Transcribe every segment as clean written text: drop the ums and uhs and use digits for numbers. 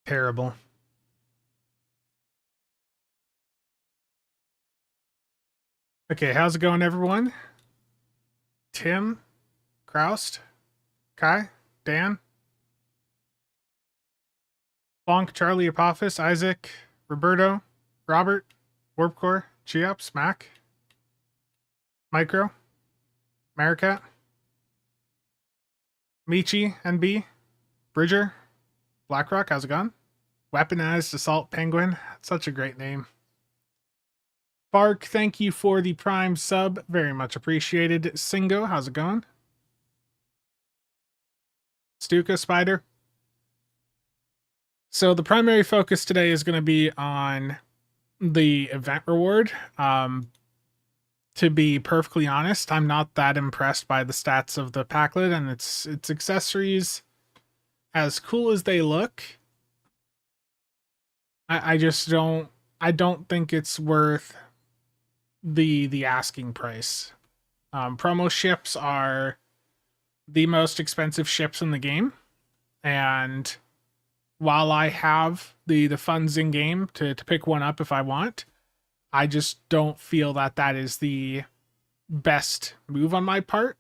Terrible. Okay, how's it going, everyone? Tim, Kraust, Kai, Dan, Bonk, Charlie, Apophis, Isaac, Roberto, Robert, Warpcore, Cheops, Mac, Micro, Maricat, Michi, NB, Bridger, Blackrock, how's it going? Weaponized Assault Penguin, such a great name. Bark, thank you for the Prime sub, very much appreciated. Singo, how's it going? Stuka, Spider. So the primary focus today is going to be on the event reward. To be perfectly honest, I'm not that impressed by the stats of the packlet and its accessories. As cool as they look, I just don't. I don't think it's worth the asking price. Promo ships are the most expensive ships in the game, and while I have the funds in game to pick one up if I want, I just don't feel that that is the best move on my part.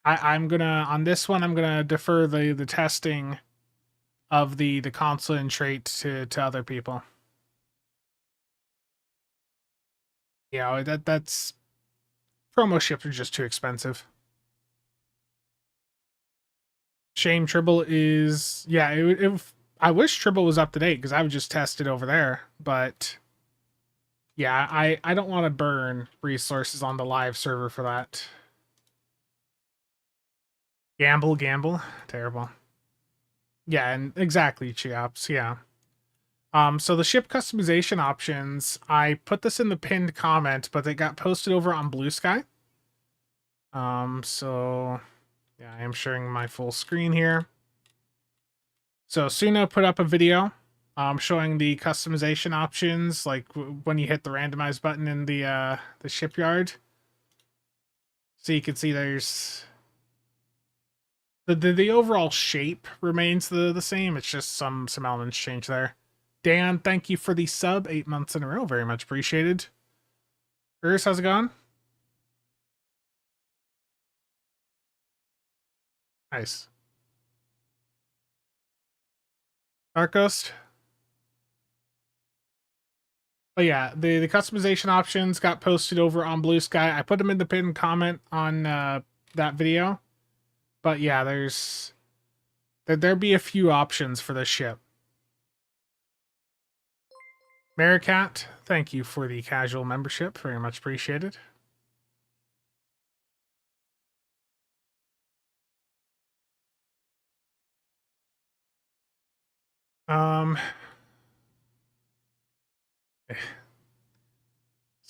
I'm gonna on this one. I'm gonna defer the testing of the console and trait to other people. Yeah, that's promo ships are just too expensive. Shame Tribble is I wish Tribble was up to date because I would just test it over there, but yeah, I don't want to burn resources on the live server for that. Gamble, terrible. Yeah, and exactly, Cheops, yeah. So the ship customization options, I put this in the pinned comment, but they got posted over on Blue Sky. So yeah, I am sharing my full screen here. So Suna put up a video showing the customization options, like when you hit the randomize button in the shipyard. So you can see there's the overall shape remains the same. It's just some elements change there. Dan, thank you for the sub 8 months in a row. Very much appreciated. Urs, how's it going? Nice. Dark Ghost. But yeah, the customization options got posted over on Blue Sky. I put them in the pinned comment on that video. But yeah, there'd be a few options for this ship. Maricat, thank you for the casual membership. Very much appreciated. So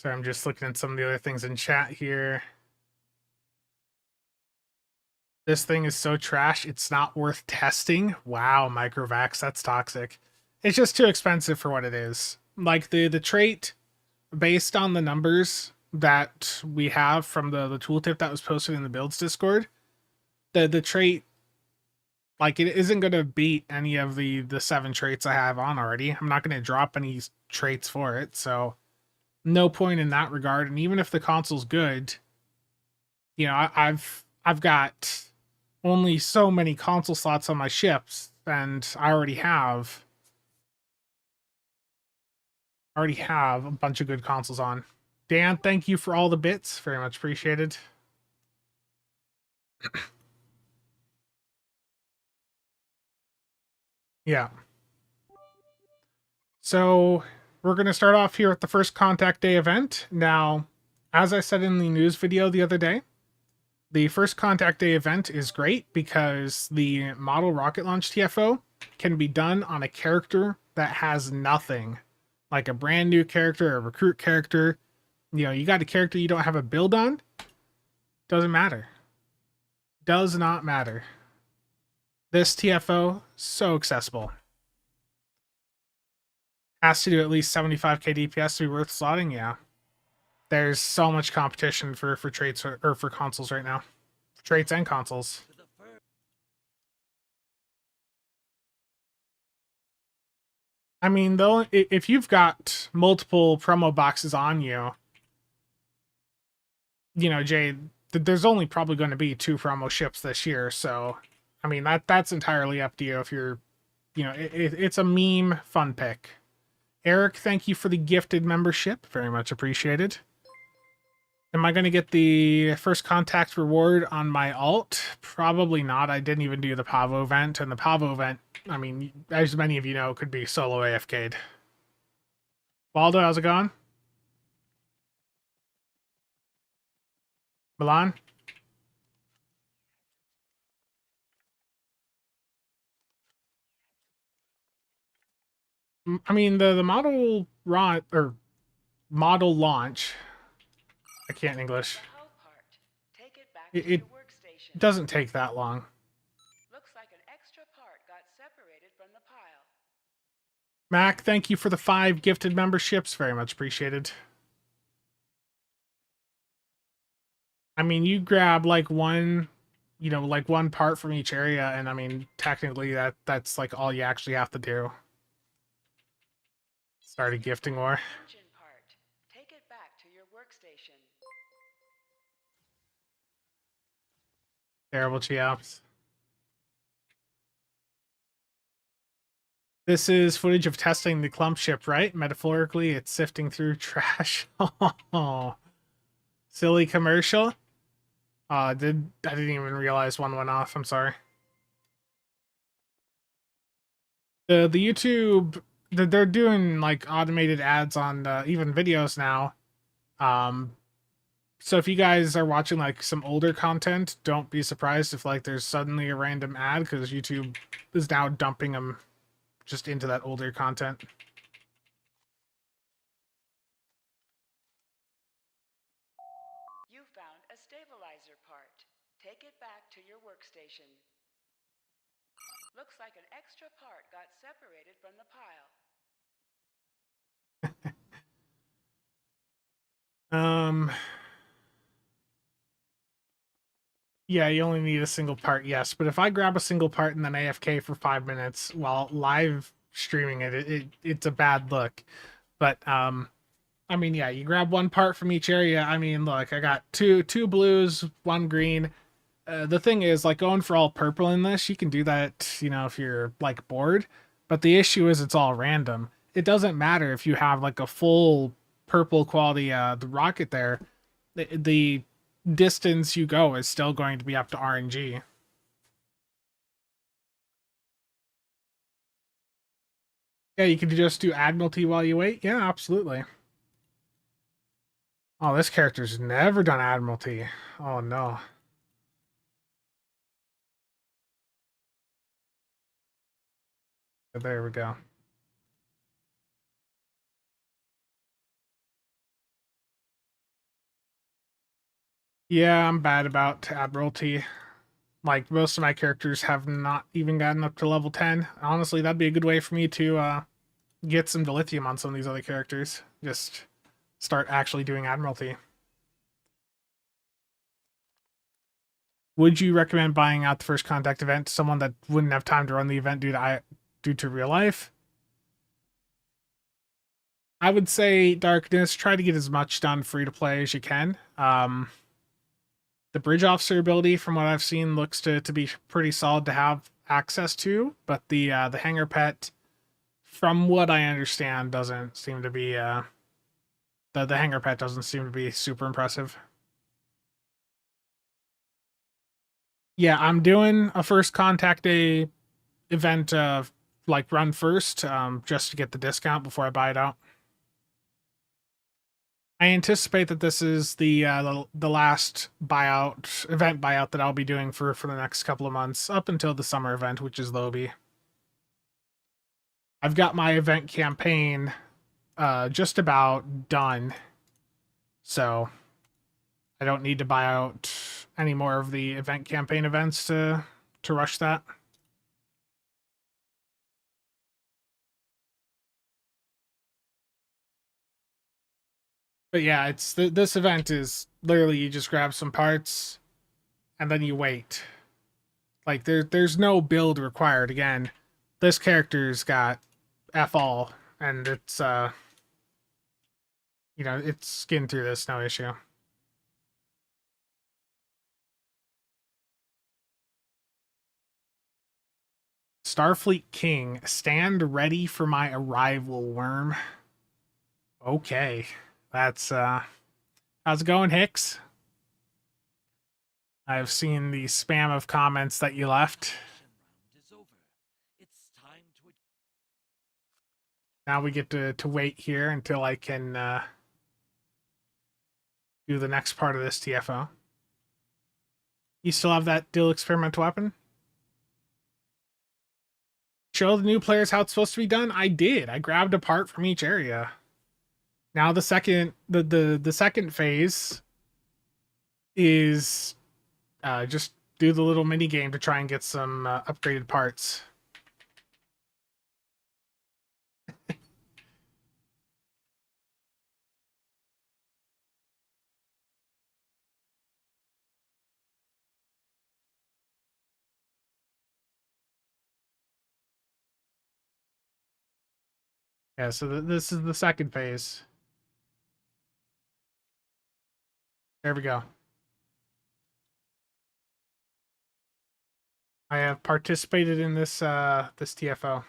I'm just looking at some of the other things in chat here. This thing is so trash, it's not worth testing. Wow, Microvax, that's toxic. It's just too expensive for what it is. Like the trait, based on the numbers that we have from the tooltip that was posted in the builds Discord, the trait, like, it isn't going to beat any of the 7 traits I have on already. I'm not going to drop any traits for it, so no point in that regard. And even if the console's good, you know, I've got only so many console slots on my ships, and I already have a bunch of good consoles on. Dan, thank you for all the bits. Very much appreciated. Yeah. So we're going to start off here with the first contact day event. Now, as I said in the news video the other day, the first contact day event is great because the model rocket launch TFO can be done on a character that has nothing, like a brand new character, a recruit character. You know, you got a character you don't have a build on, doesn't matter. Does not matter. This TFO, so accessible. Has to do at least 75k DPS to be worth slotting, yeah. There's so much competition for traits or for consoles right now. Traits and consoles. I mean, though, if you've got multiple promo boxes on you, you know, Jay, there's only probably going to be 2 promo ships this year. So, I mean, that's entirely up to you if you're, you know, it's a meme fun pick. Eric, thank you for the gifted membership. Very much appreciated. Am I going to get the first contact reward on my alt? Probably not. I didn't even do the Pavo event, and the Pavo event, I mean, as many of you know, could be solo AFK'd. Waldo, how's it going? Milan? I mean, the model run or model launch. I can't English. It doesn't take that long. Looks like an extra part got separated from the pile. Mac, thank you for the 5 gifted memberships. Very much appreciated. I mean, you grab like one, you know, like one part from each area, and I mean, technically that's like all you actually have to do. Start a gifting war. Engine part. Take it back to your workstation. Terrible Cheops. This is footage of testing the clump ship, right? Metaphorically, it's sifting through trash. Oh, silly commercial. I didn't even realize one went off. I'm sorry. The YouTube, they're doing like automated ads on even videos now. So if you guys are watching like some older content, don't be surprised if like there's suddenly a random ad, because YouTube is now dumping them just into that older content. You found a stabilizer part. Take it back to your workstation. Looks like an extra part got separated from the pile. Yeah, you only need a single part, yes. But if I grab a single part and then AFK for 5 minutes while live streaming it's a bad look. But I mean, yeah, you grab one part from each area. I mean, look, I got two blues, 1 green. The thing is, like, going for all purple in this, you can do that, you know, if you're like bored. But the issue is it's all random. It doesn't matter if you have like a full purple quality the rocket there. The distance you go is still going to be up to RNG. Yeah, you can just do Admiralty while you wait. Yeah, absolutely. Oh, this character's never done Admiralty. Oh, no. There we go. Yeah, I'm bad about Admiralty. Like, most of my characters have not even gotten up to level 10. Honestly, that'd be a good way for me to get some dilithium on some of these other characters. Just start actually doing Admiralty. Would you recommend buying out the first contact event to someone that wouldn't have time to run the event due to real life? I would say Darkness, try to get as much done free to play as you can. The bridge officer ability, from what I've seen, looks to be pretty solid to have access to, but the hangar pet, from what I understand, doesn't seem to be the hangar pet doesn't seem to be super impressive. Yeah, I'm doing a first contact day event like run first, just to get the discount before I buy it out. I anticipate that this is the last event buyout that I'll be doing for the next couple of months, up until the summer event, which is Lobby. I've got my event campaign just about done, so I don't need to buy out any more of the event campaign events to rush that. But yeah, it's this event is literally you just grab some parts and then you wait. Like there's no build required. Again, this character's got F all and it's you know, it's skinned through this, no issue. Starfleet King, stand ready for my arrival, worm. Okay. That's how's it going, Hicks? I've seen the spam of comments that you left. Now we get to wait here until I can do the next part of this TFO. You still have that dual experimental weapon? Show the new players how it's supposed to be done? I did. I grabbed a part from each area. Now the second the second phase is just do the little mini game to try and get some upgraded parts. Yeah, so this is the second phase. There we go. I have participated in this this TFO.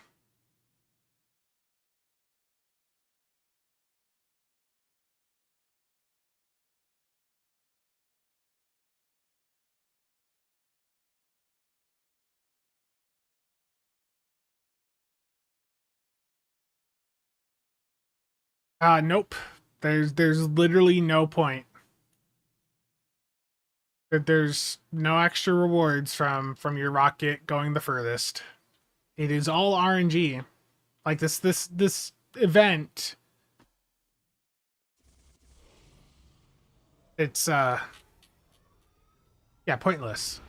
Nope. There's literally no point. There's no extra rewards from your rocket going the furthest. It is all RNG. Like this event, it's yeah, pointless.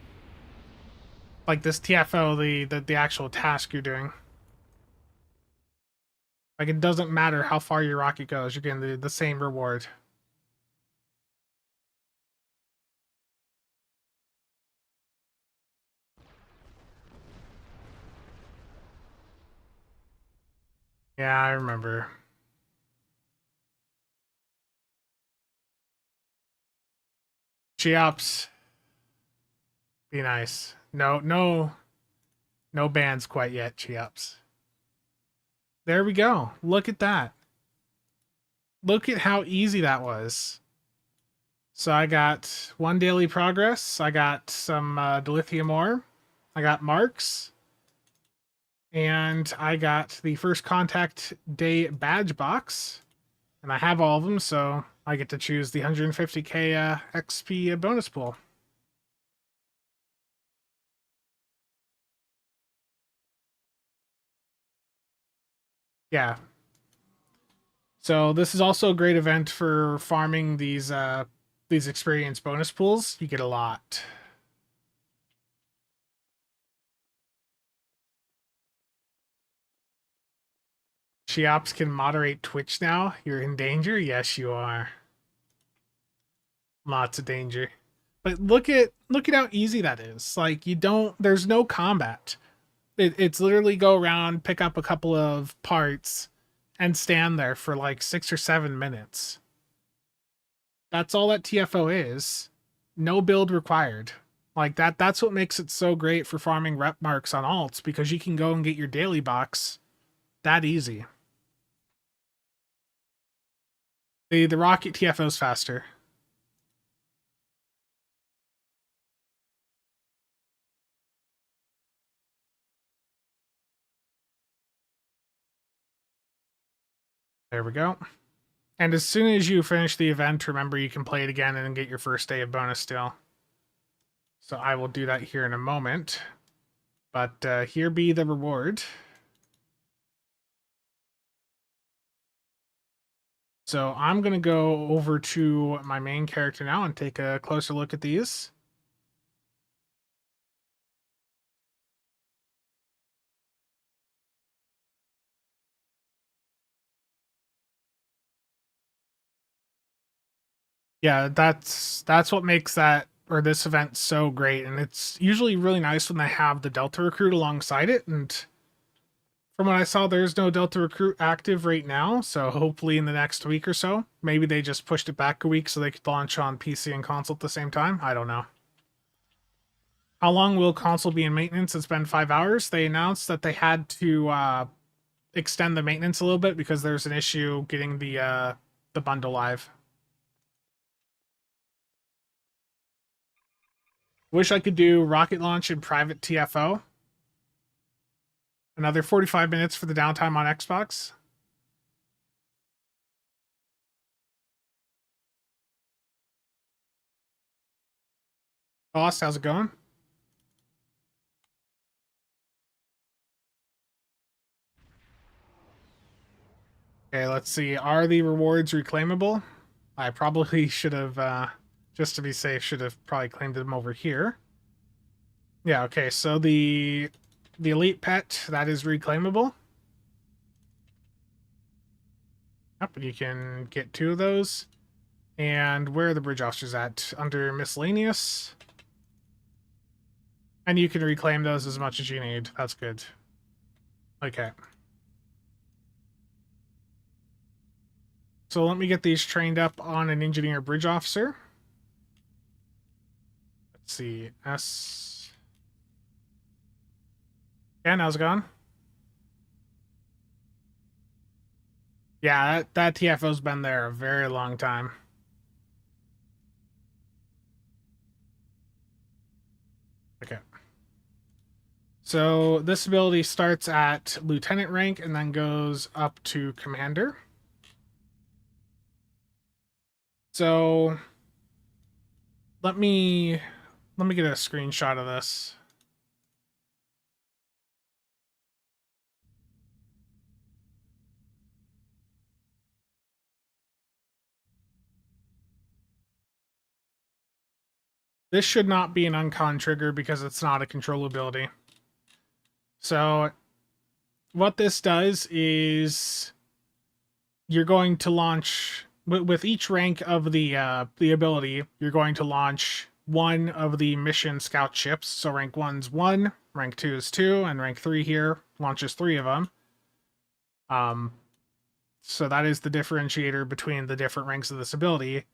Like this TFO, the actual task you're doing. Like it doesn't matter how far your rocket goes, you're getting the same reward. Yeah, I remember. Cheops. Be nice. No bans quite yet, Cheops. There we go. Look at that. Look at how easy that was. So I got one daily progress. I got some dilithium ore. I got marks. And I got the first contact day badge box. And I have all of them, so I get to choose the 150k XP bonus pool. Yeah. So this is also a great event for farming these experience bonus pools. You get a lot. Cheops can moderate Twitch now. You're in danger? Yes, you are. Lots of danger. But look at how easy that is. Like you don't there's no combat. It's literally go around, pick up a couple of parts, and stand there for like 6 or 7 minutes. That's all that TFO is. No build required. Like that's what makes it so great for farming rep marks on alts, because you can go and get your daily box that easy. The rocket TFO's faster. There we go. And as soon as you finish the event, remember you can play it again and get your first day of bonus still. So I will do that here in a moment. But here be the reward. So I'm going to go over to my main character now and take a closer look at these. Yeah, that's what makes that or this event so great, and it's usually really nice when they have the Delta recruit alongside it. And From what I saw, there's no Delta Recruit active right now, so hopefully in the next week or so. Maybe they just pushed it back a week so they could launch on PC and console at the same time. I don't know. How long will console be in maintenance? It's been 5 hours. They announced that they had to extend the maintenance a little bit because there's an issue getting the bundle live. Wish I could do rocket launch in private TFO. Another 45 minutes for the downtime on Xbox. Boss, how's it going? Okay, let's see. Are the rewards reclaimable? I probably should have, just to be safe, should have probably claimed them over here. Yeah, okay, so the elite pet, that is reclaimable. Yep, and you can get 2 of those. And where are the bridge officers at? Under miscellaneous. And you can reclaim those as much as you need. That's good. Okay. So let me get these trained up on an engineer bridge officer. Let's see. S. And how's it going? Yeah, that TFO's been there a very long time. Okay. So this ability starts at lieutenant rank and then goes up to commander. So let me get a screenshot of this. This should not be an uncon trigger because it's not a control ability. So what this does is you're going to launch with each rank of the ability, you're going to launch 1 of the mission scout ships. So rank 1's 1, rank 2 is 2, and rank 3 here launches 3 of them. So that is the differentiator between the different ranks of this ability.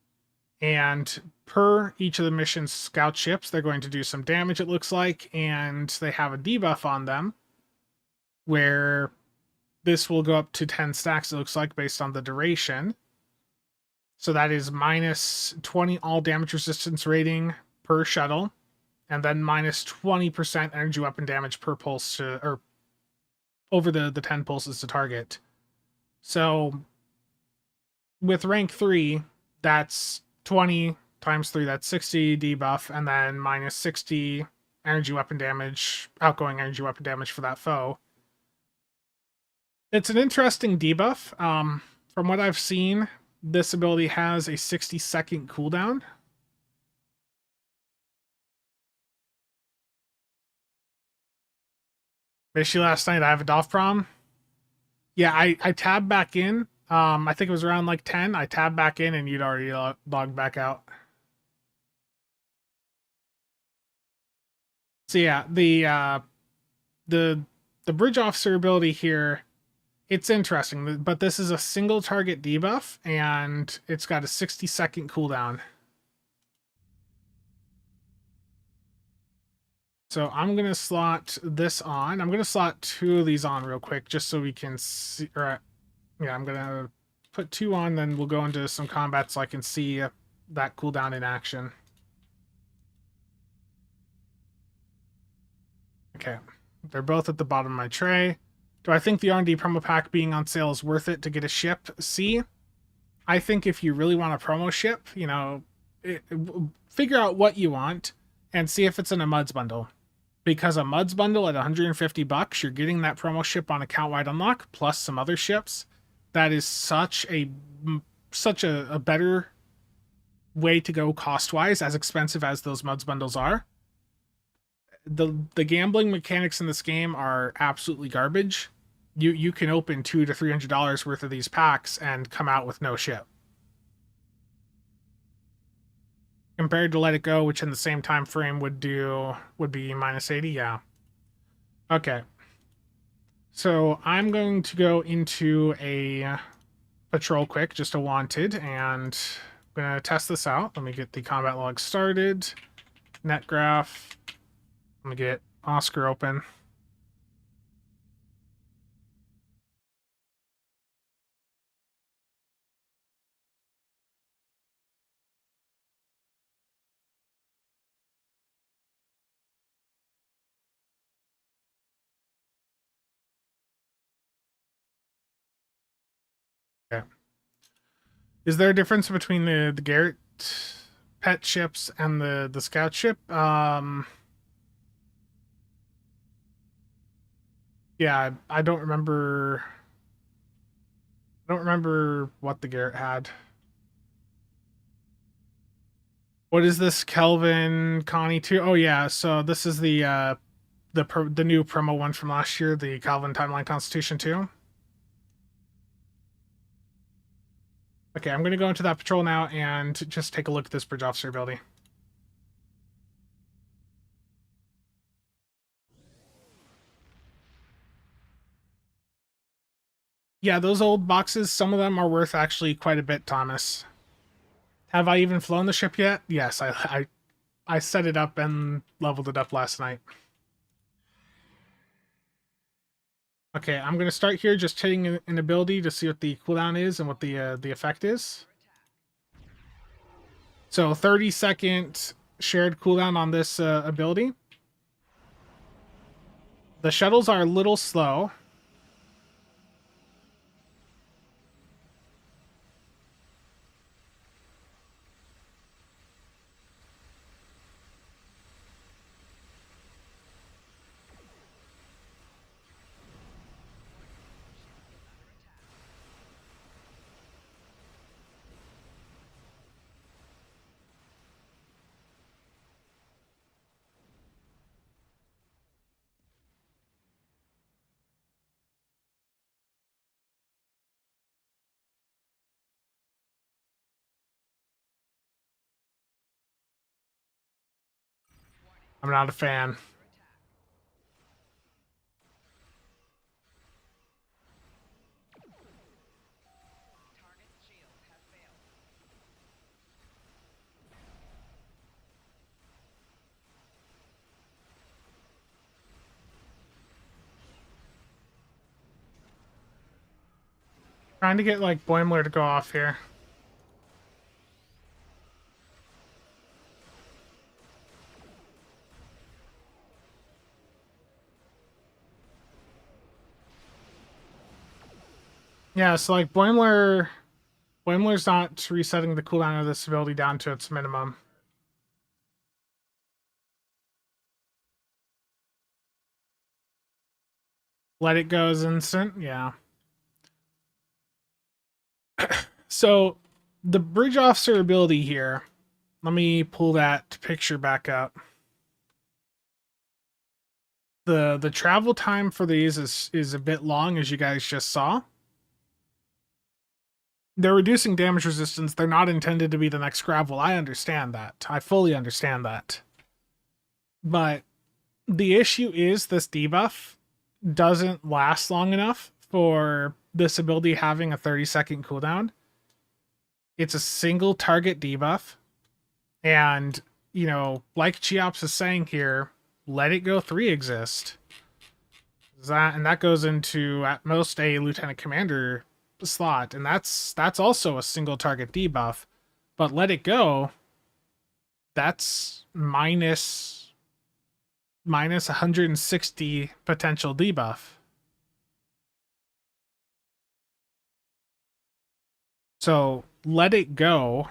And per each of the mission scout ships, they're going to do some damage, it looks like, and they have a debuff on them where this will go up to 10 stacks, it looks like, based on the duration. So that is minus 20 all damage resistance rating per shuttle, and then minus 20% energy weapon damage per pulse or over the 10 pulses to target. So with rank 3, that's 20 times 3, that's 60 debuff, and then minus 60 energy weapon damage, outgoing energy weapon damage for that foe. It's an interesting debuff. From what I've seen, this ability has a 60-second cooldown. Missed you last night. I have a DOF prom. Yeah, I tabbed back in. I think it was around like 10. I tabbed back in and you'd already logged back out. So yeah, the bridge officer ability here, it's interesting, but this is a single target debuff and it's got a 60-second cooldown. So I'm going to slot this on. I'm going to slot 2 of these on real quick just so we can see. Or, yeah, I'm going to put 2 on, then we'll go into some combat so I can see that cooldown in action. Okay. They're both at the bottom of my tray. Do I think the R&D promo pack being on sale is worth it to get a ship? C. I think if you really want a promo ship, you know, figure out what you want and see if it's in a MUDs bundle. Because a MUDs bundle at $150, you're getting that promo ship on account-wide unlock, plus some other ships. That is such a better way to go cost-wise, as expensive as those MUDs bundles are. The gambling mechanics in this game are absolutely garbage. You can open $200 to $300 worth of these packs and come out with no ship. Compared to Let It Go, which in the same time frame would be minus 80, yeah. Okay. So I'm going to go into a patrol quick, just a wanted, and I'm going to test this out. Let me get the combat log started. Net graph. Let me get Oscar open. Okay. Is there a difference between the Garrett pet ships and the scout ship? Yeah, I don't remember. I don't remember what the Garrett had. What is this Kelvin Connie 2? Oh yeah, so this is the new promo one from last year, the Calvin Timeline Constitution 2. Okay, I'm gonna go into that patrol now and just take a look at this bridge officer ability. Yeah, those old boxes, some of them are worth actually quite a bit, Thomas. Have I even flown the ship yet? Yes, I set it up and leveled it up last night. Okay, I'm gonna start here just hitting an ability to see what the cooldown is and what the effect is. So 30-second shared cooldown on this ability. The shuttles are a little slow. I'm not a fan. Trying to get like Boimler to go off here. Yeah, so like Boimler's not resetting the cooldown of this ability down to its minimum. Let it go is instant, yeah. So the bridge officer ability here, let me pull that picture back up. The travel time for these is a bit long, as you guys just saw. They're reducing damage resistance. They're not intended to be the next gravel. I understand that. I fully understand that. But the issue is this debuff doesn't last long enough for this ability having a 30-second cooldown. It's a single target debuff. And, you know, like Cheops is saying here, let it go 3 exist. That goes into at most a lieutenant commander slot, and that's also a single target debuff. But let it go, that's minus 160 potential debuff. So let it go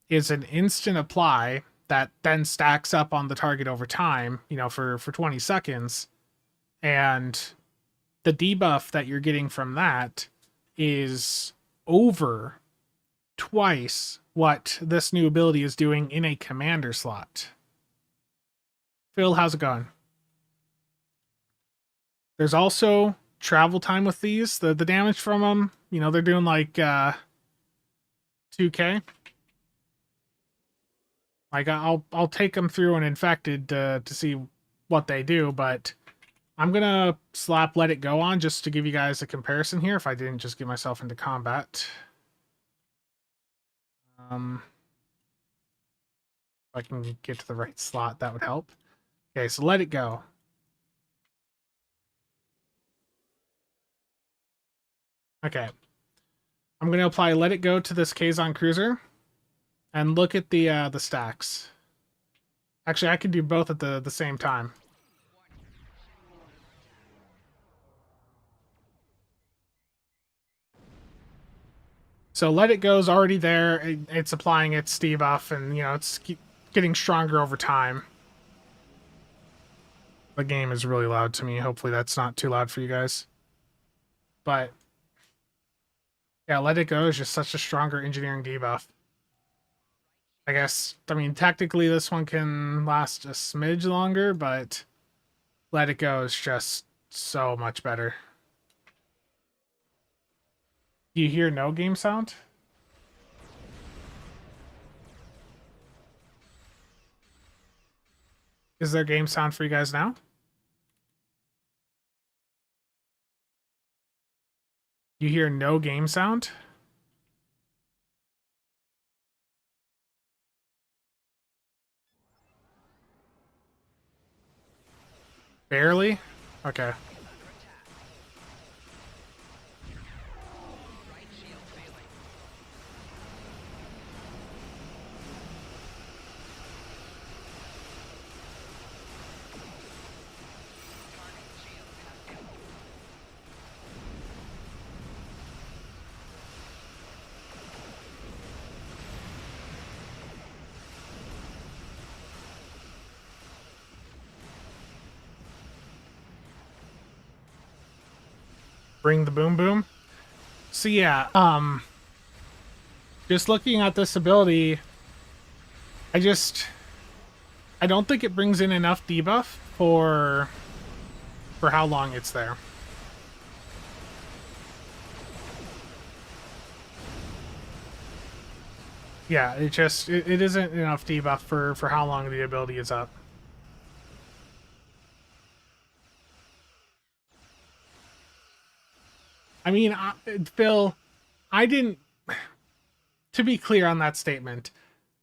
is an instant apply that then stacks up on the target over time, you know, for 20 seconds. And the debuff that you're getting from that is over twice what this new ability is doing in a commander slot. Phil, how's it going? There's also travel time with these. The damage from them, you know, they're doing like 2K. Like I'll take them through an infected to see what they do, but I'm gonna slap Let It Go on just to give you guys a comparison here if I didn't just get myself into combat. If I can get to the right slot, that would help. Okay, so Let It Go. Okay. I'm gonna apply Let It Go to this Kazon Cruiser and look at the stacks. Actually, I could do both at the same time. So Let It Go's already there. It's applying its debuff, and you know it's getting stronger over time. The game is really loud to me. Hopefully that's not too loud for you guys. But yeah, Let It Go is just such a stronger engineering debuff. I guess, I mean, technically this one can last a smidge longer, but Let It Go is just so much better. Do you hear no game sound? Is there game sound for you guys now? You hear no game sound? Barely? Okay. Bring the boom boom. So yeah, just looking at this ability, I don't think it brings in enough debuff for how long it's there. Yeah, it isn't enough debuff for how long the ability is up. I mean, Phil, I didn't. To be clear on that statement,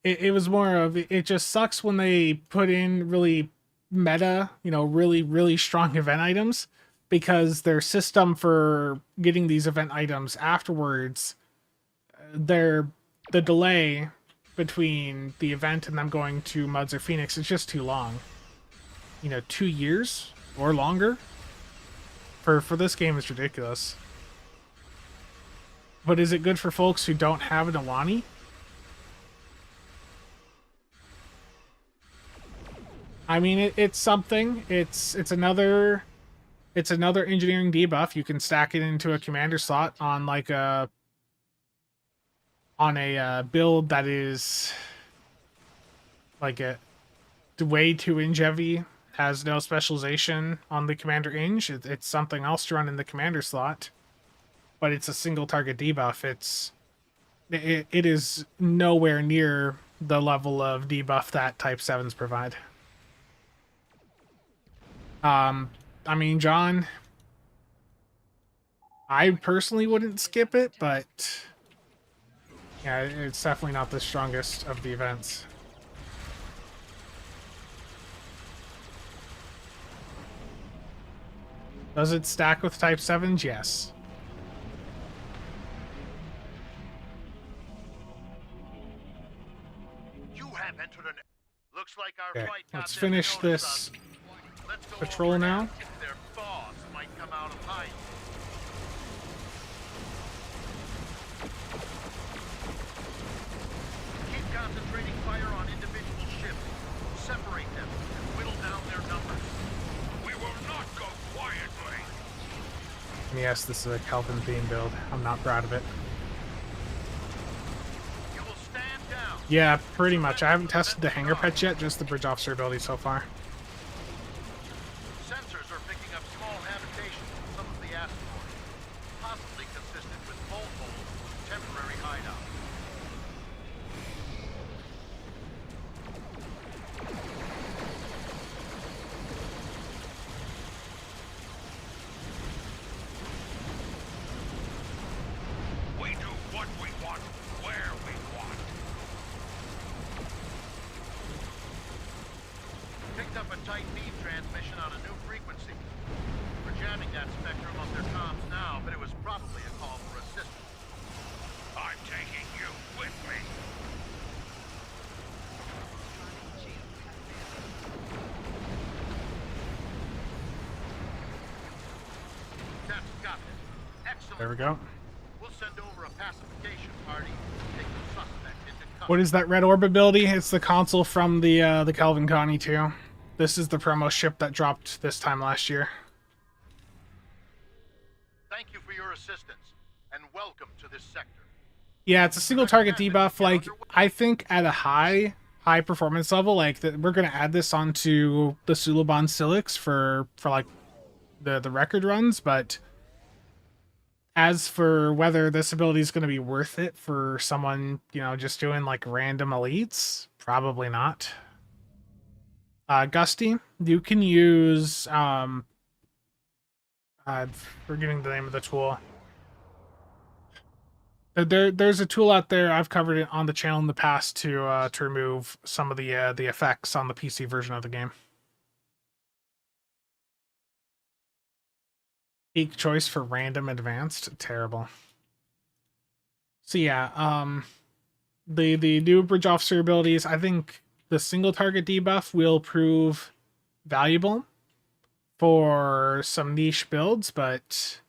it was more of it just sucks when they put in really meta, you know, really strong event items, because their system for getting these event items afterwards, the delay between the event and them going to Muds or Phoenix is just too long. You know, 2 years or longer for this game is ridiculous. But is it good for folks who don't have an Awani? I mean, it's something. It's another engineering debuff. You can stack it into a commander slot on like a build that is like a way too inge heavy, has no specialization on the commander inge. It's something else to run in the commander slot, but it's a single target debuff. It is nowhere near the level of debuff that Type 7s provide. I mean, John, I personally wouldn't skip it, but yeah, it's definitely not the strongest of the events. Does it stack with Type 7s? Yes. You have entered an... Looks like our Okay, flight let's got finish there to notice this us. Let's go patrol over now. and ask if their boss might come out of hiding. Keep concentrating fire on individual ships. Separate them and whittle down their numbers. We will not go quietly. And yes, this is a Kelvin theme build. I'm not proud of it. You will stand down. Yeah, pretty much. I haven't tested the Hangar pets yet, just the bridge officer ability so far. Sensors are picking up small habitations in some of the asteroids, possibly consistent with bolt holes, temporary hideout. Excellent. There we go. We'll send over a pacification party to take the suspect into custody. What is that red orb ability? It's the console from the Kelvin Connie too. This is the promo ship that dropped this time last year. Thank you for your assistance, and welcome to this sector. Yeah, it's a single target debuff. Like, I think at a high performance level, like we're gonna add this onto the Suliban Silix for like the record runs, but as for whether this ability is going to be worth it for someone, you know, just doing like random elites, probably not. Gusty, you can use I'm forgetting the name of the tool. There's a tool out there. I've covered it on the channel in the past to remove some of the effects on the PC version of the game. Peak choice for random advanced, terrible. So yeah, the new bridge officer abilities, I think the single target debuff will prove valuable for some niche builds, but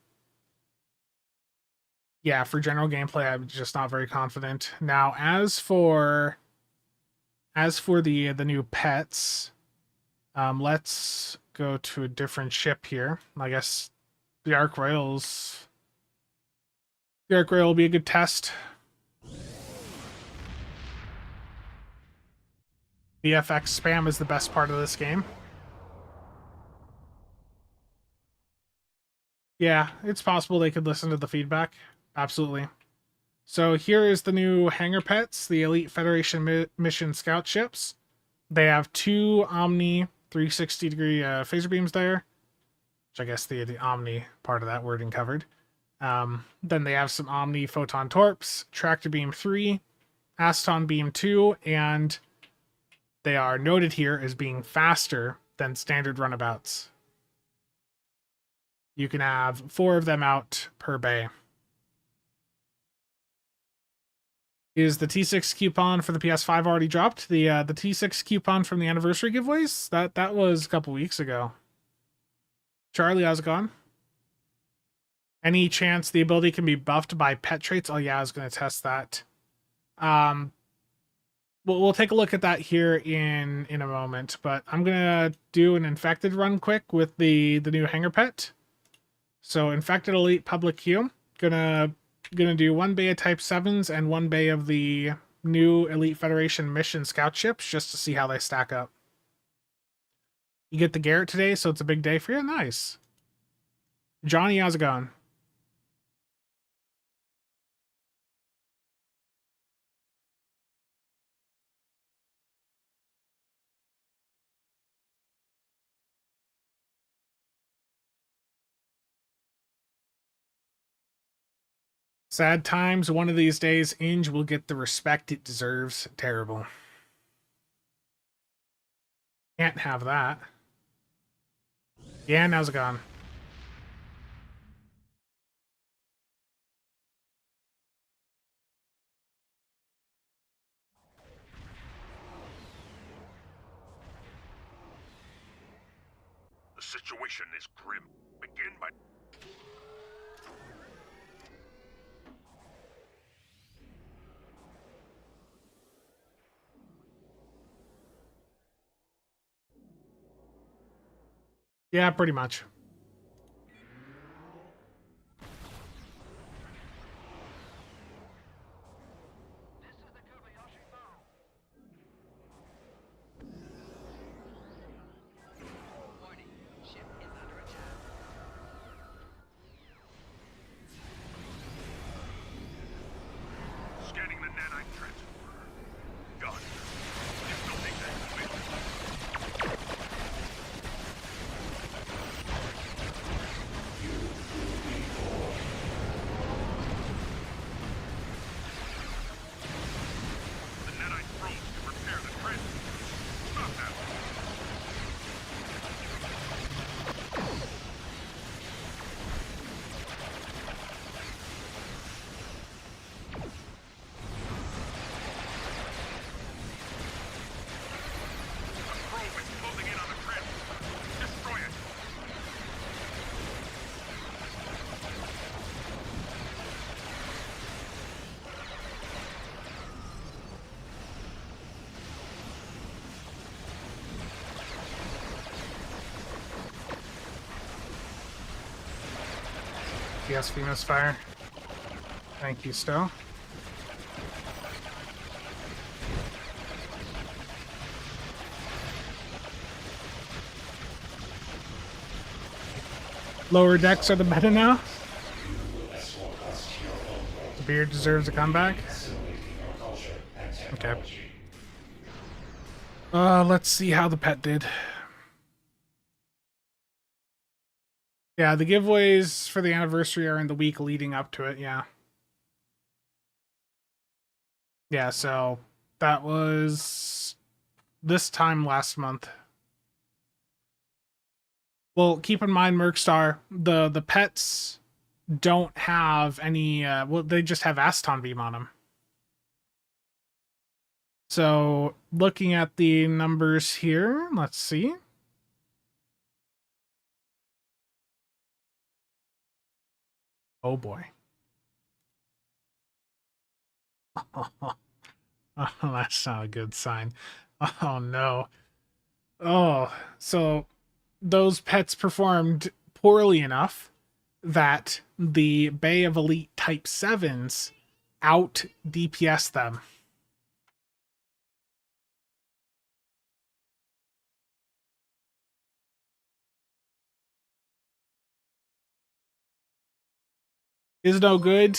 yeah, for general gameplay, I'm just not very confident. Now, as for the new pets, let's go to a different ship here. I guess the Ark Royal will be a good test. VFX spam is the best part of this game. Yeah, it's possible they could listen to the feedback. Absolutely. So here is the new Hangar pets, the Elite Federation mission scout ships. They have 2 Omni 360-degree phaser beams there, which I guess the Omni part of that wording covered. Then they have some Omni Photon Torps, Tractor Beam 3, Aston Beam 2, and they are noted here as being faster than standard runabouts. You can have 4 of them out per bay. Is the T6 coupon for the PS5 already dropped? The T6 coupon from the anniversary giveaways? That was a couple weeks ago. Charlie, how's it going? Any chance the ability can be buffed by pet traits? Oh yeah, I was going to test that. We'll take a look at that here in a moment, but I'm going to do an infected run quick with the new Hangar pet. So infected elite public queue. Gonna do 1 bay of type 7s and 1 bay of the new Elite Federation mission scout ships just to see how they stack up. You get the Garrett today, so it's a big day for you. Nice. Johnny, how's it going? Sad times. One of these days, Inge will get the respect it deserves. Terrible. Can't have that. Yeah, how's it going? The situation is grim. Begin by... Yeah, pretty much. Warning, ship is under attack. Scanning the nanite transporter. Got it. Difficulty activated. The nanite probes can repair the transporter. Stop that. DPS for misfire. Thank you, Stowe. Lower decks are the meta now. The beard deserves a comeback. Okay. Let's see how the pet did. Yeah, the giveaways for the anniversary are in the week leading up to it, yeah. Yeah, so that was this time last month. Well, keep in mind, Mercstar, the pets don't have any, well, they just have Aston Beam on them. So, looking at the numbers here, let's see. Oh boy. Oh, that's not a good sign. Oh no. Oh, so those pets performed poorly enough that the Bay of Elite Type 7s out DPS them. Is no good.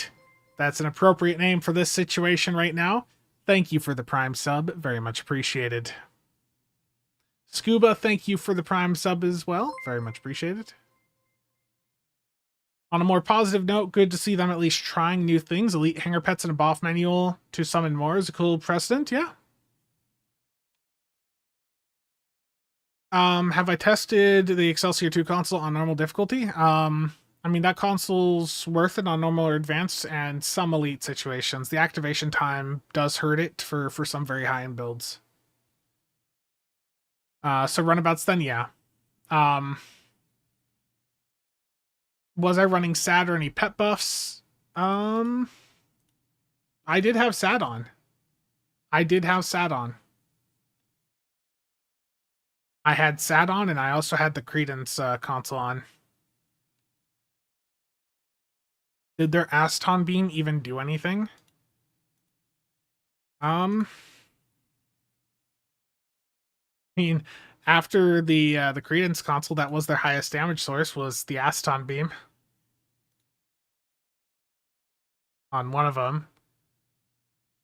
That's an appropriate name for this situation right now. Thank you for the Prime sub. Very much appreciated. Scuba, thank you for the Prime sub as well. Very much appreciated. On a more positive note, good to see them at least trying new things. Elite Hangar Pets and a BOF manual to summon more is a cool precedent, yeah. Have I tested the Excelsior 2 console on normal difficulty? I mean, that console's worth it on normal or advanced and some elite situations. The activation time does hurt it for some very high-end builds. So runabouts then, yeah. Was I running SAD or any pet buffs? I did have SAD on. I had SAD on, and I also had the Credence console on. Did their Aston Beam even do anything? I mean, after the Credence console, that was their highest damage source, was the Aston Beam. On one of them.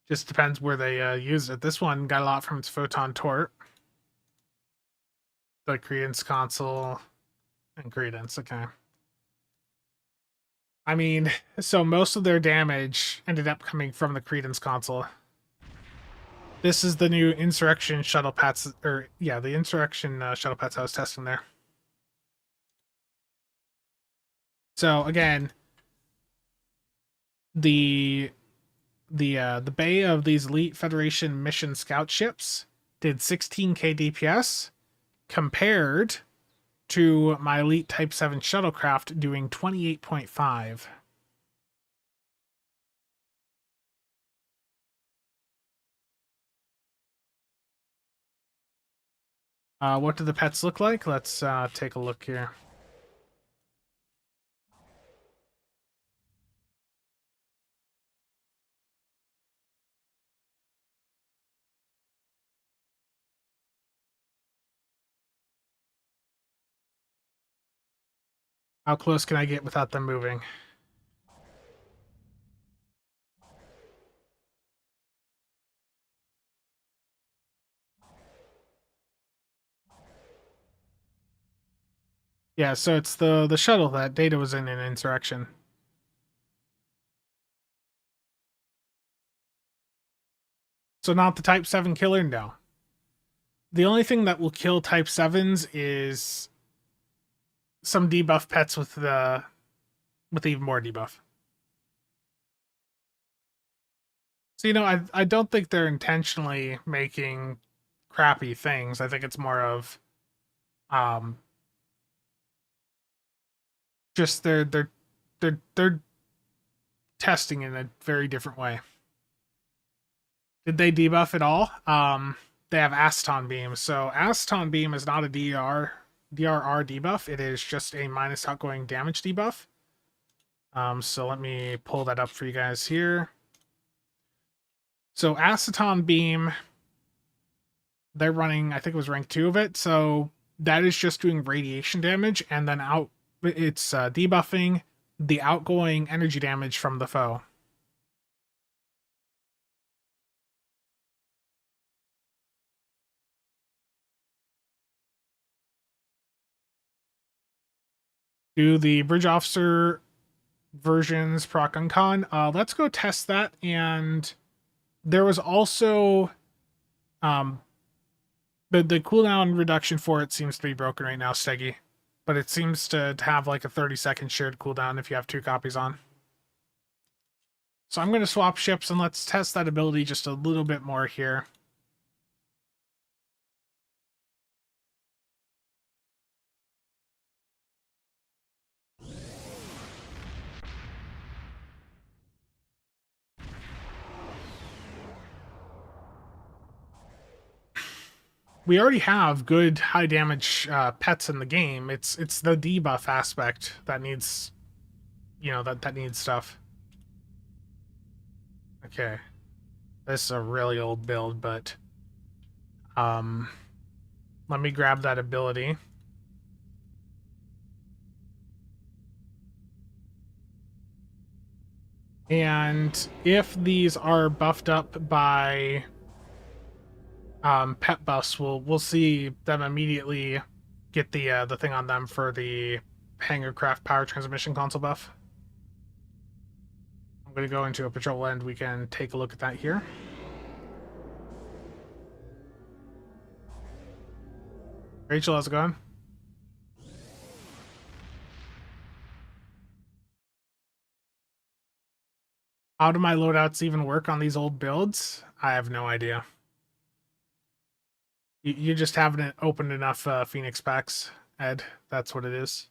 Just depends where they use it. This one got a lot from its Photon Tort. The Credence console and Credence, okay. I mean, so most of their damage ended up coming from the Credence console. This is the new Insurrection Shuttle Pets, or yeah, the Insurrection Shuttle Pets I was testing there. So again, the bay of these Elite Federation mission scout ships did 16k DPS compared to my Elite Type 7 shuttlecraft doing 28.5. What do the pets look like? Let's take a look here. How close can I get without them moving? Yeah, so it's the shuttle that Data was in Insurrection. So not the Type 7 killer? No. The only thing that will kill Type 7s is some debuff pets with even more debuff. So, you know, I don't think they're intentionally making crappy things. I think it's more of just they're testing in a very different way. Did they debuff at all? They have Aston Beam. So Aston Beam is not a DRR debuff. It is just a minus outgoing damage debuff. So let me pull that up for you guys here. So Aceton Beam, they're running, I think it was rank 2 of it, so that is just doing radiation damage, and then it's debuffing the outgoing energy damage from the foe. Do the Bridge Officer versions proc on con? Let's go test that, and there was also the cooldown reduction for it seems to be broken right now, Steggy. But it seems to have like a 30-second shared cooldown if you have 2 copies on. So I'm going to swap ships and let's test that ability just a little bit more here. We already have good high damage pets in the game. It's the debuff aspect that needs, that needs stuff. Okay, this is a really old build, but let me grab that ability. And if these are buffed up by pet buffs, we'll see them immediately get the thing on them for the Hangar Craft power transmission console buff. I'm going to go into a patrol end. We can take a look at that here. Rachel, how's it going? How do my loadouts even work on these old builds? I have no idea. You just haven't opened enough Phoenix packs, Ed. That's what it is.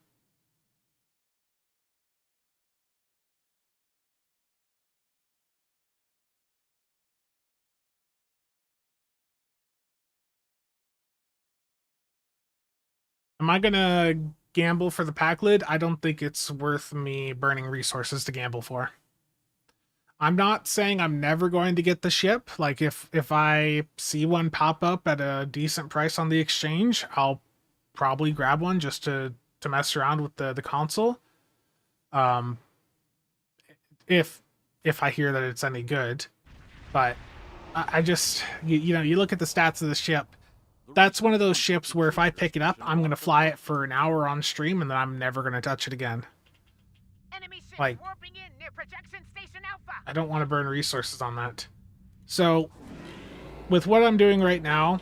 Am I gonna gamble for the pack lid? I don't think it's worth me burning resources to gamble for. I'm not saying I'm never going to get the ship. Like if I see one pop up at a decent price on the exchange, I'll probably grab one just to mess around with the console. If I hear that it's any good. But I just you look at the stats of the ship. That's one of those ships where if I pick it up, I'm going to fly it for an hour on stream and then I'm never going to touch it again. Like, I don't want to burn resources on that. So, with what I'm doing right now,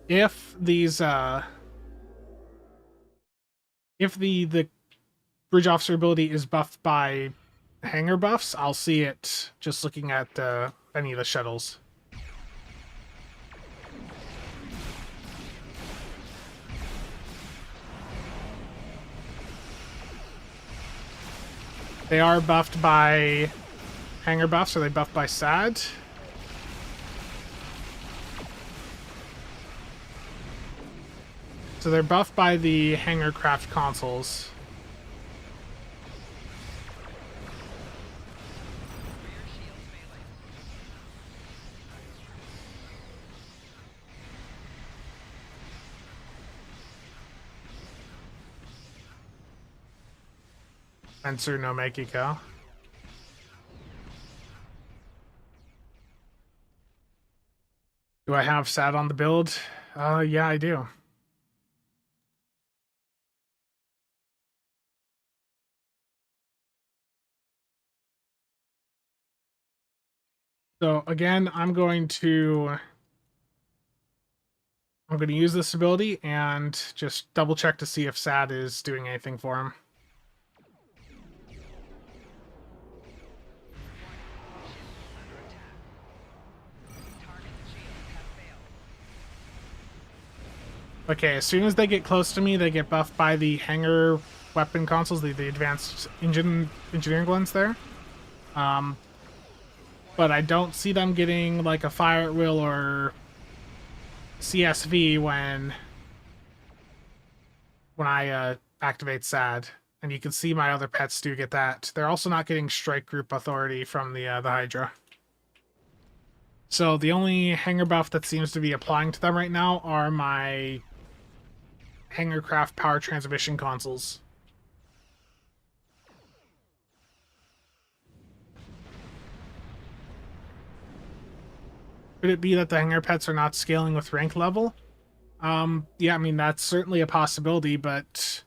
if these, if the Bridge Officer ability is buffed by Hangar buffs, I'll see it just looking at any of the shuttles. They are buffed by Hangar buffs. Are they buffed by SAD? So they're buffed by the Hangar Craft consoles. Sensor no Mexico. Do I have SAD on the build? Yeah, I do. So again, I'm going to use this ability and just double check to see if SAD is doing anything for him. Okay, as soon as they get close to me, they get buffed by the Hangar weapon consoles, the advanced engineering ones there. But I don't see them getting like a fire at will or CSV when I activate SAD. And you can see my other pets do get that. They're also not getting strike group authority from the Hydra. So the only Hangar buff that seems to be applying to them right now are my Hangar Craft power transmission consoles. Could it be that the Hangar pets are not scaling with rank level? Yeah, I mean, that's certainly a possibility, but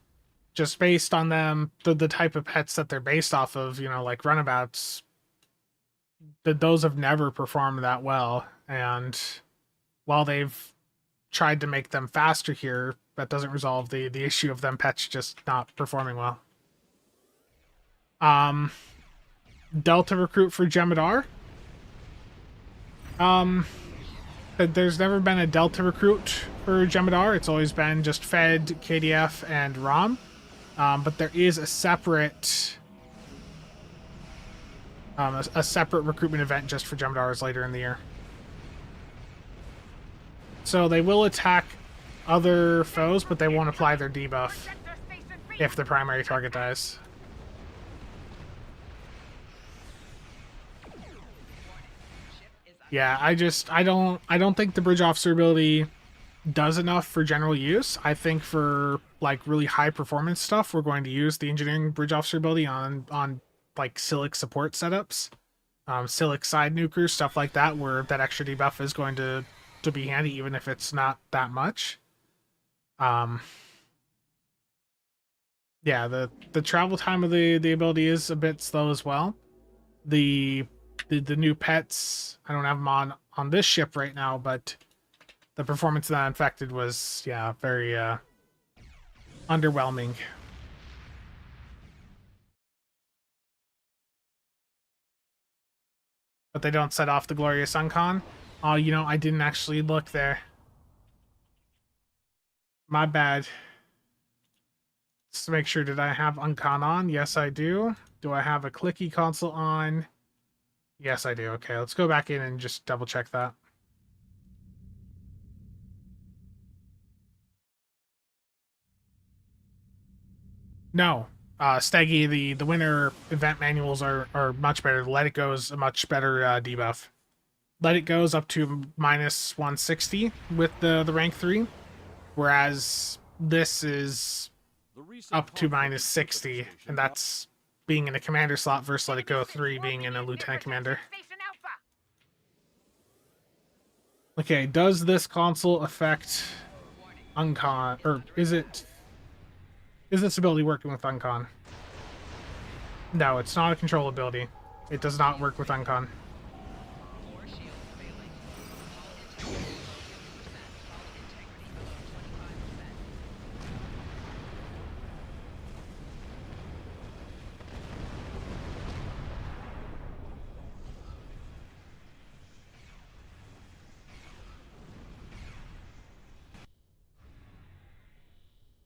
just based on them, the type of pets that they're based off of, you know, like runabouts, those have never performed that well. And while they've tried to make them faster here, that doesn't resolve the issue of them pets just not performing well. Delta recruit for Jemadar. There's never been a Delta recruit for Jemadar. It's always been just Fed, KDF, and ROM. But there is a separate recruitment event just for Jemadars later in the year. So they will attack other foes, but they won't apply their debuff if the primary target dies. Yeah, I don't think the bridge officer ability does enough for general use. I think for like really high performance stuff, we're going to use the engineering bridge officer ability on like Silic support setups, Silic side nukers, stuff like that, where that extra debuff is going to be handy, even if it's not that much. Yeah, the travel time of the ability is a bit slow as well. The new pets, I don't have them on this ship right now, but the performance of that infected was, yeah, very underwhelming. But they don't set off the glorious Uncon. Oh, you know, I didn't actually look there. My bad. Just to make sure, did I have Uncon on? Yes, I do. Do I have a clicky console on? Yes, I do. Okay, let's go back in and just double check that. No. Steggy, the winter event manuals are much better. Let It Go is a much better debuff. Let It Go is up to minus 160 with the rank 3, whereas this is up to minus 60, and that's being in a commander slot versus Let It Go 3 being in a lieutenant commander. Okay, does this console affect Uncon, or is this ability working with Uncon? No, it's not a control ability. It does not work with Uncon.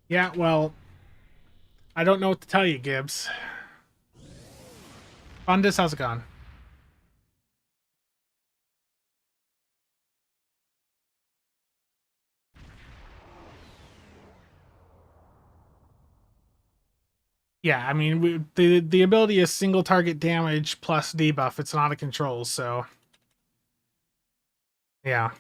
Yeah, well, I don't know what to tell you, Gibbs. Fundus, how's it gone? Yeah, I mean, the ability is single target damage plus debuff. It's not a control, so yeah.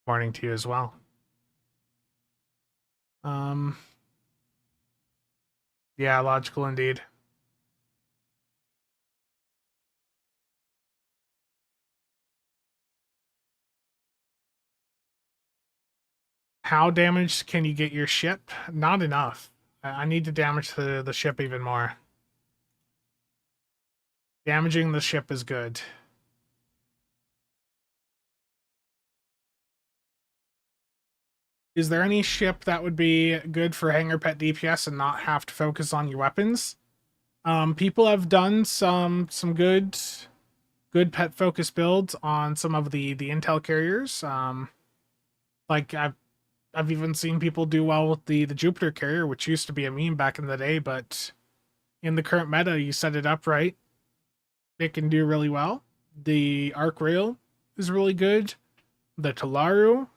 Morning to you as well. Yeah, logical indeed. How damaged can you get your ship? Not enough. I need to damage the ship even more. Damaging the ship is good. Is there any ship that would be good for Hangar Pet DPS and not have to focus on your weapons? People have done some good pet focus builds on some of the intel carriers. Like I've even seen people do well with the Jupiter carrier, which used to be a meme back in the day, but in the current meta, you set it up right, it can do really well. The Arc Rail is really good. The Talaru.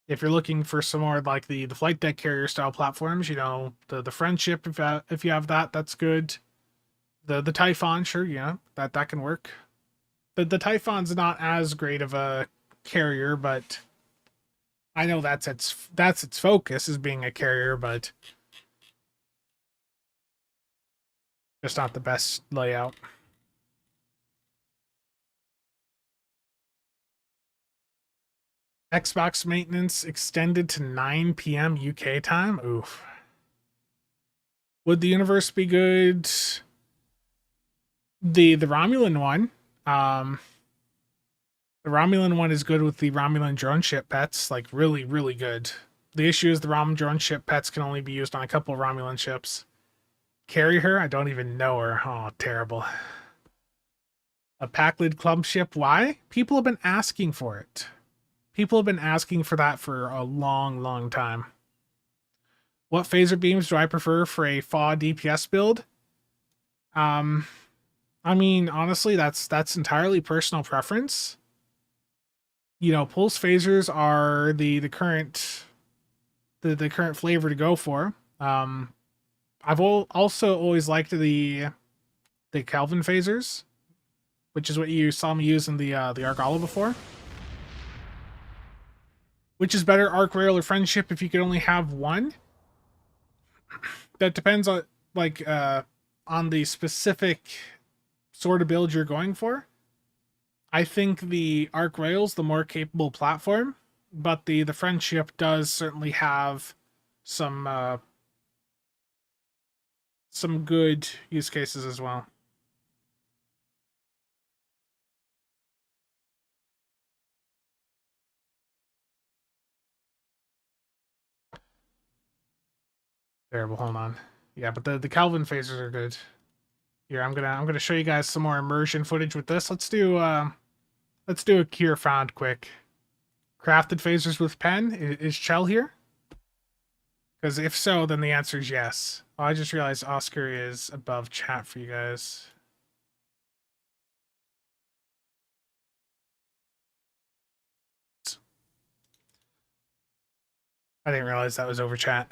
If you're looking for some more like the flight deck carrier style platforms, you know, the Friendship, if you have that, that's good. The Typhon, sure, yeah, that can work. The Typhon's not as great of a carrier, but I know that's its focus is being a carrier, but just not the best layout. Xbox maintenance extended to 9 p.m. UK time. Oof. Would the universe be good? The Romulan one. The Romulan one is good with the Romulan drone ship pets, like really, really good. The issue is the drone ship pets can only be used on a couple of Romulan ships. Carry her? I don't even know her. Oh, terrible. A Packlid club ship? Why? People have been asking for it. People have been asking for that for a long, long time. What phaser beams do I prefer for a FAW DPS build? I mean, honestly, that's entirely personal preference. You know, pulse phasers are the current flavor to go for. I've also always liked the Kelvin phasers, which is what you saw me use in the Argala before. Which is better, Arc Rail or Friendship, if you could only have one? That depends on on the specific sort of build you're going for. I think the Arc Rail's the more capable platform, but the Friendship does certainly have some good use cases as well. Terrible. Hold on. Yeah, but the Kelvin phasers are good. Here, I'm gonna show you guys some more immersion footage with this. Let's do a cure found quick. Crafted phasers with pen. Is Chell here? Because if so, then the answer is yes. Oh, I just realized Oscar is above chat for you guys. I didn't realize that was over chat.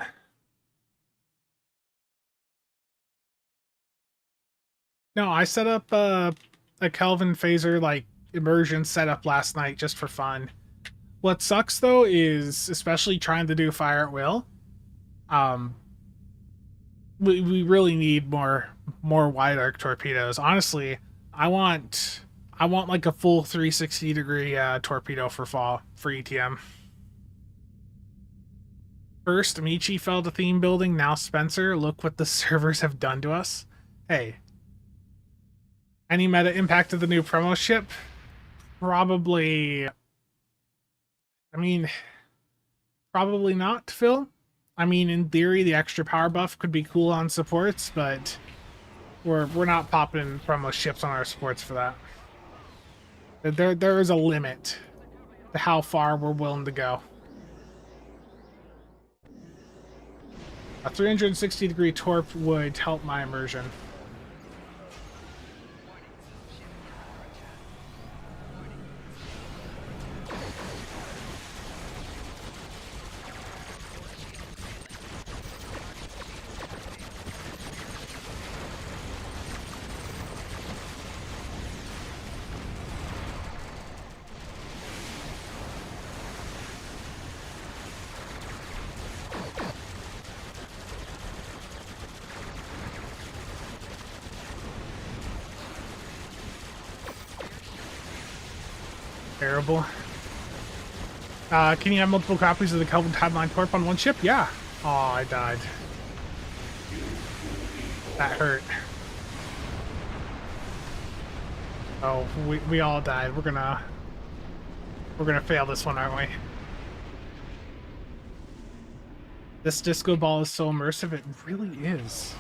No, I set up a Kelvin phaser like immersion setup last night just for fun. What sucks though is, especially trying to do fire at will, we really need more wide arc torpedoes. Honestly, I want like a full 360-degree torpedo for fall for ETM. First, Amici fell to theme building. Now Spencer. Look what the servers have done to us. Hey. Any meta impact of the new promo ship? Probably. I mean, probably not, Phil. I mean, in theory, the extra power buff could be cool on supports, but we're not popping promo ships on our supports for that. There is a limit to how far we're willing to go. A 360-degree torp would help my immersion. Terrible. Can you have multiple copies of the Kelvin Timeline Torp on one ship? Yeah. Oh, I died. That hurt. Oh, we all died. We're gonna fail this one, aren't we? This disco ball is so immersive, it really is.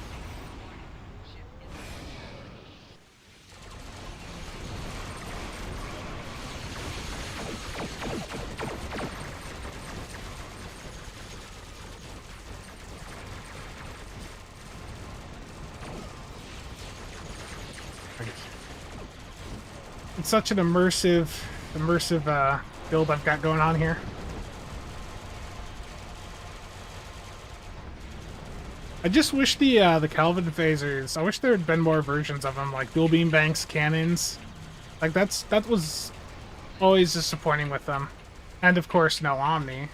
It's such an immersive build I've got going on here. I just wish the Kelvin phasers. I wish there had been more versions of them, like dual beam banks, cannons. Like that was always disappointing with them, and of course no Omni.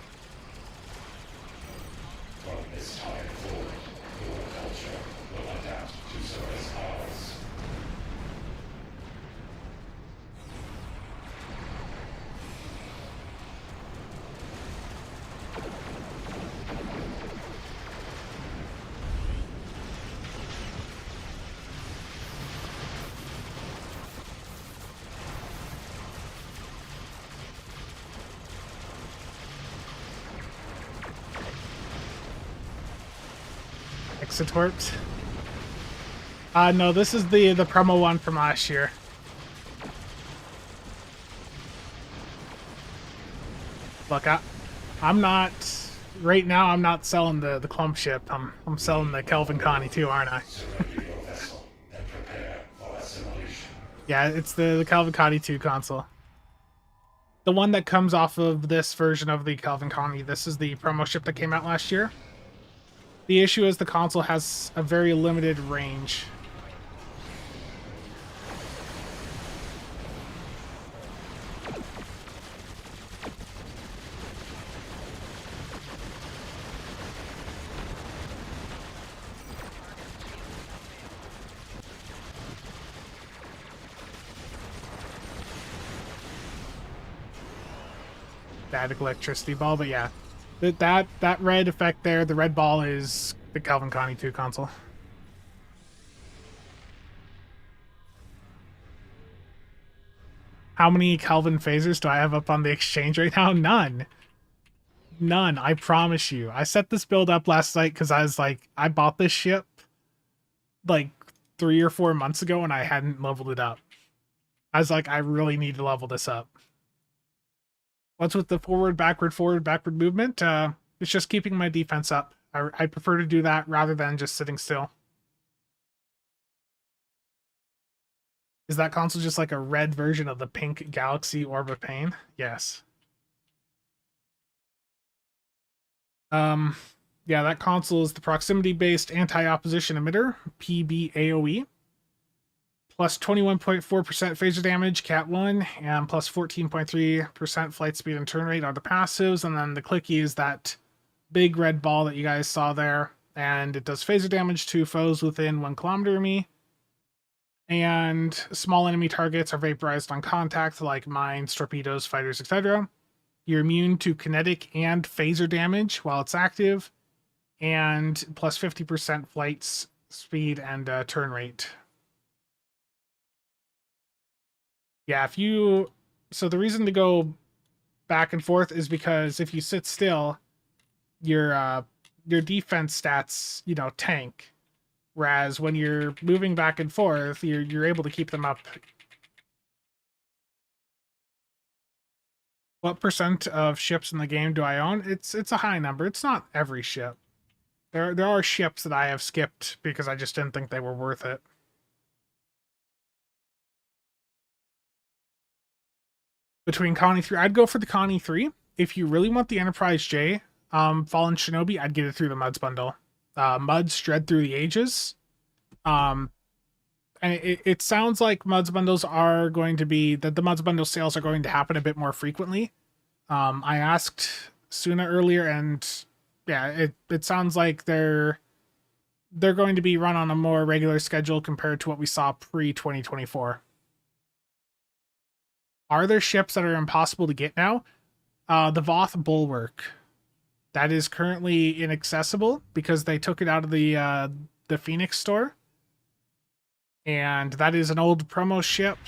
Exotorps. No, this is the promo one from last year. Look, I'm not right now. I'm not selling the clump ship. I'm selling the Kelvin Connie too, aren't I? Yeah, it's the Kelvin Connie 2 console. The one that comes off of this version of the Kelvin Connie. This is the promo ship that came out last year. The issue is the console has a very limited range. Static electricity ball, but yeah. That red effect there, the red ball is the Kelvin Connie 2 console. How many Kelvin phasers do I have up on the exchange right now? None. None, I promise you. I set this build up last night because I was like, I bought this ship like 3 or 4 months ago and I hadn't leveled it up. I was like, I really need to level this up. What's with the forward, backward movement? It's just keeping my defense up. I prefer to do that rather than just sitting still. Is that console just like a red version of the pink Galaxy Orb of Pain? Yes. Yeah, that console is the proximity-based anti-opposition emitter, PBAOE. Plus 21.4% phaser damage, Cat 1, and plus 14.3% flight speed and turn rate on the passives. And then the clicky is that big red ball that you guys saw there. And it does phaser damage to foes within 1 kilometer of me. And small enemy targets are vaporized on contact, like mines, torpedoes, fighters, etc. You're immune to kinetic and phaser damage while it's active. And plus 50% flight speed and turn rate. Yeah, so the reason to go back and forth is because if you sit still, your defense stats, tank. Whereas when you're moving back and forth, you're able to keep them up. What percent of ships in the game do I own? It's a high number. It's not every ship. There are ships that I have skipped because I just didn't think they were worth it. Between Connie 3, I'd go for the Connie 3. If you really want the Enterprise J, Fallen Shinobi, I'd get it through the Muds bundle. Muds Dread Through the Ages. And it sounds like Muds bundles are going to be, that the Muds bundle sales are going to happen a bit more frequently. I asked Suna earlier, and yeah, it sounds like they're going to be run on a more regular schedule compared to what we saw pre-2024. Are there ships that are impossible to get now? The Voth Bulwark. That is currently inaccessible because they took it out of the Phoenix store. And that is an old promo ship.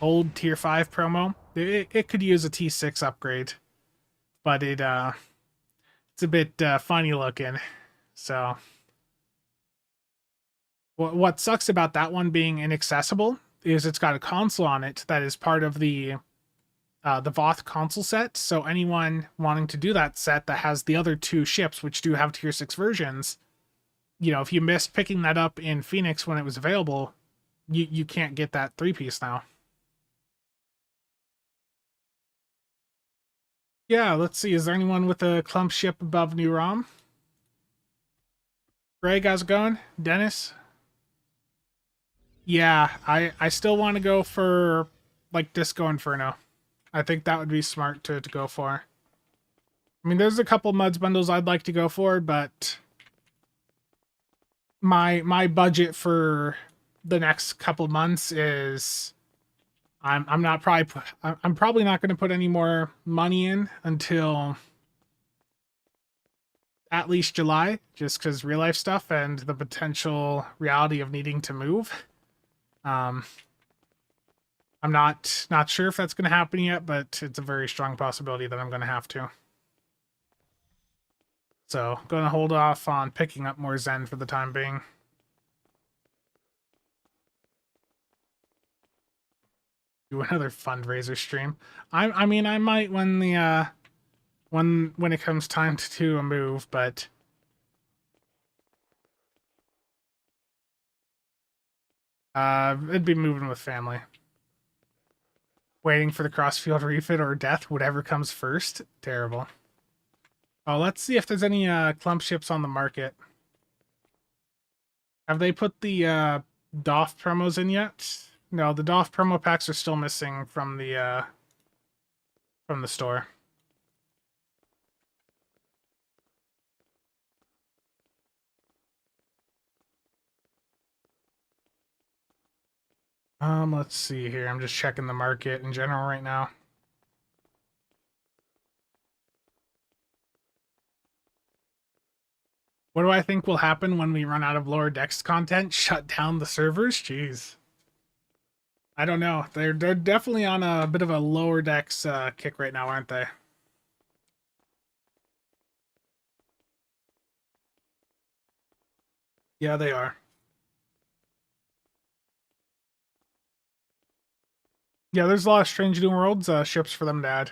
Old tier 5 promo. It could use a T6 upgrade. But it's a bit funny looking. So what sucks about that one being inaccessible is it's got a console on it that is part of the Voth console set. So anyone wanting to do that set that has the other 2 ships, which do have tier 6 versions, if you missed picking that up in Phoenix when it was available, you can't get that 3-piece now. Yeah, let's see. Is there anyone with a clump ship above New Rom? Greg, how's it going? Dennis? Yeah, I still want to go for like Disco Inferno. I think that would be smart to go for. I mean, there's a couple Muds bundles I'd like to go for, but my budget for the next couple months is I'm probably not going to put any more money in until at least July, just because real life stuff and the potential reality of needing to move. I'm not sure if that's going to happen yet, but it's a very strong possibility that I'm going to have to. So, going to hold off on picking up more Zen for the time being. Do another fundraiser stream. I mean, I might when the when it comes time to do a move, but it'd be moving with family. Waiting for the crossfield refit or death, whatever comes first. Terrible. Oh, let's see if there's any clump ships on the market. Have they put the DOF promos in yet? No, the DOF promo packs are still missing from the store. Let's see here. I'm just checking the market in general right now. What do I think will happen when we run out of lower decks content? Shut down the servers? Jeez. I don't know. They're definitely on a bit of a lower decks kick right now, aren't they? Yeah, they are. Yeah, there's a lot of Strange New Worlds ships for them to add.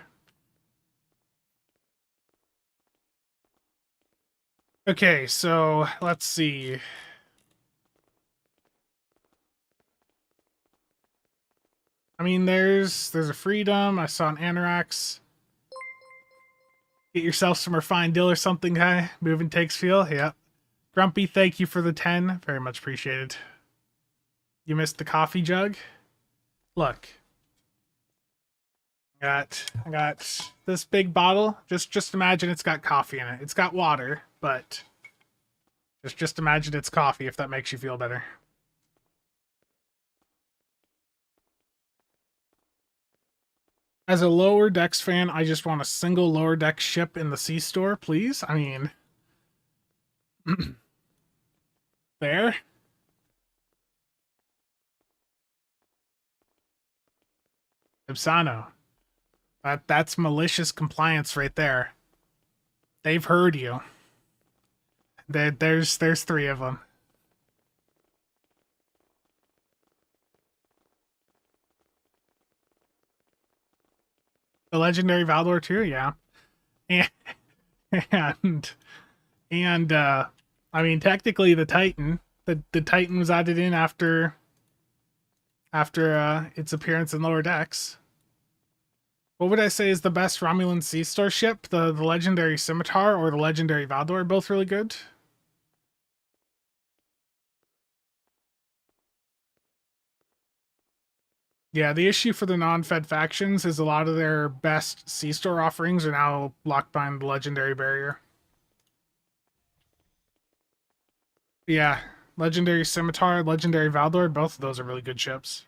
Okay, so let's see. I mean, there's a Freedom. I saw an Anorax. Get yourself some refined dill or something, guy. Moving takes feel. Yep. Grumpy, thank you for the 10. Very much appreciated. You missed the coffee jug? Look. I got this big bottle. Just imagine it's got coffee in it. It's got water, but just imagine it's coffee if that makes you feel better. As a lower decks fan, I just want a single lower deck ship in the C store, please. I mean, there. Ibsano. That's malicious compliance right there. They've heard you. There's 3 of them. The legendary Valdor too, yeah. And and I mean technically the Titan. The Titan was added in after its appearance in lower decks. What would I say is the best Romulan Sea Store ship? The legendary Scimitar or the legendary Valdor? Both really good. Yeah, the issue for the non-fed factions is a lot of their best Sea Store offerings are now locked behind the legendary barrier. Yeah, legendary Scimitar, legendary Valdor, both of those are really good ships.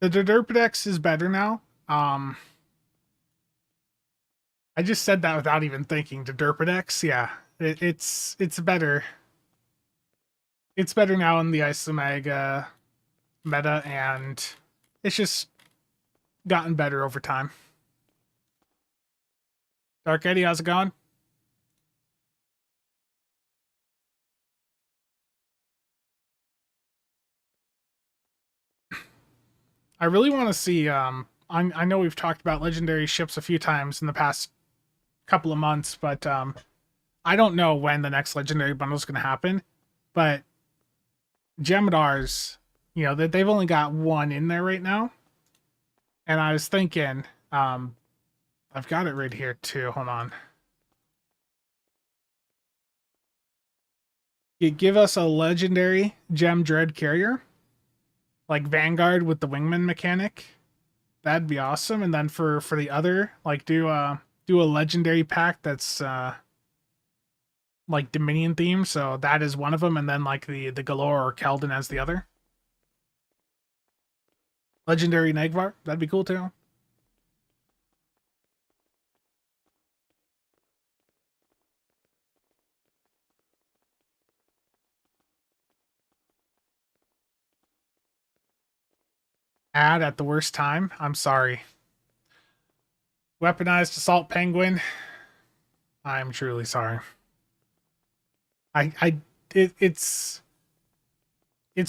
The Derderpedex is better now. I just said that without even thinking. Derderpedex, yeah, it's better. It's better now in the Isomag meta, and it's just gotten better over time. Dark Eddie, how's it going? I really want to see. I know we've talked about legendary ships a few times in the past couple of months, but I don't know when the next legendary bundle is going to happen. But Gemidars, you know, that they've only got one in there right now. And I was thinking, I've got it right here too. Hold on. You give us a legendary Gem Dread carrier, like Vanguard with the wingman mechanic. That'd be awesome. And then for the other, like do a legendary pack that's like Dominion theme. So that is one of them, and then like the Galore or Keldon as the other. Legendary Negvar, that'd be cool too. Add at the worst time. I'm sorry. Weaponized assault penguin. I'm truly sorry. It's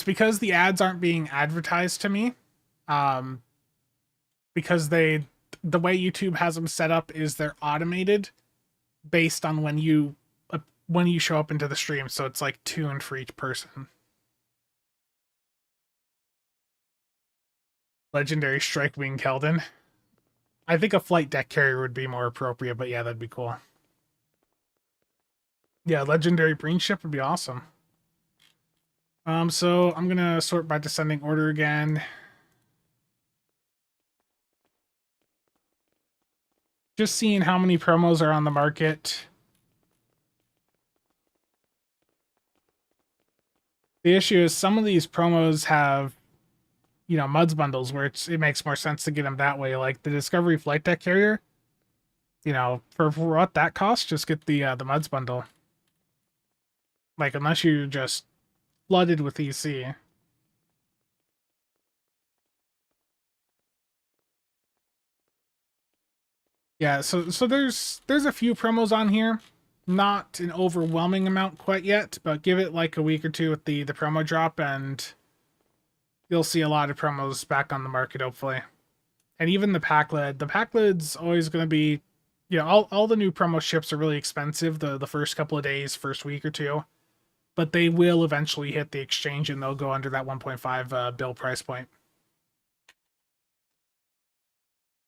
because the ads aren't being advertised to me. Because the way YouTube has them set up is they're automated based on when you show up into the stream, so it's like tuned for each person. Legendary Strikewing Keldon. I think a flight deck carrier would be more appropriate, but yeah, that'd be cool. Yeah, legendary Breen ship would be awesome. So I'm gonna sort by descending order again. Just seeing how many promos are on the market. The issue is some of these promos have, you know, MUDs bundles where it makes more sense to get them that way. Like the Discovery Flight Deck Carrier, you know, for what that costs, just get the MUDs bundle. Like unless you're just flooded with EC. Yeah, so there's a few promos on here. Not an overwhelming amount quite yet, but give it like a week or two with the promo drop and you'll see a lot of promos back on the market, hopefully. And even the pack lid. The pack lid's always going to be, you know, all the new promo ships are really expensive the first couple of days, first week or two. But they will eventually hit the exchange and they'll go under that 1.5 bill price point.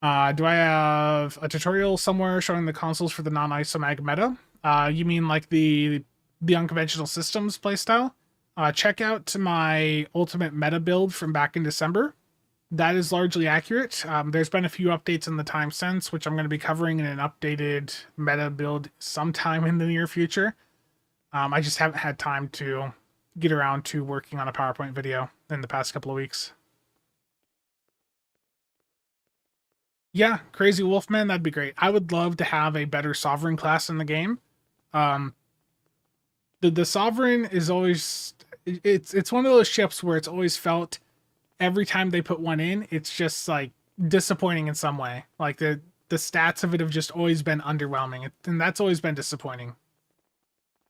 Do I have a tutorial somewhere showing the consoles for the non-ISOMAG meta? You mean like the unconventional systems playstyle? Check out my ultimate meta build from back in December. That is largely accurate. There's been a few updates in the time since, which I'm going to be covering in an updated meta build sometime in the near future. I just haven't had time to get around to working on a PowerPoint video in the past couple of weeks. Yeah, Crazy Wolfman, that'd be great. I would love to have a better Sovereign class in the game. The Sovereign is always it's one of those ships where it's always felt every time they put one in, it's just like disappointing in some way. Like the stats of it have just always been underwhelming, and that's always been disappointing.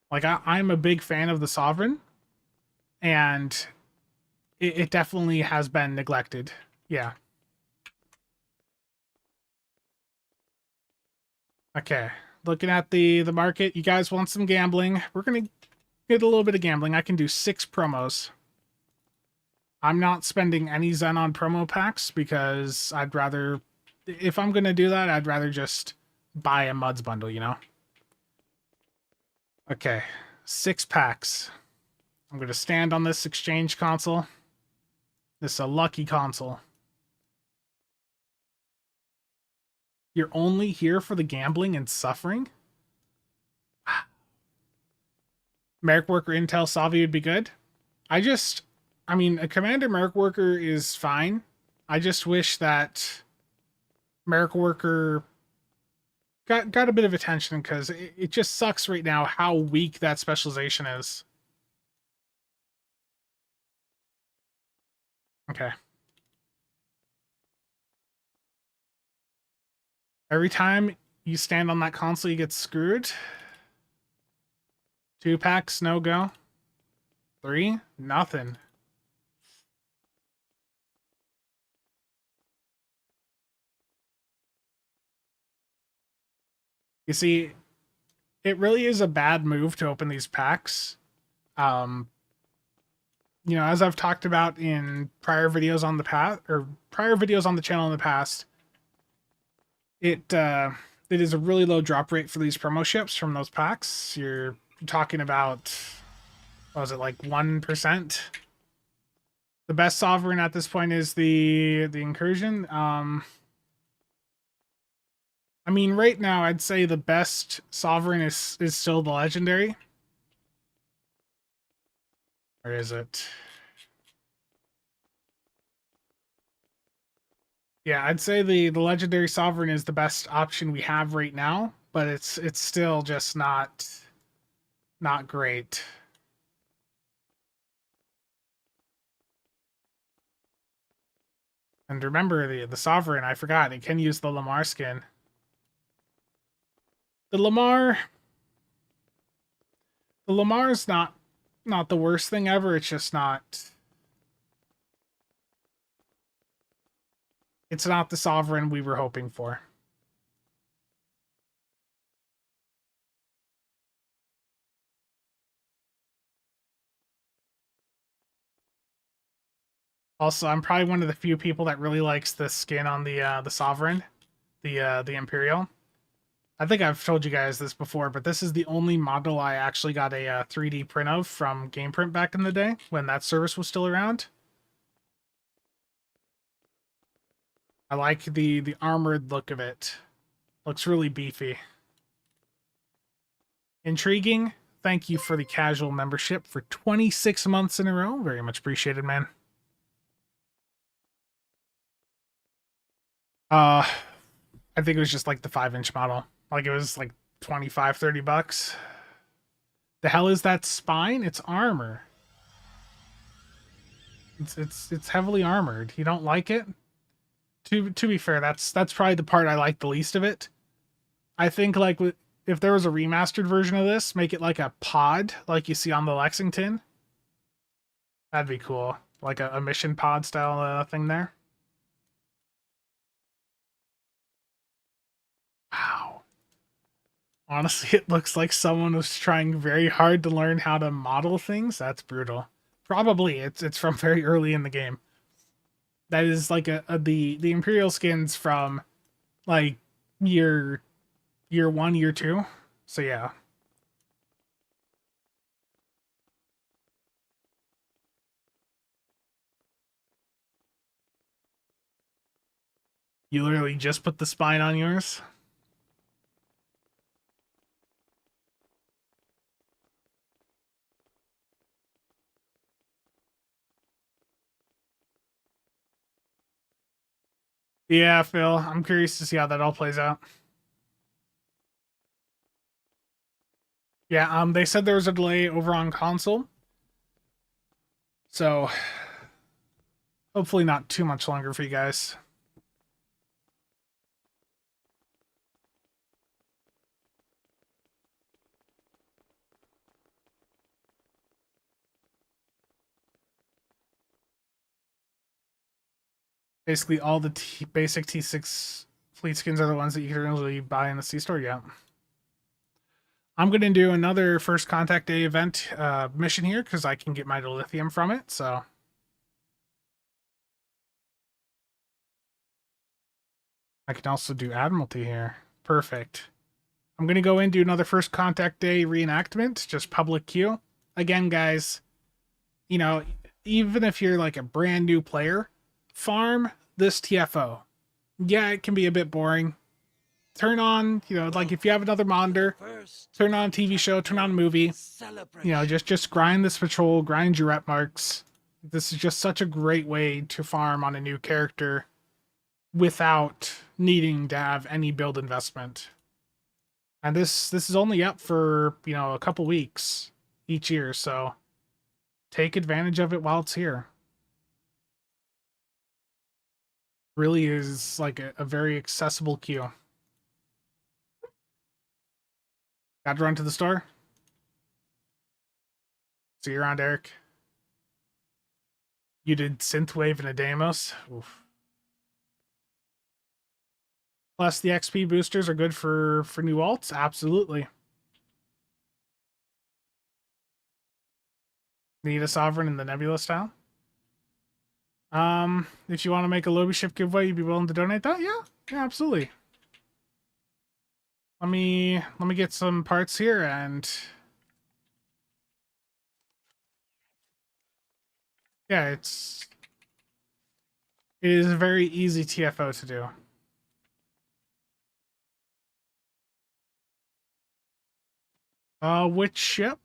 Like I'm a big fan of the Sovereign, and it definitely has been neglected. Yeah. Okay. Looking at the market, you guys want some gambling? We're gonna get a little bit of gambling. I can do 6 promos. I'm not spending any Zen on promo packs because I'd rather, if I'm gonna do that, I'd rather just buy a MUDs bundle, you know? Okay, 6 packs. I'm gonna stand on this exchange console. This is a lucky console. You're only here for the gambling and suffering? Merrick Worker Intel Salvi would be good. I mean, a Commander Merrick Worker is fine. I just wish that Merrick Worker got a bit of attention because it just sucks right now how weak that specialization is. Okay. Every time you stand on that console, you get screwed. 2 packs, no go. 3, nothing. You see, it really is a bad move to open these packs. you know, as I've talked about in prior videos on the past, or prior videos on the channel in the past, it is a really low drop rate for these promo ships from those packs. You're talking about, what was it, like 1%? The best sovereign at this point is the incursion. I mean, right now I'd say the best sovereign is still the legendary. Where is it? Yeah, I'd say the legendary sovereign is the best option we have right now, but it's still just not great. And remember the sovereign, I forgot, it can use the Lamar skin. The Lamar the Lamar's not the worst thing ever, it's just not, it's not the sovereign we were hoping for. Also, I'm probably one of the few people that really likes the skin on the sovereign, the Imperial. I think I've told you guys this before, but this is the only model I actually got a 3D print of from GamePrint back in the day when that service was still around. I like the armored look of it. Looks really beefy. Intriguing. Thank you for the casual membership for 26 months in a row. Very much appreciated, man. I think it was just like the 5-inch model. Like it was like 25, 30 bucks. The hell is that spine? It's armor. It's heavily armored. You don't like it? To be fair, that's probably the part I like the least of it. I think like if there was a remastered version of this, make it like a pod like you see on the Lexington. That'd be cool. Like a mission pod style thing there. Wow. Honestly, it looks like someone was trying very hard to learn how to model things. That's brutal. Probably it's from very early in the game. That is like the Imperial skins from like year 1, year 2. So yeah. You literally just put the spine on yours. Yeah, Phil, I'm curious to see how that all plays out. Yeah, they said there was a delay over on console. So hopefully not too much longer for you guys. Basically, all the basic T6 fleet skins are the ones that you can really buy in the C-store. Yeah. I'm going to do another First Contact Day event mission here because I can get my dilithium from it. So I can also do Admiralty here. Perfect. I'm going to go in and do another First Contact Day reenactment, just public queue. Again, guys, you know, even if you're like a brand new player, farm this TFO. Yeah, it can be a bit boring. Turn on, you know, like if you have another monitor, turn on a TV show, turn on a movie. You know, just grind this patrol, grind your rep marks. This is just such a great way to farm on a new character without needing to have any build investment. And this is only up for, you know, a couple weeks each year, so take advantage of it while it's here. Really is like a very accessible queue. Got to run to the store. See you around, Eric. You did Synthwave and a Deimos. Oof. Plus, the XP boosters are good for new alts. Absolutely. Need a sovereign in the Nebula style. If you want to make a lobby ship giveaway, you'd be willing to donate that? Yeah, yeah, absolutely. Let me get some parts here and yeah, it is a very easy TFO to do. Which ship?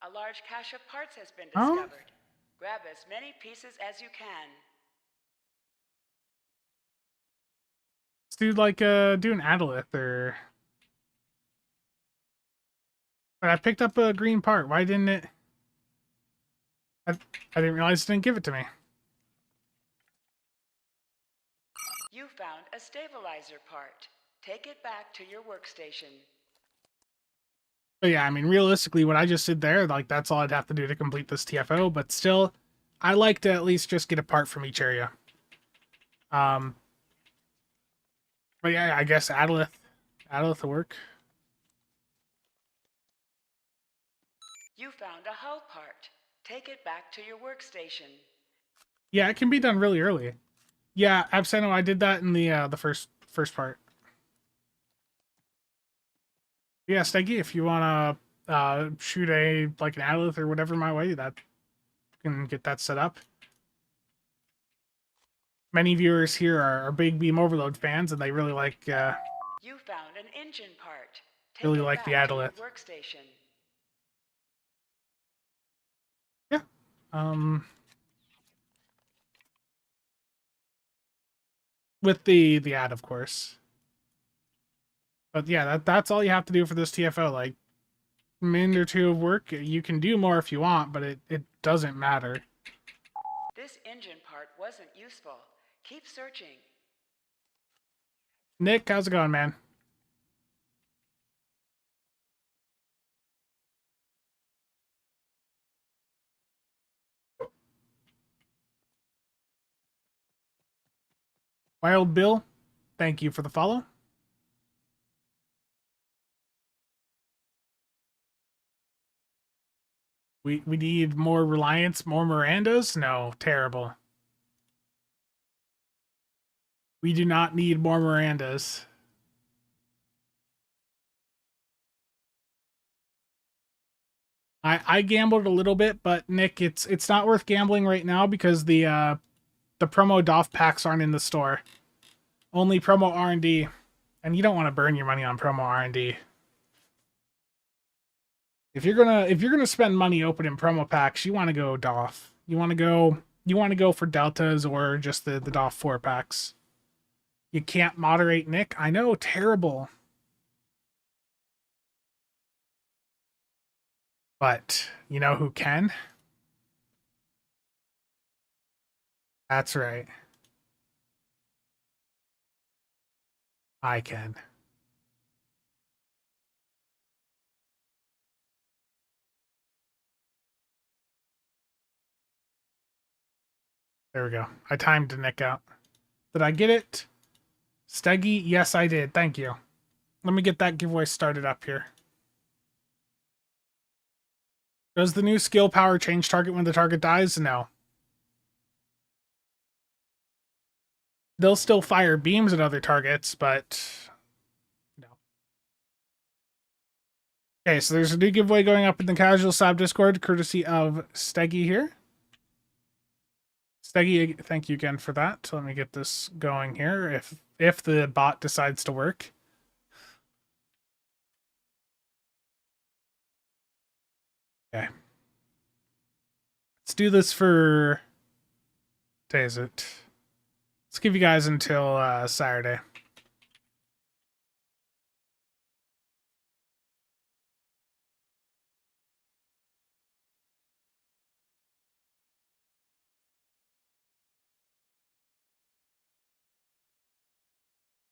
A large cache of parts has been Oh, discovered. Grab as many pieces as you can. let's do like do an Adolith or. But I picked up a green part. Why didn't it? I didn't realize it didn't give it to me. You found a stabilizer part. Take it back to your workstation. But yeah, I mean, realistically, what I just did there, like, that's all I'd have to do to complete this TFO. But still, I like to at least just get a part from each area. But yeah, I guess Adolith will work. You found a hull part. Take it back to your workstation. Yeah, it can be done really early. Yeah, Abseno, I did that in the first part. Yeah, Steggy, if you wanna shoot an Adolith or whatever my way, that you can get that set up. Many viewers here are big Beam Overload fans, and they really like You found an engine part. Take really it like the back to your Adolith. workstation. Yeah. With the ad, of course. But yeah, that's all you have to do for this TFO. Like, minute or two of work. You can do more if you want, but it doesn't matter. This engine part wasn't useful. Keep searching. Nick, how's it going, man? Wild Bill, thank you for the follow. We need more Reliance, more Mirandas? No, terrible. We do not need more Mirandas. I gambled a little bit, but Nick, it's not worth gambling right now because the promo DOF packs aren't in the store. Only promo R&D, and you don't want to burn your money on promo R&D. If you're gonna spend money opening promo packs, you want to go DOF. You want to go for deltas or just the DOF 4 packs. You can't moderate Nick. I know, terrible. But you know who can? That's right. I can. There we go. I timed Nick out. Did I get it? Steggy? Yes, I did. Thank you. Let me get that giveaway started up here. Does the new skill power change target when the target dies? No. They'll still fire beams at other targets, but no. Okay, so there's a new giveaway going up in the CasualSAB Discord, courtesy of Steggy here. Steggy, thank you again for that. So let me get this going here. If the bot decides to work. Okay. Let's do this for... What day is it? Let's give you guys until Saturday.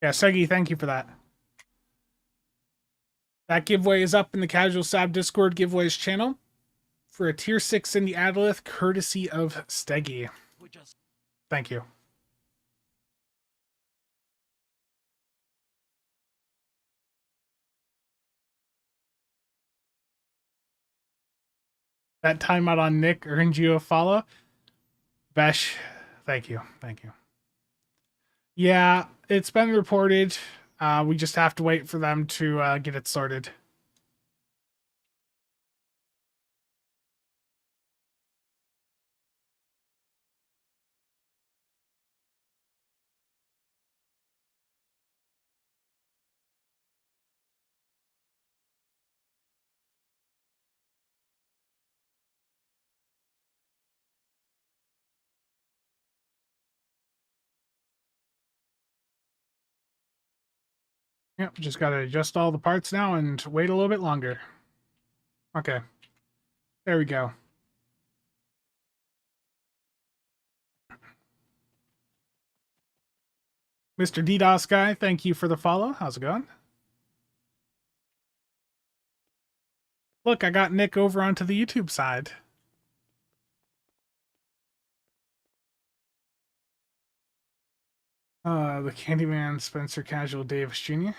Yeah, Segi, thank you for that. That giveaway is up in the CasualSAB Discord giveaways channel for a tier 6 in the Adolith, courtesy of Steggy. Thank you. That timeout on Nick earned you a follow. Besh, thank you. Thank you. Yeah, it's been reported. We just have to wait for them to get it sorted. Yep, just gotta adjust all the parts now and wait a little bit longer. Okay. There we go. Mr. DDoS guy, thank you for the follow. How's it going? Look, I got Nick over onto the YouTube side. The Candyman, Spencer Casual, Davis Jr.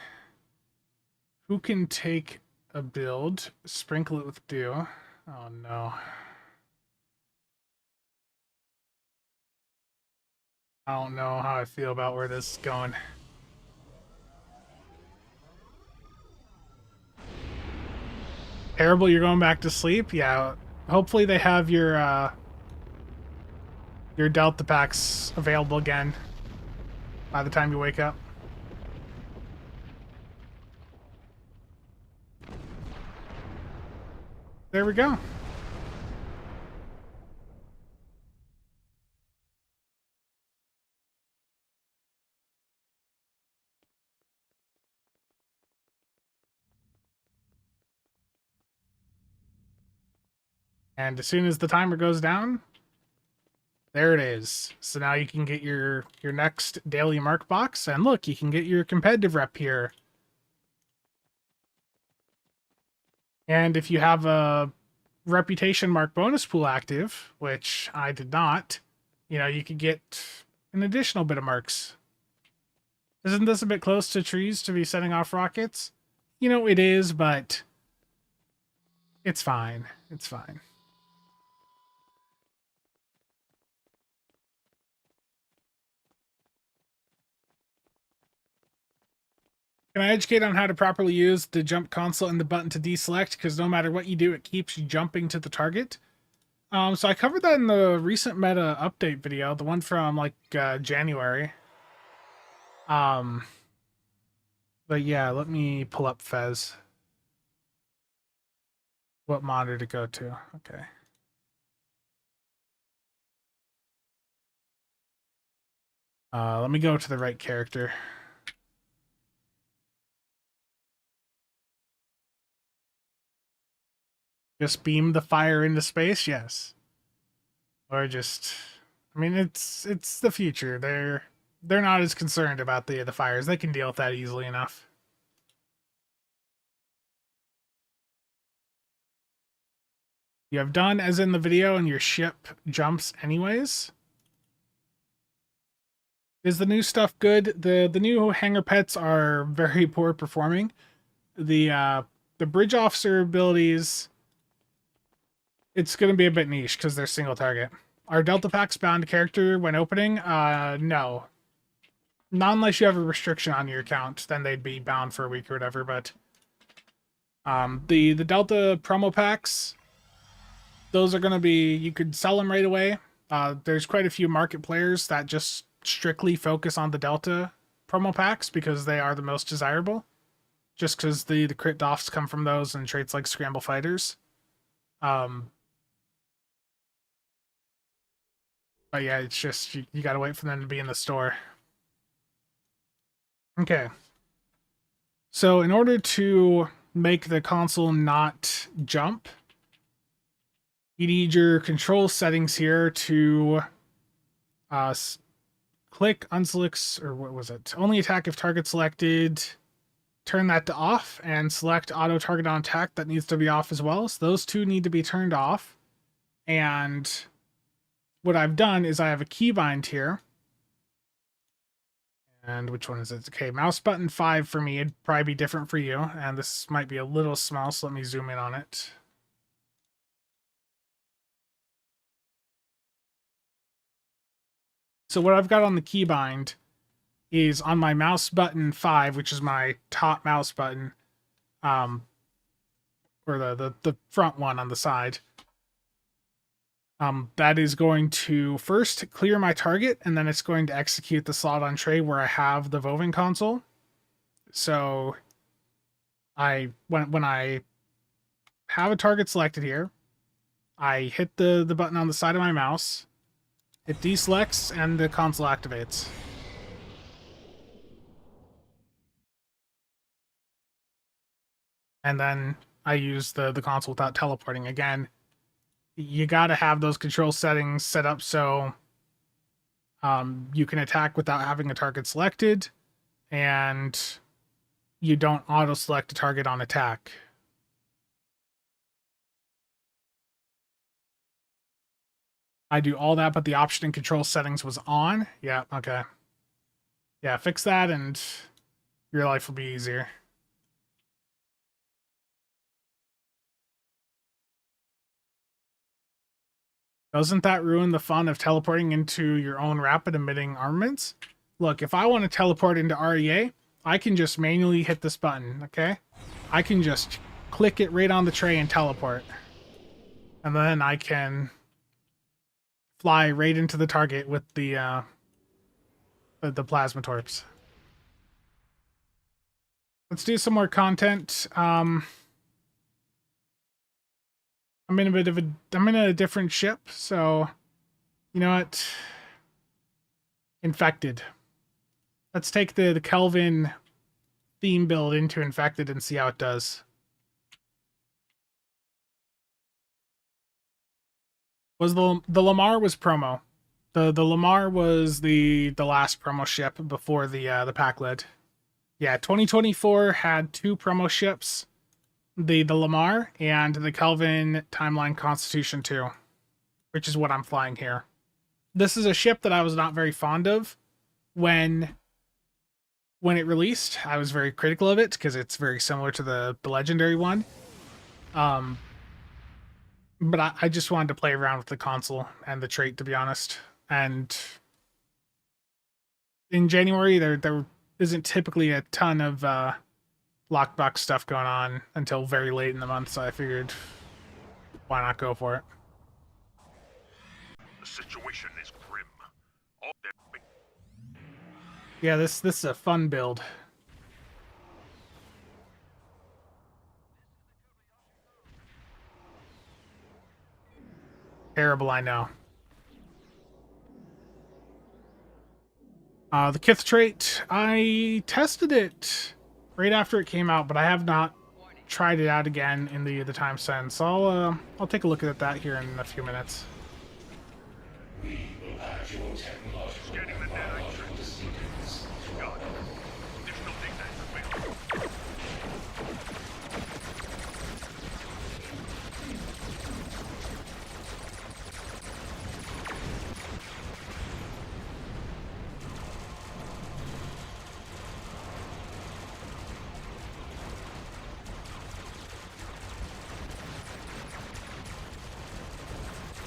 Who can take a build, sprinkle it with dew? Oh no. I don't know how I feel about where this is going. Terrible, you're going back to sleep? Yeah. Hopefully they have your Delta packs available again by the time you wake up. There we go. And as soon as the timer goes down, there it is. So now you can get your next daily mark box, and look, you can get your competitive rep here. And if you have a reputation mark bonus pool active, which I did not, you know, you could get an additional bit of marks. Isn't this a bit close to trees to be setting off rockets? You know, it is, but it's fine. It's fine. Can I educate on how to properly use the jump console and the button to deselect? Because no matter what you do, it keeps jumping to the target. So I covered that in the recent meta update video, the one from like January. But yeah, let me pull up Fez. What monitor to go to? Okay. Let me go to the right character. Just beam the fire into space, yes. Or just, I mean, it's the future. They're not as concerned about the fires. They can deal with that easily enough. You have done as in the video, and your ship jumps anyways. Is the new stuff good? The new hangar pets are very poor performing. The bridge officer abilities, it's going to be a bit niche because they're single target. Are Delta packs bound to character when opening? No. Not unless you have a restriction on your account, then they'd be bound for a week or whatever, but the Delta promo packs, those are going to be, you could sell them right away. There's quite a few market players that just strictly focus on the Delta promo packs because they are the most desirable. Just because the crit doffs come from those and traits like Scramble Fighters. But yeah, it's just, you gotta wait for them to be in the store. Okay. So in order to make the console not jump, you need your control settings here to click, unselect, or what was it? Only attack if target selected. Turn that to off and select auto target on attack. That needs to be off as well. So those two need to be turned off. And what I've done is I have a keybind here. And which one is it? Okay, mouse button 5 for me. It'd probably be different for you. And this might be a little small, so let me zoom in on it. So what I've got on the keybind is on my mouse button 5, which is my top mouse button, or the front one on the side. That is going to first clear my target, and then it's going to execute the slot on tray where I have the Vovin console. So when I have a target selected here, I hit the button on the side of my mouse, it deselects, and the console activates. And then I use the console without teleporting. Again, you got to have those control settings set up so you can attack without having a target selected, and you don't auto-select a target on attack. I do all that, but the option in control settings was on. Yeah, okay. Yeah, fix that and your life will be easier. Doesn't that ruin the fun of teleporting into your own rapid emitting armaments? Look, if I want to teleport into REA, I can just manually hit this button, okay? I can just click it right on the tray and teleport. And then I can fly right into the target with the plasma torps. Let's do some more content. I'm in a different ship, so you know what? Infected. Let's take the Kelvin theme build into Infected and see how it does. The Lamar was promo. The Lamar was the last promo ship before the pack lid. Yeah, 2024 had 2 promo ships. The Lamar and the Kelvin Timeline Constitution 2, which is what I'm flying here. This is a ship that I was not very fond of when it released. I was very critical of it because it's very similar to the legendary one. But I just wanted to play around with the console and the trait, to be honest. And in January, there isn't typically a ton of lockbox stuff going on until very late in the month, so I figured, why not go for it? The situation is grim. Yeah, this is a fun build. Terrible, I know. The Kith trait, I tested it right after it came out, but I have not tried it out again in the time since. I'll take a look at that here in a few minutes. We will add your technological Scanning the net entrance. Got it. Additional data available.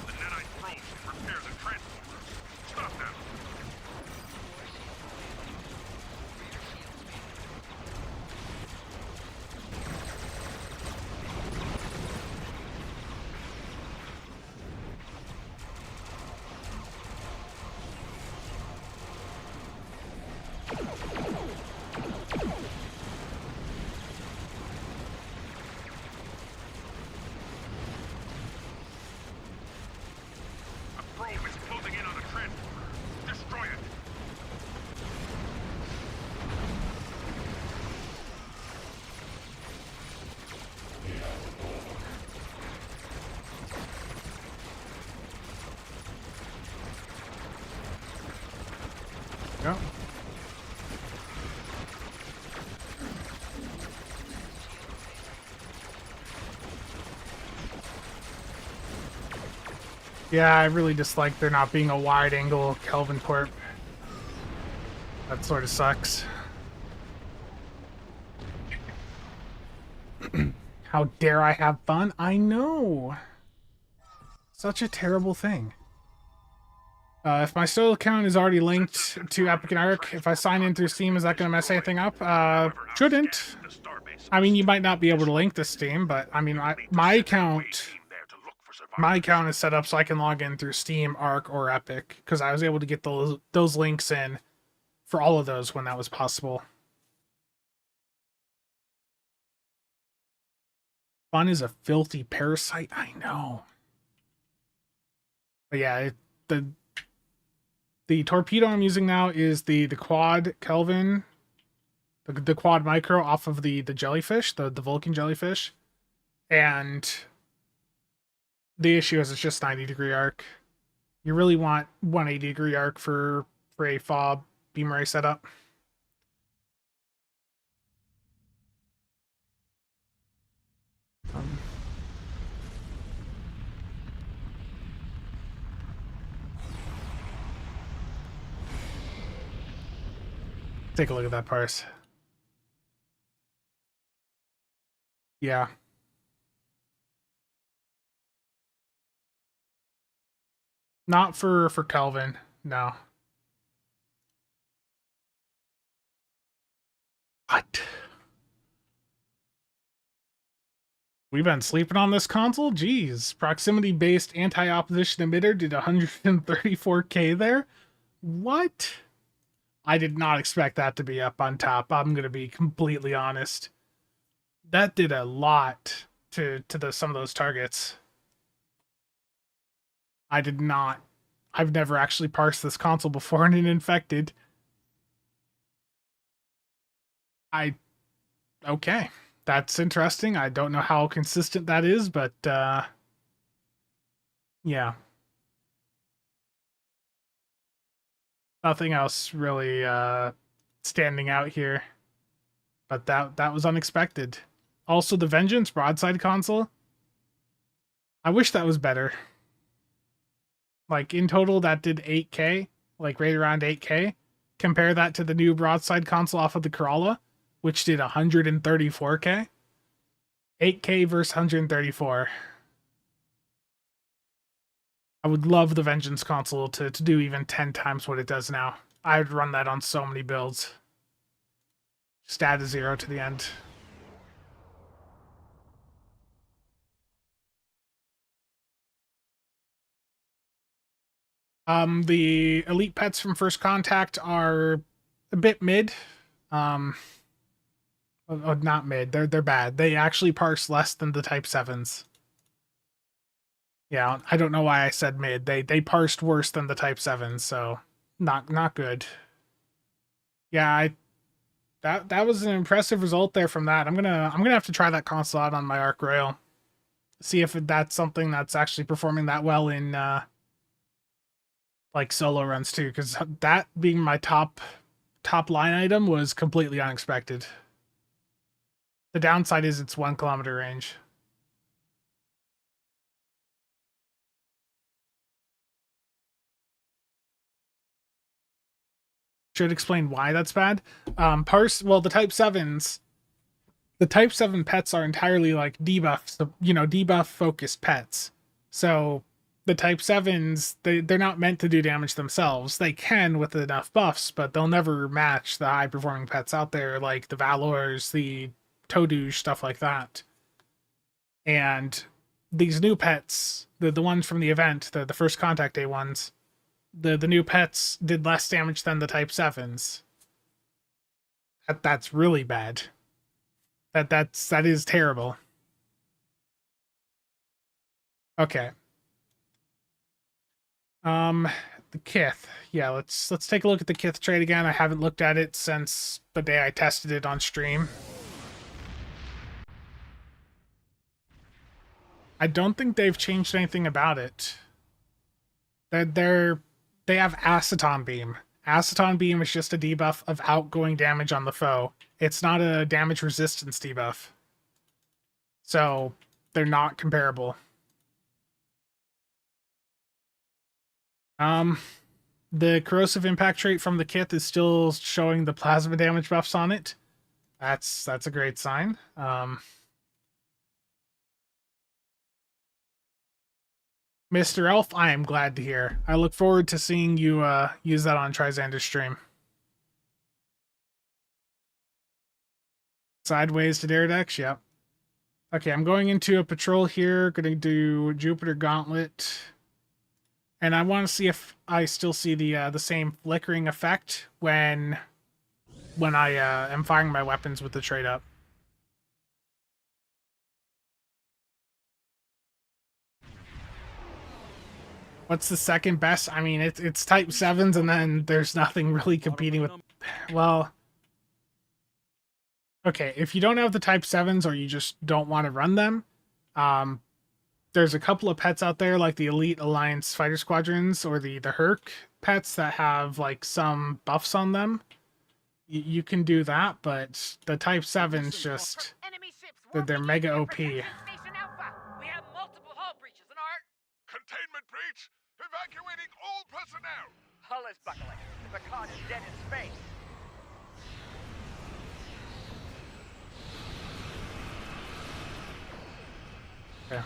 The Netite probes can repair the transporters. Stop them. A probe is closing in on a transporter. Destroy it. Go. Yeah, I really dislike there not being a wide-angle Kelvin port. That sort of sucks. How dare I have fun? I know! Such a terrible thing. If my solo account is already linked to Epic and Arc, if I sign in through Steam, is that going to mess anything up? Shouldn't. I mean, you might not be able to link to Steam, but I mean, my account is set up so I can log in through Steam, Arc, or Epic, because I was able to get those links in for all of those when that was possible. Fun is a filthy parasite. I know. But yeah, the torpedo I'm using now is the quad Kelvin, the quad micro off of the jellyfish, the Vulcan jellyfish, and the issue is it's just 90-degree arc. You really want 180-degree arc for a fob beam array setup. Take a look at that parse. Yeah. Not for Kelvin, no. What? We've been sleeping on this console? Jeez. Proximity-based anti-opposition emitter did 134k there? What? I did not expect that to be up on top. I'm going to be completely honest. That did a lot to some of those targets. I did not. I've never actually parsed this console before and it infected. Okay. That's interesting. I don't know how consistent that is, but yeah. Nothing else really standing out here. But that was unexpected. Also, the Vengeance broadside console. I wish that was better. Like, in total, that did 8k. Like, right around 8k. Compare that to the new broadside console off of the Corolla, which did 134k. 8k versus 134. I would love the Vengeance console to do even 10 times what it does now. I would run that on so many builds. Just add a 0 to the end. The elite pets from First Contact are a bit mid. Not mid. They're bad. They actually parse less than the Type 7s. Yeah, I don't know why I said mid. They parsed worse than the Type 7s, so not good. Yeah, that was an impressive result there from that. I'm gonna have to try that console out on my Arc Rail. See if that's something that's actually performing that well in like solo runs too, because that being my top line item was completely unexpected. The downside is it's 1 kilometer range. Should explain why that's bad. Well, the Type 7s, the Type 7 pets are entirely like debuff, debuff focused pets. So the Type 7s, they're not meant to do damage themselves. They can with enough buffs, but they'll never match the high performing pets out there, like the Valors, the Toadouge, stuff like that. And these new pets, the ones from the event, the First Contact Day ones, the new pets did less damage than the Type 7s. That's really bad. That is terrible. Okay. The Kith. Yeah, let's take a look at the Kith trade again. I haven't looked at it since the day I tested it on stream. I don't think they've changed anything about it. They have Aceton Beam. Aceton Beam is just a debuff of outgoing damage on the foe. It's not a damage resistance debuff. So, they're not comparable. The corrosive impact trait from the Kith is still showing the plasma damage buffs on it. That's a great sign. Mr. Elf, I am glad to hear. I look forward to seeing you use that on Trisander's stream. Sideways to Daredex, yep. Okay, I'm going into a patrol here. Gonna do Jupiter Gauntlet. And I want to see if I still see the same flickering effect when I am firing my weapons with the trade up. What's the second best? I mean, it's Type 7s, and then there's nothing really competing with... Well... Okay, if you don't have the Type 7s or you just don't want to run them, there's a couple of pets out there, like the Elite Alliance Fighter Squadrons or the Herc pets that have, like, some buffs on them. You can do that, but the Type 7s just... They're mega OP. We have multiple hull breaches in our... Containment breach! Evacuating all personnel! Hull is buckling. The Picard is dead in space. Yeah.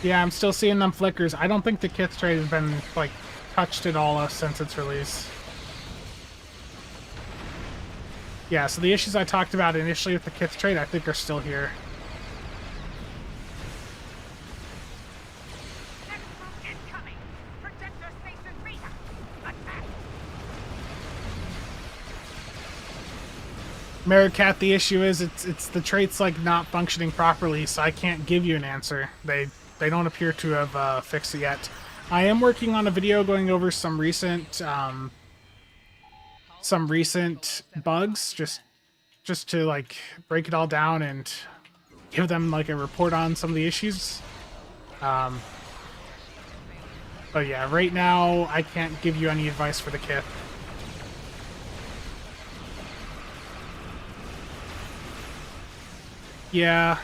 Yeah, I'm still seeing them flickers. I don't think the Kith trade has been, like, touched at all since its release. Yeah, so the issues I talked about initially with the Kith trade, I think are still here. Maricat, the issue is it's the trait's like not functioning properly, so I can't give you an answer. They don't appear to have fixed it yet. I am working on a video going over some recent bugs, just to like break it all down and give them like a report on some of the issues. But yeah, right now I can't give you any advice for the Kith. Yeah.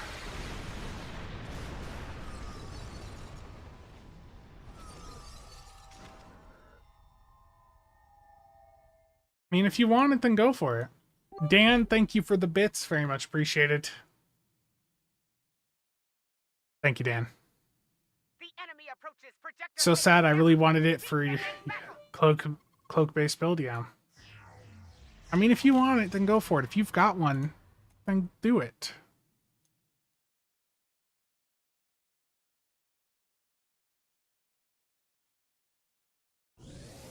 I mean, if you want it, then go for it. Dan, thank you for the bits. Very much appreciated. Thank you, Dan. So sad. I really wanted it for cloak-based build, yeah. I mean, if you want it, then go for it. If you've got one, then do it.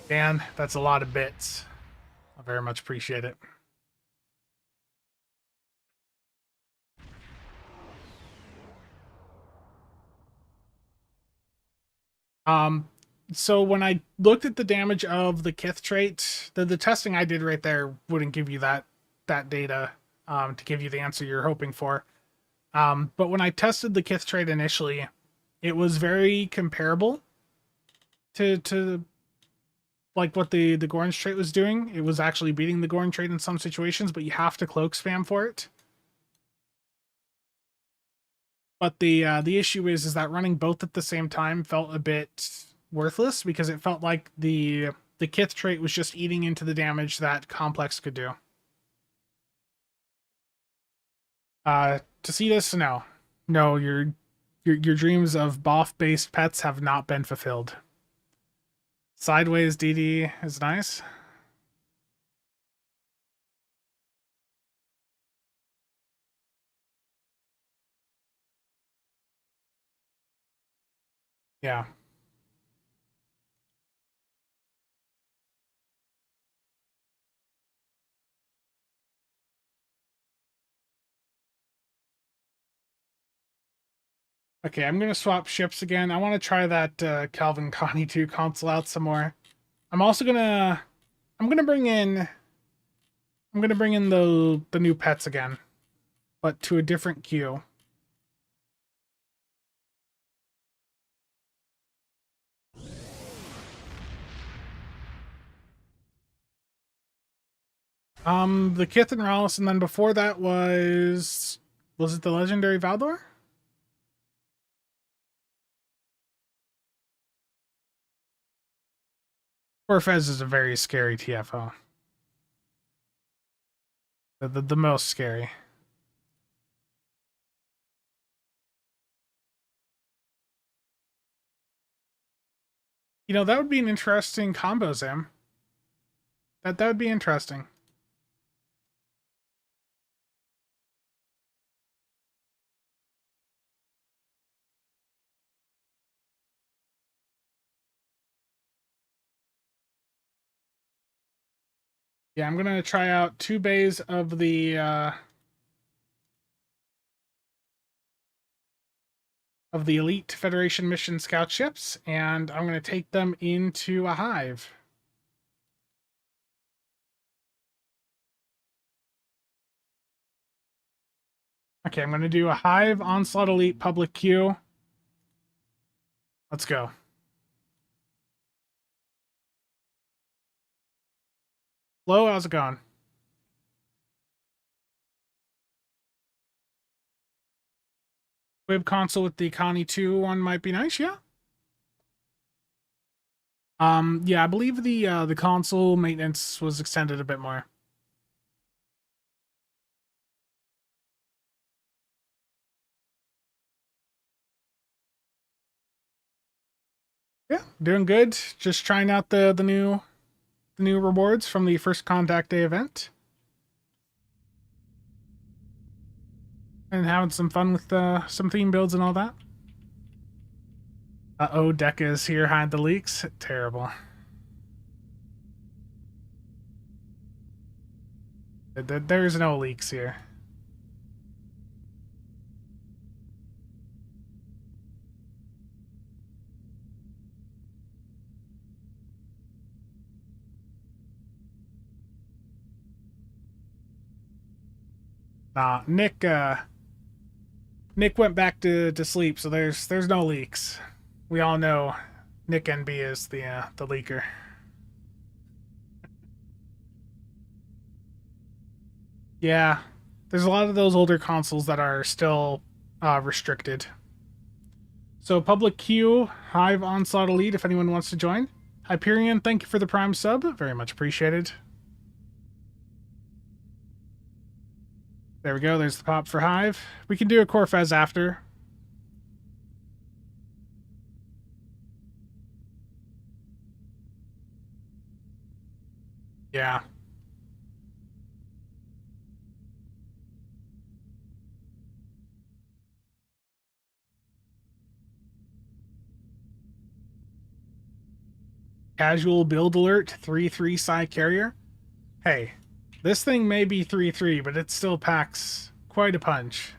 Dan, that's a lot of bits. I very much appreciate it. So when I looked at the damage of the Kith trait, the testing I did right there wouldn't give you that data to give you the answer you're hoping for. But when I tested the Kith trait initially, it was very comparable to like what the Gorn's trait was doing. It was actually beating the Gorn trait in some situations, but you have to cloak spam for it. But the issue is that running both at the same time felt a bit worthless because it felt like the Kith trait was just eating into the damage that Complex could do. To see this, no, your dreams of boff-based pets have not been fulfilled. Sideways DD is nice. Yeah. Okay, I'm gonna swap ships again. I want to try that Kelvin Connie 2 console out some more. I'm also gonna bring in the new pets again, but to a different queue. The Kith and Rallis, and then before that was it the Legendary Valdor? Orfez is a very scary TFO. The most scary. You know, that would be an interesting combo, Sam. That would be interesting. Yeah, I'm gonna try out 2 bays of the Elite Federation mission scout ships, and I'm gonna take them into a hive. Okay, I'm gonna do a hive onslaught elite public queue. Let's go. Hello, how's it going? Web console with the Connie 2 one might be nice, yeah. Yeah, I believe the console maintenance was extended a bit more. Yeah, doing good. Just trying out the new rewards from the first contact day event. And having some fun with some theme builds and all that. Uh-oh, Deca is here hide the leaks. Terrible. There's no leaks here. Nah, Nick went back to sleep, so there's no leaks. We all know Nick NB is the leaker. Yeah, there's a lot of those older consoles that are still restricted. So public queue, Hive Onslaught Elite, if anyone wants to join. Hyperion, thank you for the Prime sub. Very much appreciated. There we go. There's the pop for Hive. We can do a Corfez after. Yeah. Casual build alert, 3-3 Psy Carrier. Hey, this thing may be 3-3, but it still packs quite a punch.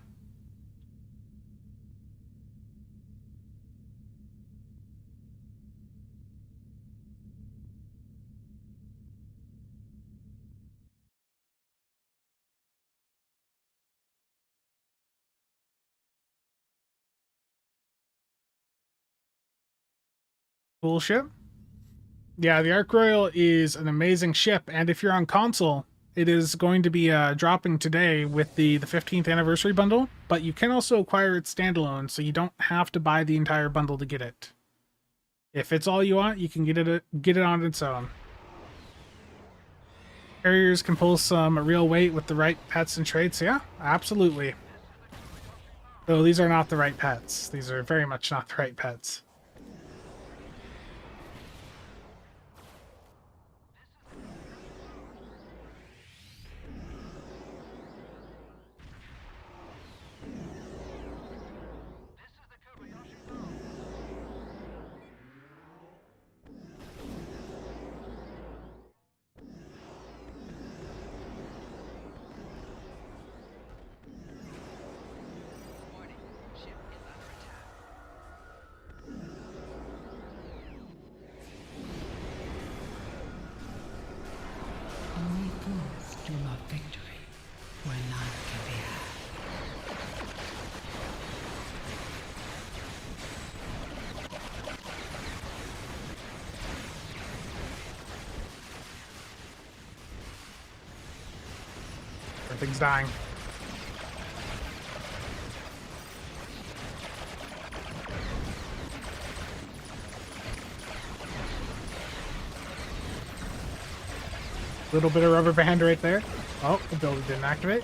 Cool ship. Yeah, the Ark Royal is an amazing ship, and if you're on console, it is going to be dropping today with the 15th anniversary bundle, but you can also acquire it standalone, so you don't have to buy the entire bundle to get it. If it's all you want, you can get it on its own. Carriers can pull some real weight with the right pets and traits, yeah, absolutely. Though these are not the right pets. These are very much not the right pets. Only fools dream of victory where none can be had. Everything's dying. Little bit of rubber band right there. Oh, the builder didn't activate.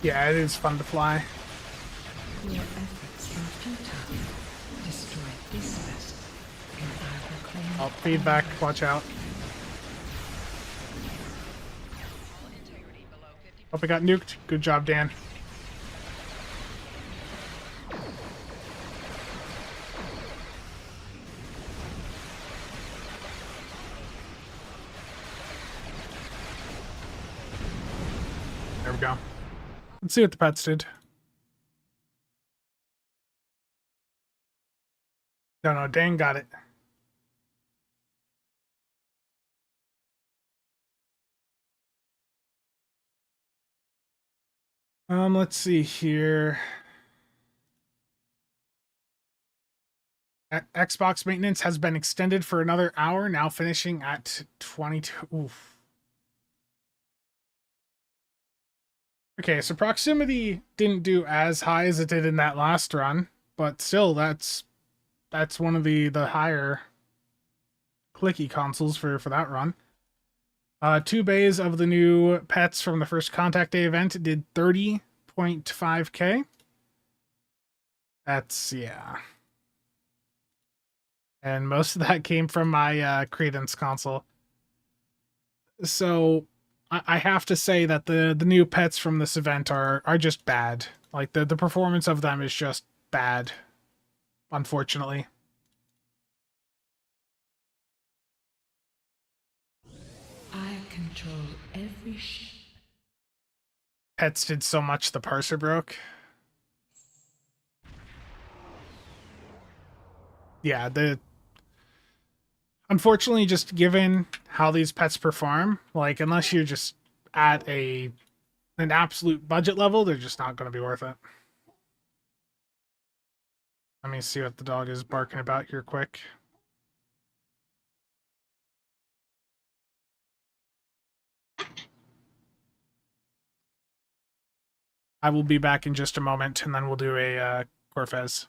Yeah, it is fun to fly. Your efforts are futile. Destroy this vessel, and I will claim Oh, feedback. Watch out. Hope I got nuked. Good job, Dan. There we go. Let's see what the pets did. No, Dan got it. Let's see here. Xbox maintenance has been extended for another hour, now finishing at 22. Oof. Okay, so proximity didn't do as high as it did in that last run, but still, that's one of the higher clicky consoles for that run. 2 bays of the new pets from the first Contact Day event did 30.5k. That's, yeah. And most of that came from my Credence console. So I have to say that the new pets from this event are just bad. Like the performance of them is just bad, unfortunately. I control every ship. Pets did so much the parser broke. Yeah, unfortunately, just given how these pets perform, like unless you're just at an absolute budget level, they're just not going to be worth it. Let me see what the dog is barking about here quick. I will be back in just a moment, and then we'll do a Corfez.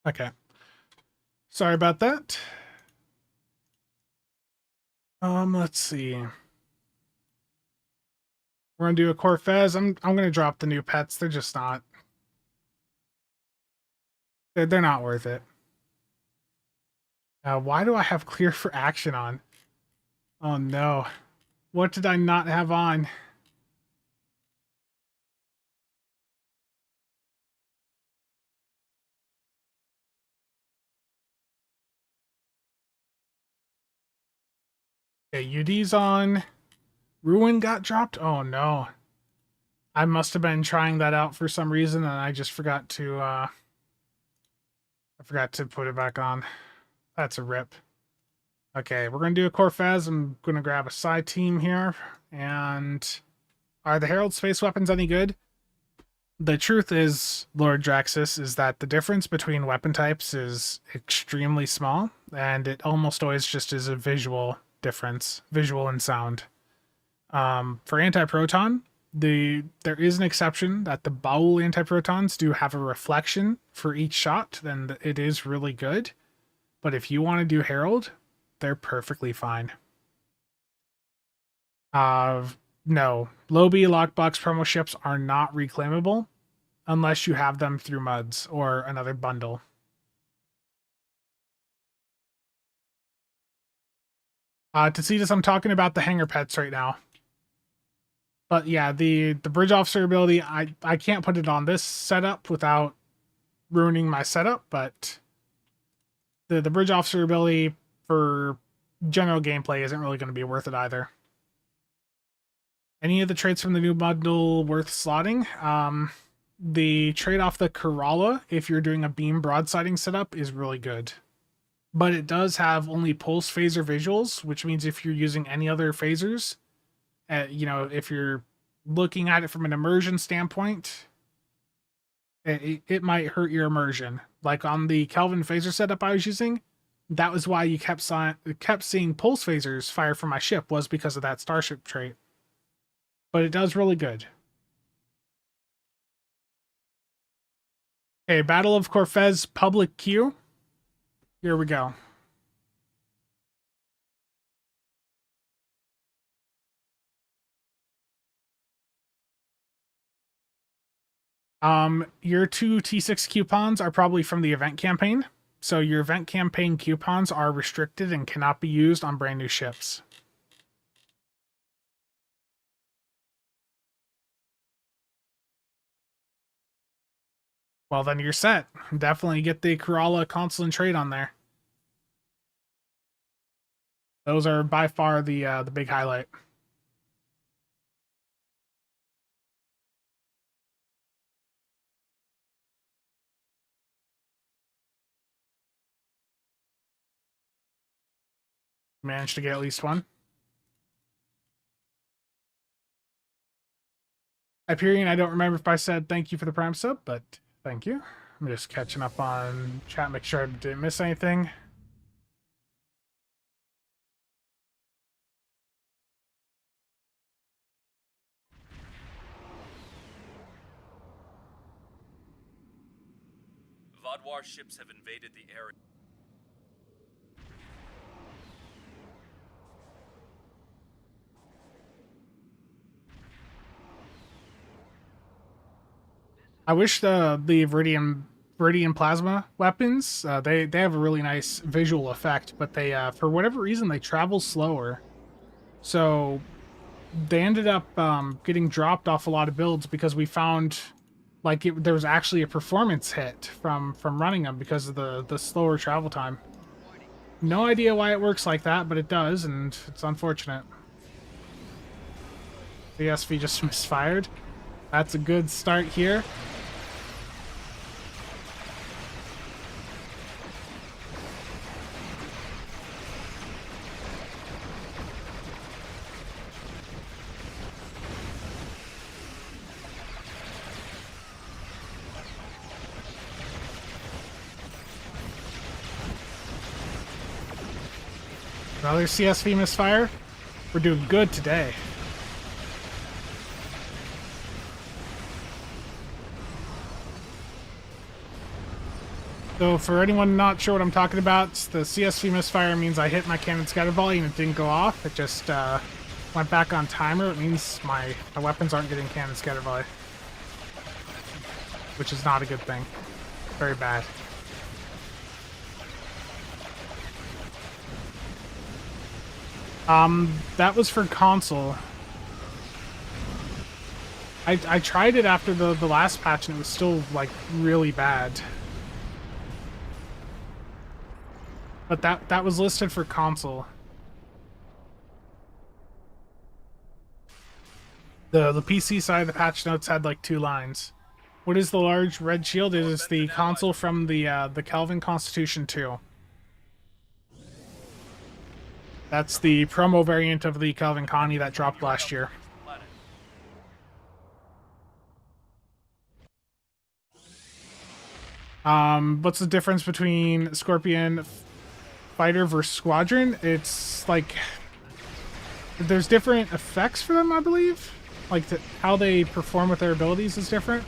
Okay. Sorry about that. Let's see. We're gonna do a Corfez. I'm gonna drop the new pets. They're just not. They're not worth it. Why do I have clear for action on? Oh no. What did I not have on? Okay, UD's on. Ruin got dropped? Oh no. I must have been trying that out for some reason and I just forgot to I forgot to put it back on. That's a rip. Okay, we're gonna do a Corfez. I'm gonna grab a side team here. And are the Herald space weapons any good? The truth is, Lord Draxus, is that the difference between weapon types is extremely small, and it almost always just is a visual difference, visual and sound. For anti-proton, there is an exception that the Baul anti-protons do have a reflection for each shot, then it is really good. But if you want to do Herald, they're perfectly fine. No, Lobby lockbox promo ships are not reclaimable unless you have them through MUDs or another bundle. Tacitus, I'm talking about the Hangar pets right now. But yeah, the bridge officer ability, I can't put it on this setup without ruining my setup, but the bridge officer ability for general gameplay isn't really going to be worth it either. Any of the traits from the new bundle worth slotting? The trade off the Kerala, if you're doing a beam broadsiding setup, is really good. But it does have only pulse phaser visuals, which means if you're using any other phasers, if you're looking at it from an immersion standpoint, it might hurt your immersion. Like on the Kelvin phaser setup I was using, that was why you kept seeing pulse phasers fire from my ship, was because of that starship trait. But it does really good. Okay, Battle of Corfez public queue. Here we go. Your 2 T6 coupons are probably from the event campaign. So your event campaign coupons are restricted and cannot be used on brand new ships. Well, then you're set. Definitely get the Kerala console and trade on there. Those are by far the big highlight. Managed to get at least one. Hyperion, I don't remember if I said thank you for the Prime sub, but thank you. I'm just catching up on chat, make sure I didn't miss anything. Vodwar ships have invaded the area. I wish the Viridian plasma weapons, they have a really nice visual effect, but they for whatever reason they travel slower. So they ended up getting dropped off a lot of builds because we found there was actually a performance hit from running them because of the slower travel time. No idea why it works like that, but it does, and it's unfortunate. The SV just misfired. That's a good start here. Another CSV misfire. We're doing good today. So for anyone not sure what I'm talking about, the CSV misfire means I hit my cannon scatter volley and it didn't go off. It just went back on timer. It means my weapons aren't getting cannon scatter volley, which is not a good thing. Very bad. That was for console. I tried it after the last patch and it was still, like, really bad. But that was listed for console. The PC side of the patch notes had, like, 2 lines. What is the large red shield? It is the console from the Kelvin Constitution 2. That's the promo variant of the Kelvin Connie that dropped last year. What's the difference between Scorpion Fighter versus Squadron? It's like there's different effects for them, I believe. Like how they perform with their abilities is different.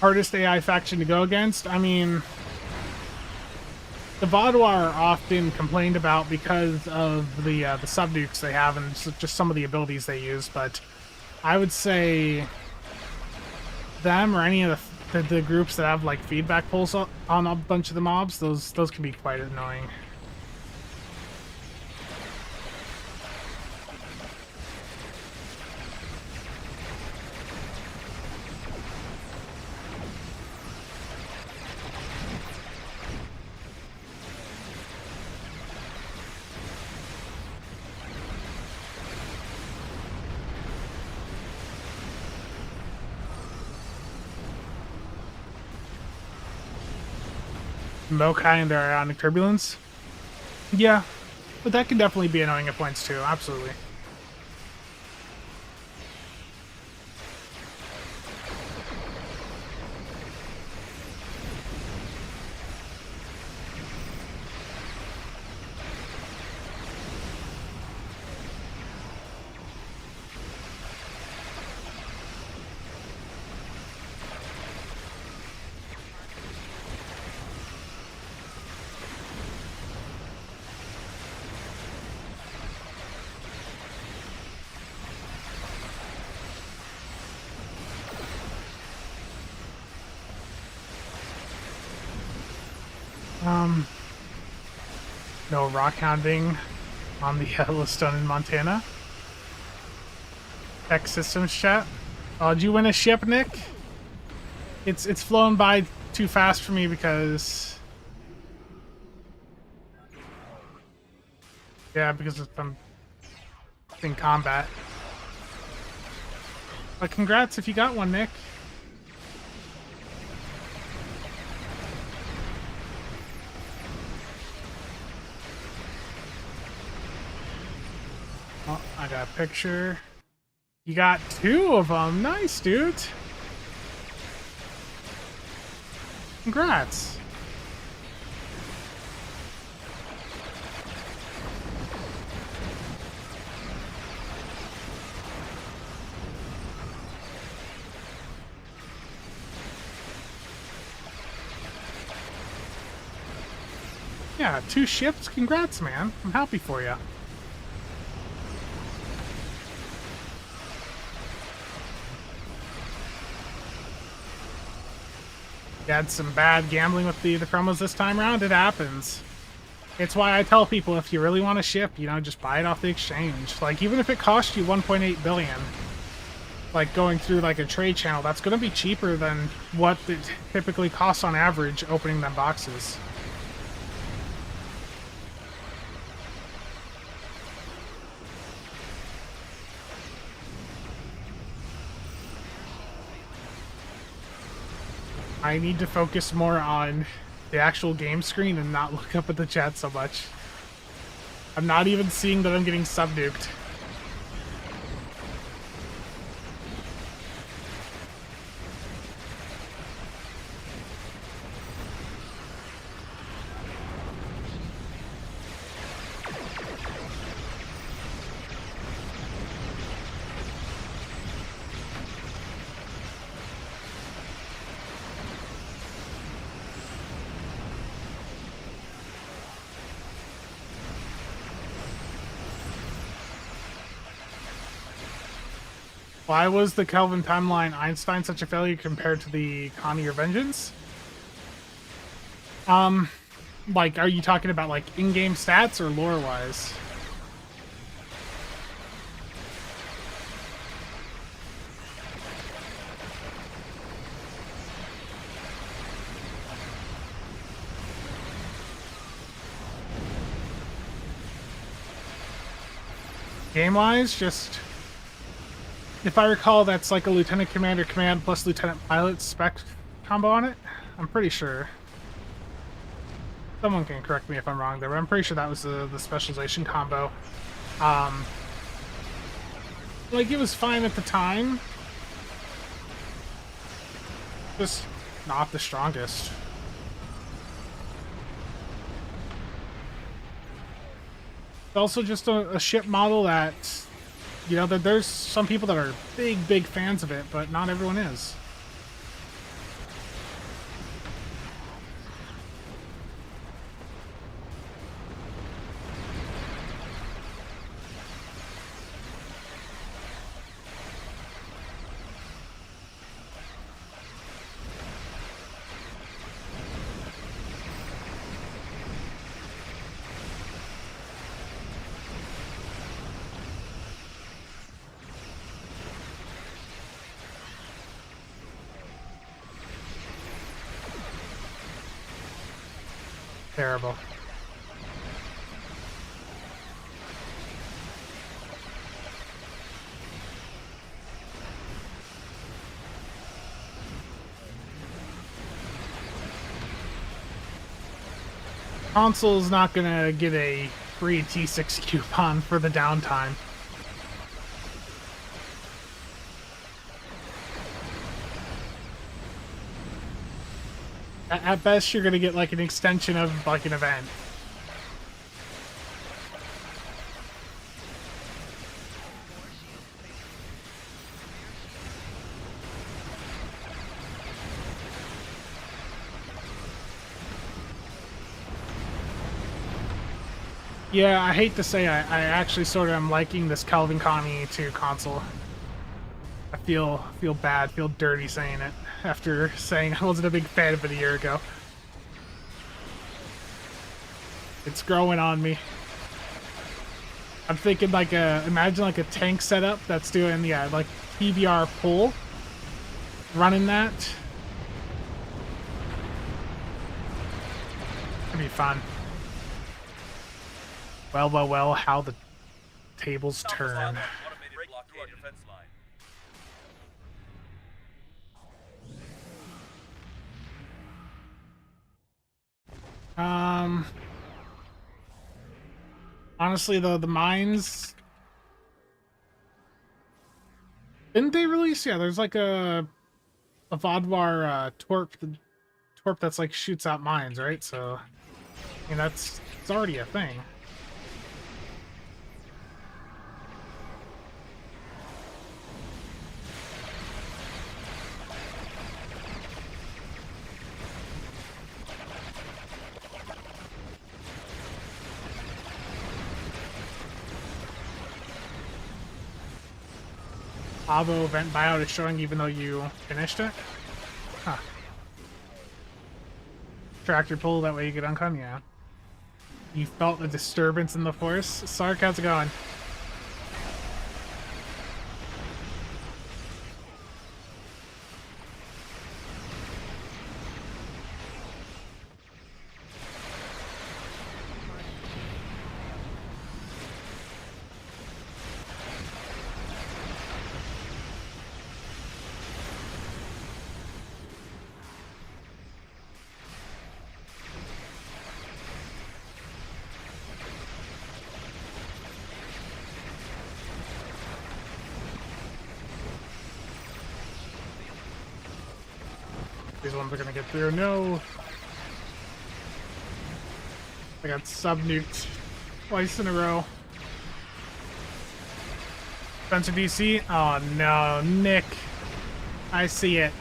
Hardest AI faction to go against? I mean, the Vaudois are often complained about because of the subnukes they have and just some of the abilities they use, but I would say them or any of the groups that have like feedback pulls on a bunch of the mobs, those can be quite annoying. Mokai and their ionic turbulence? Yeah, but that can definitely be annoying at points too, absolutely. No rock hounding on the Yellowstone in Montana. Tech Systems chat. Oh, did you win a ship, Nick? It's flown by too fast for me because... Yeah, because I'm in combat. But congrats if you got one, Nick. Oh, I got a picture. You got 2 of them. Nice, dude. Congrats. Yeah, 2 ships. Congrats, man. I'm happy for you. You had some bad gambling with the promos this time around. It happens. It's why I tell people if you really want a ship, you know, just buy it off the exchange. Like, even if it costs you 1.8 billion, like going through like a trade channel, that's going to be cheaper than what it typically costs on average opening them boxes. I need to focus more on the actual game screen and not look up at the chat so much. I'm not even seeing that I'm getting subnuked. Why was the Kelvin timeline Einstein such a failure compared to the Connie or Vengeance? Like, are you talking about like in-game stats or lore-wise? Game-wise, just... If I recall, that's like a Lieutenant Commander command plus Lieutenant Pilot spec combo on it. I'm pretty sure. Someone can correct me if I'm wrong there, but I'm pretty sure that was the specialization combo. Like, it was fine at the time. Just not the strongest. It's also just a ship model that, you know, that there's some people that are big fans of it, but not everyone is. Terrible. Console's not gonna get a free T6 coupon for the downtime. At best, you're gonna get like an extension of like an event. Yeah, I hate to say I actually sort of am liking this Kelvin Connie 2 console. I feel bad, feel dirty saying it after saying I wasn't a big fan of it a year ago. It's growing on me. I'm thinking like imagine like a tank setup that's doing, yeah, like PBR pull, running that. It'd be fun. Well, how the tables turn. Automated blockade defense line. Honestly, though, the mines... Didn't they release? Yeah, there's like a Vodwar Torp that's like shoots out mines, right? So, I mean, it's already a thing. Avo event buyout is showing even though you finished it? Huh. Tractor pull, that way you get uncon, yeah. You felt the disturbance in the force? Sark, how's it going? These ones are gonna get through. No! I got sub-nuked twice in a row. Spencer DC? Oh no, Nick. I see it.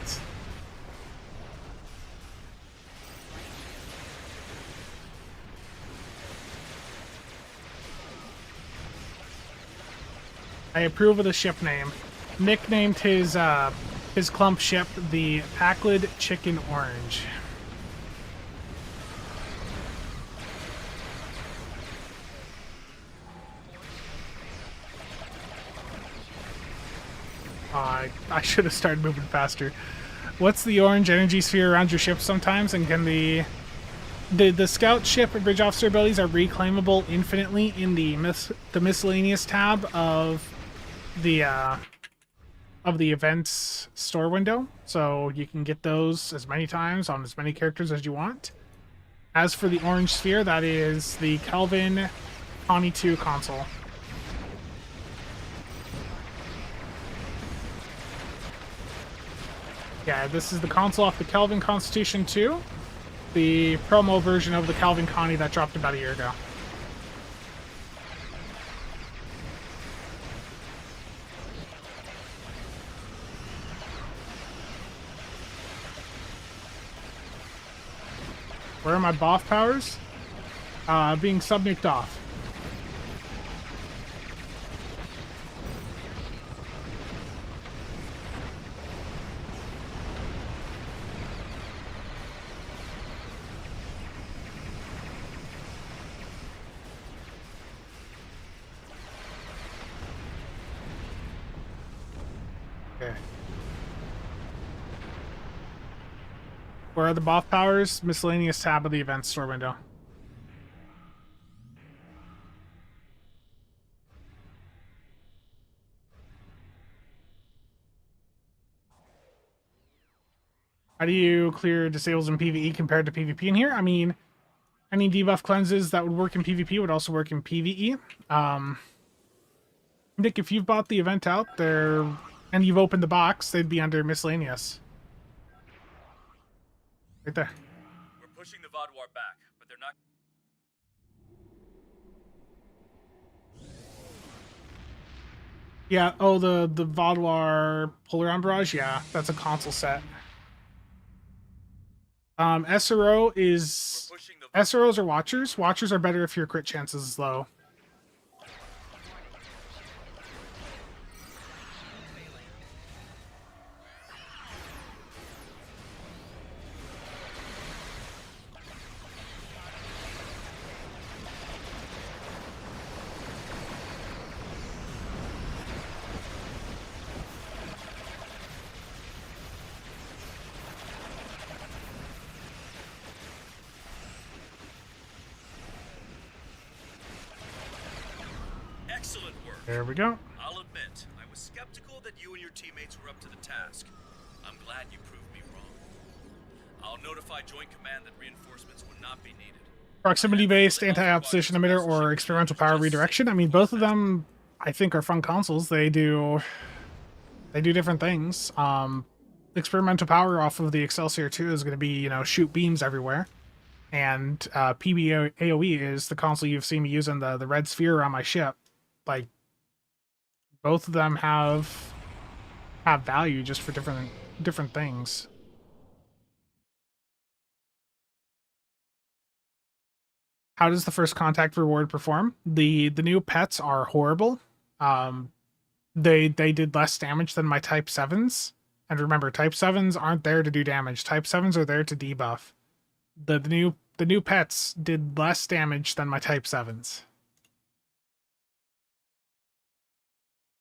I approve of the ship name. nicknamed his clump ship the Packlid Chicken Orange. I should have started moving faster. What's the orange energy sphere around your ship sometimes, and can the scout ship and bridge officer abilities are reclaimable infinitely in the miscellaneous tab of the events store window, so you can get those as many times on as many characters as you want. As for the orange sphere, that is the Kelvin Connie 2 console. Yeah, this is the console off the Kelvin Constitution 2, the promo version of the Kelvin Connie that dropped about a year ago. Where are my BOF powers? Being subnuked off. Okay. Where are the BOF powers? Miscellaneous tab of the event store window. How do you clear disables in PvE compared to PvP in here? I mean, any debuff cleanses that would work in PvP would also work in PvE. Nick, if you've bought the event out there and you've opened the box, they'd be under miscellaneous. Right there. We're pushing the Vaadwaur back, but they're not. Yeah, oh, the Vaadwaur Polaron Barrage? Yeah, that's a console set. SRO is... We're pushing the. SROs are Watchers. Watchers are better if your crit chance is low. Excellent work. There we go. I'll admit, I was skeptical that you and your teammates were up to the task. I'm glad you proved me wrong. I'll notify Joint Command that reinforcements would not be needed. Proximity-based anti-opposition emitter or experimental power redirection. I mean, both of them, I think, are fun consoles. They do different things. Experimental power off of the Excelsior 2 is going to be, you know, shoot beams everywhere. And PB AoE is the console you've seen me using the red sphere on my ship. Like, both of them have value just for different things. How does the first contact reward perform? The new pets are horrible. They did less damage than my Type 7s. And remember, Type 7s aren't there to do damage. Type 7s are there to debuff. The new pets did less damage than my Type 7s.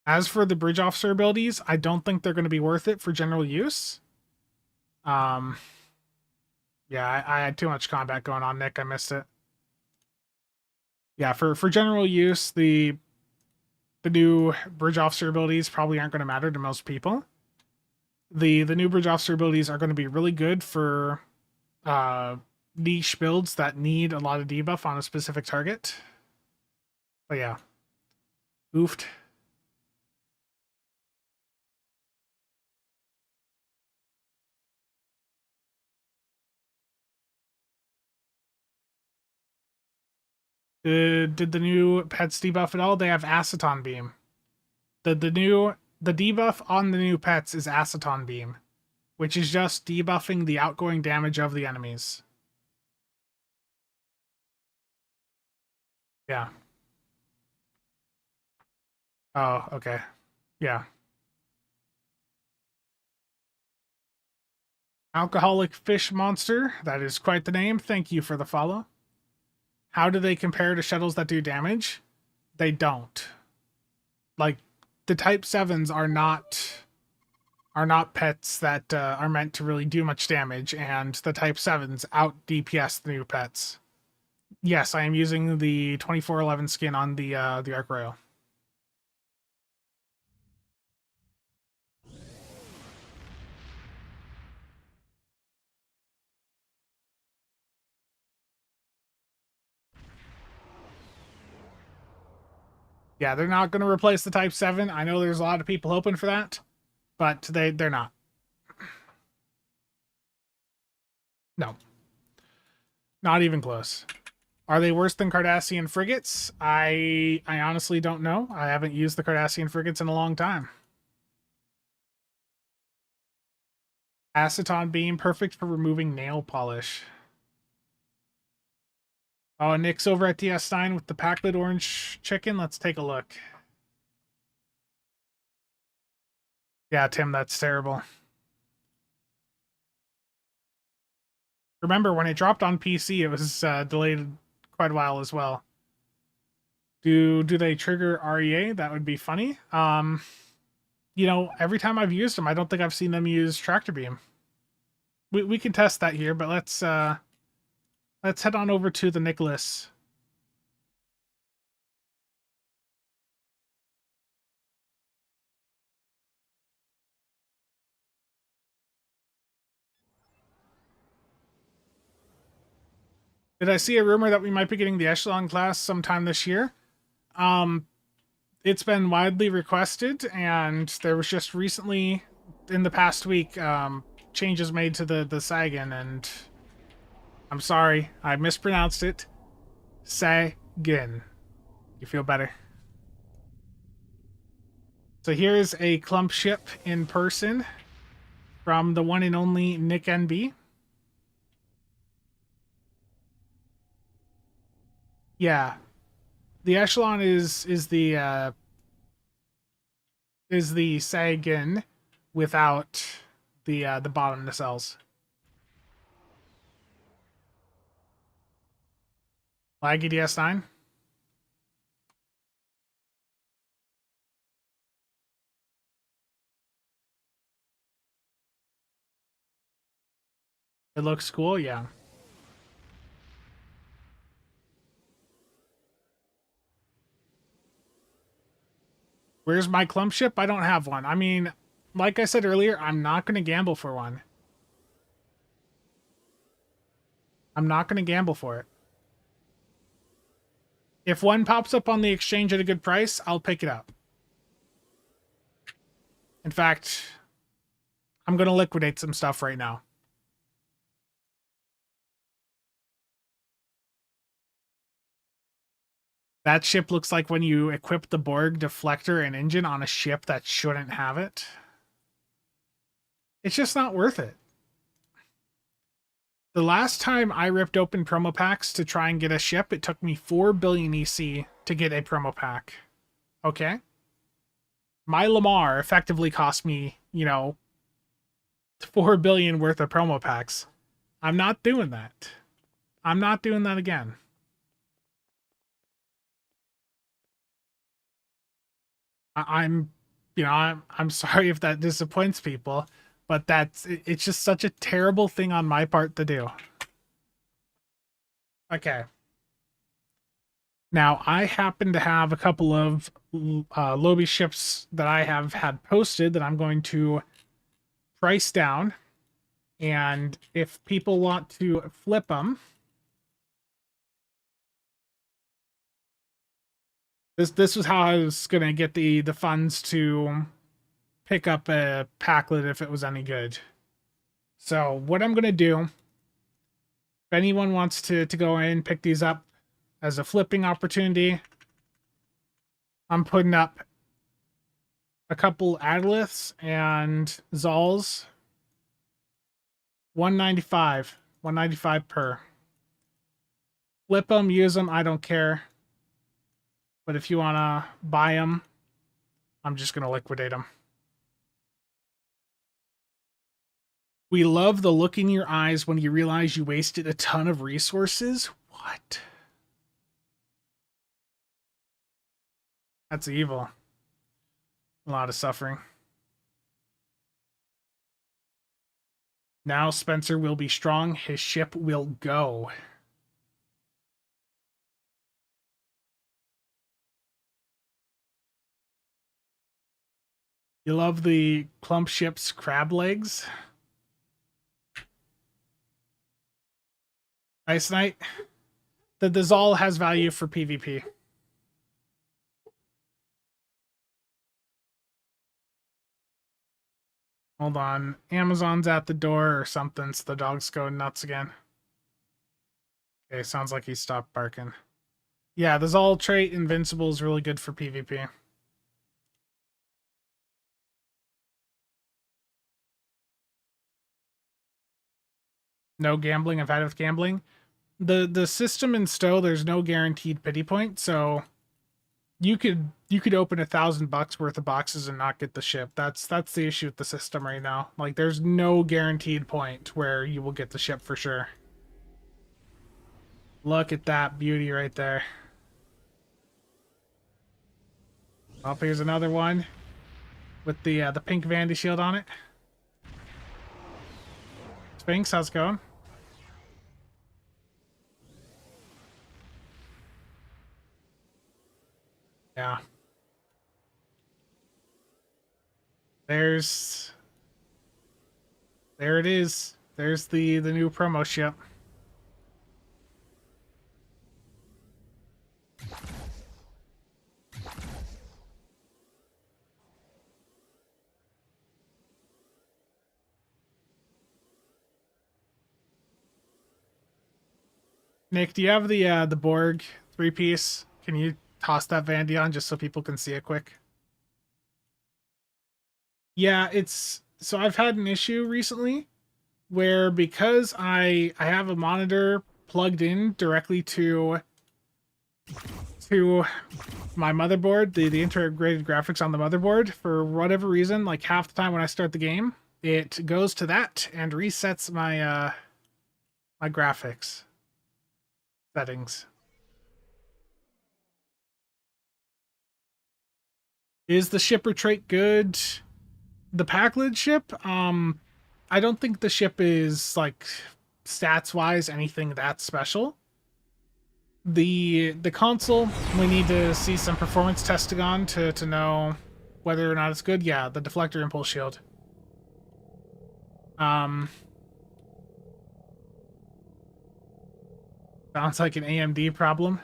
As for the bridge officer abilities, I don't think they're going to be worth it for general use. Yeah, I had too much combat going on, Nick. I missed it. Yeah, for general use, the new bridge officer abilities probably aren't going to matter to most people. The new bridge officer abilities are going to be really good for niche builds that need a lot of debuff on a specific target. But yeah. Oofed. Did the new pets debuff at all? They have Aceton Beam. The debuff on the new pets is Aceton Beam, which is just debuffing the outgoing damage of the enemies. Yeah. Oh, okay. Yeah. Alcoholic Fish Monster, that is quite the name. Thank you for the follow. How do they compare to shuttles that do damage? They don't. Like, the Type 7s are not pets that are meant to really do much damage, and the Type 7s out DPS the new pets. Yes, I am using the 2411 skin on the Arc Royal. Yeah, they're not going to replace the Type 7. I know there's a lot of people hoping for that, but they're not. No. Not even close. Are they worse than Cardassian frigates? I honestly don't know. I haven't used the Cardassian frigates in a long time. Aceton beam, perfect for removing nail polish. Oh, Nick's over at DS9 with the Packlet orange chicken. Let's take a look. Yeah, Tim, that's terrible. Remember, when it dropped on PC, it was delayed quite a while as well. Do they trigger REA? That would be funny. You know, every time I've used them, I don't think I've seen them use tractor beam. We can test that here, but let's head on over to the Nicholas. Did I see a rumor that we might be getting the Echelon class sometime this year? It's been widely requested, and there was just recently, in the past week, changes made to the Sagan, and I'm sorry, I mispronounced it. Sagan. You feel better? So here's a clump ship in person from the one and only Nick NB. Yeah, the Echelon is the Sagan without the bottom nacelles. Laggy DS9. It looks cool, yeah. Where's my clump ship? I don't have one. I mean, like I said earlier, I'm not going to gamble for one. I'm not going to gamble for it. If one pops up on the exchange at a good price, I'll pick it up. In fact, I'm going to liquidate some stuff right now. That ship looks like when you equip the Borg deflector and engine on a ship that shouldn't have it. It's just not worth it. The last time I ripped open promo packs to try and get a ship, it took me 4 billion EC to get a promo pack. Okay? My Lamar effectively cost me, you know, 4 billion worth of promo packs. I'm not doing that. I'm not doing that again. I'm sorry if that disappoints people, but it's just such a terrible thing on my part to do. Okay. Now, I happen to have a couple of Lobby ships that I have had posted that I'm going to price down. And if people want to flip them, this was how I was going to get the funds to pick up a packlet if it was any good. So what I'm going to do, if anyone wants to go in and pick these up as a flipping opportunity, I'm putting up a couple Adaliths and Zols. 195 per. Flip them, use them, I don't care. But if you want to buy them, I'm just going to liquidate them. We love the look in your eyes when you realize you wasted a ton of resources. What? That's evil. A lot of suffering. Now Spencer will be strong. His ship will go. You love the clump ship's crab legs? Ice Knight? The Dizal has value for PvP. Hold on. Amazon's at the door or something, so the dog's going nuts again. Okay, sounds like he stopped barking. Yeah, the Zal trait Invincible is really good for PvP. No gambling. I've had it with gambling. The system in Stowe, there's no guaranteed pity point, so you could open $1,000 worth of boxes and not get the ship. That's the issue with the system right now. Like, there's no guaranteed point where you will get the ship for sure. Look at that beauty right there. Oh, here's another one with the pink Vandy shield on it. Sphinx, how's it going? Yeah. There it is. There's the new promo ship. Nick, do you have the Borg 3-piece? Can you toss that Vandy on just so people can see it quick? Yeah, it's so I've had an issue recently where because I have a monitor plugged in directly to my motherboard, the integrated graphics on the motherboard, for whatever reason, like half the time when I start the game, it goes to that and resets my my graphics settings. Is the shipper trait good? The Packlid ship, I don't think the ship is like stats wise anything that special. The console, we need to see some performance testing on to know whether or not it's good. Yeah, the deflector impulse shield. Sounds like an AMD problem.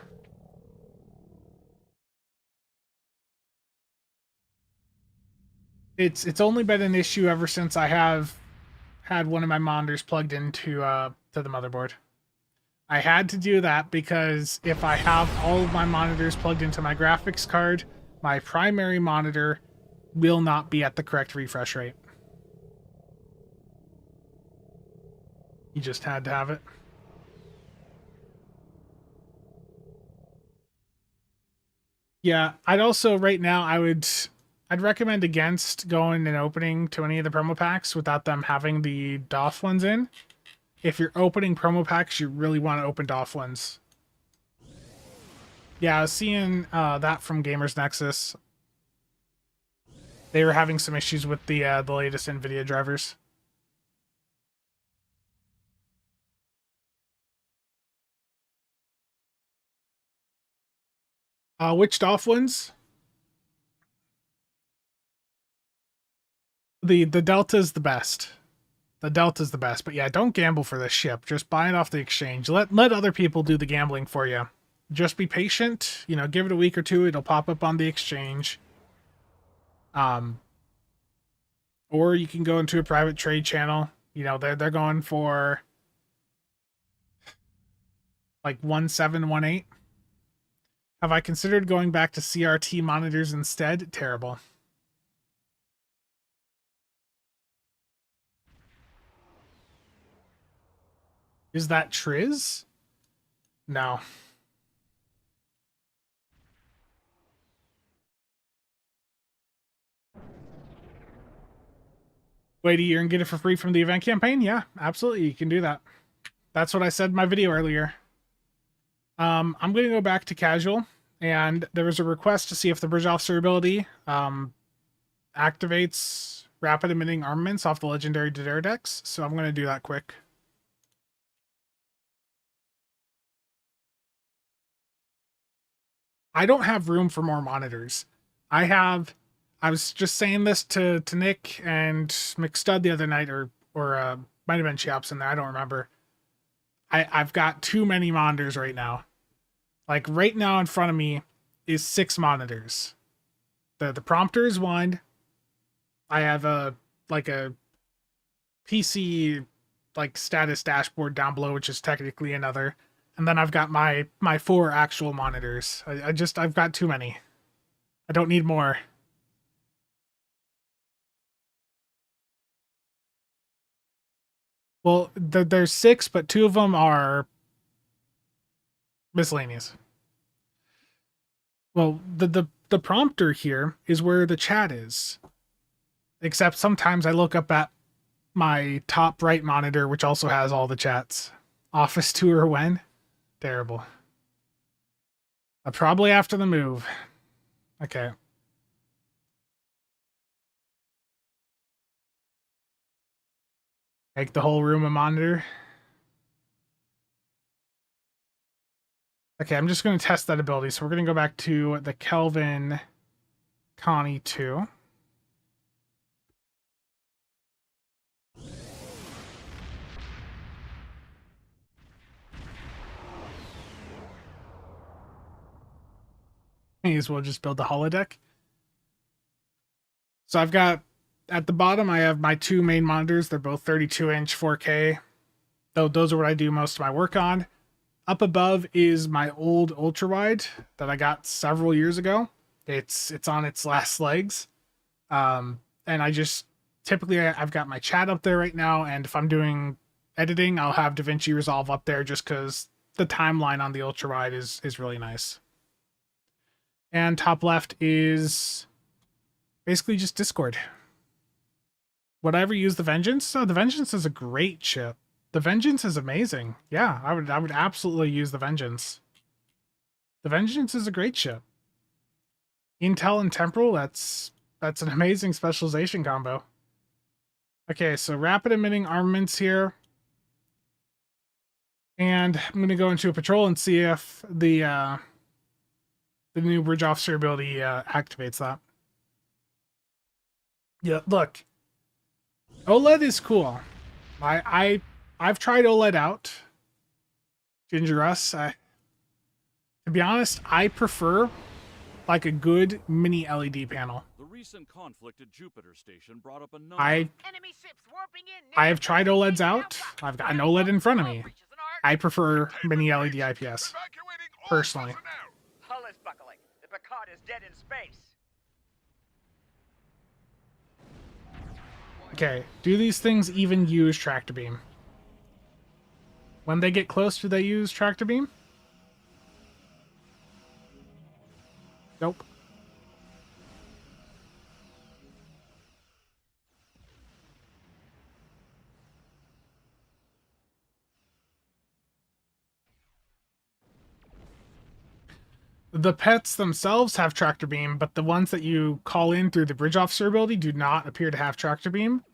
It's only been an issue ever since I have had one of my monitors plugged into to the motherboard. I had to do that because if I have all of my monitors plugged into my graphics card, my primary monitor will not be at the correct refresh rate. You just had to have it. Yeah, I'd also right now I'd recommend against going and opening to any of the promo packs without them having the DOF ones in. If you're opening promo packs, you really want to open DOF ones. Yeah, I was seeing that from Gamers Nexus. They were having some issues with the latest NVIDIA drivers. Which DOF ones? The Delta's the best. The Delta's the best, but yeah, don't gamble for this ship. Just buy it off the exchange. Let other people do the gambling for you. Just be patient. You know, give it a week or two. It'll pop up on the exchange. Or you can go into a private trade channel. You know, they're going for like 1718. Have I considered going back to CRT monitors instead? Terrible. Is that Triz? No. Wait a year and get it for free from the event campaign? Yeah, absolutely. You can do that. That's what I said in my video earlier. I'm going to go back to casual, and there was a request to see if the bridge officer ability activates rapid emitting armaments off the legendary Dare decks, so I'm going to do that quick. I don't have room for more monitors. I was just saying this to Nick and McStud the other night, or might have been Chaps in there, I don't remember. I've got too many monitors right now. Like right now in front of me is 6 monitors. The prompter is 1. I have a PC like status dashboard down below, which is technically another. And then I've got my 4 actual monitors. I've got too many. I don't need more. Well, there's 6, but 2 of them are miscellaneous. Well, the prompter here is where the chat is. Except sometimes I look up at my top right monitor, which also has all the chats. Office tour when? Terrible. Probably after the move. Okay. Make the whole room a monitor. Okay, I'm just going to test that ability. So we're going to go back to the Kelvin Connie 2. May as well just build the holodeck. So I've got, at the bottom, I have my 2 main monitors. They're both 32-inch 4K. Those are what I do most of my work on. Up above is my old ultra-wide that I got several years ago. It's on its last legs. And I just, typically I've got my chat up there right now, and if I'm doing editing, I'll have DaVinci Resolve up there just because the timeline on the ultra-wide is really nice. And top left is basically just Discord. Would I ever use the Vengeance? So the Vengeance is a great chip. The Vengeance is amazing. Yeah, I would absolutely use the Vengeance. The Vengeance is a great chip. Intel and Temporal, that's an amazing specialization combo. Okay, so rapid emitting armaments here. And I'm going to go into a patrol and see if the new bridge officer ability activates that. Yeah, look. OLED is cool. I've tried OLED out. Ginger Russ. To be honest, I prefer like a good mini LED panel. The recent conflict at Jupiter Station brought up a number. I have tried OLEDs out. I've got an OLED in front of me. I prefer mini LED IPS. Personally. Hull is buckling. The Picard is dead in space. Okay, do these things even use tractor beam? When they get close, do they use tractor beam? Nope. The pets themselves have tractor beam, but the ones that you call in through the bridge officer ability do not appear to have tractor beam.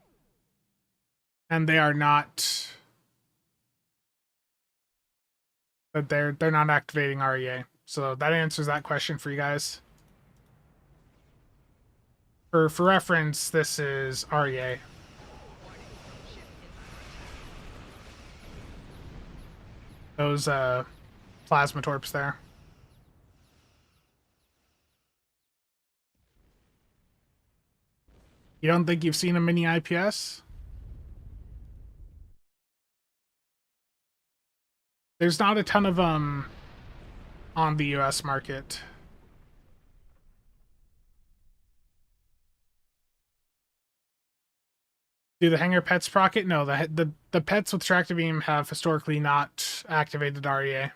And they are not... But they're not activating REA. So that answers that question for you guys. For reference, this is REA. Those plasma torps there. You don't think you've seen a mini IPS? There's not a ton of them on the US market. Do the Hangar pets proc it? No, the pets with tractor beam have historically not activated REA.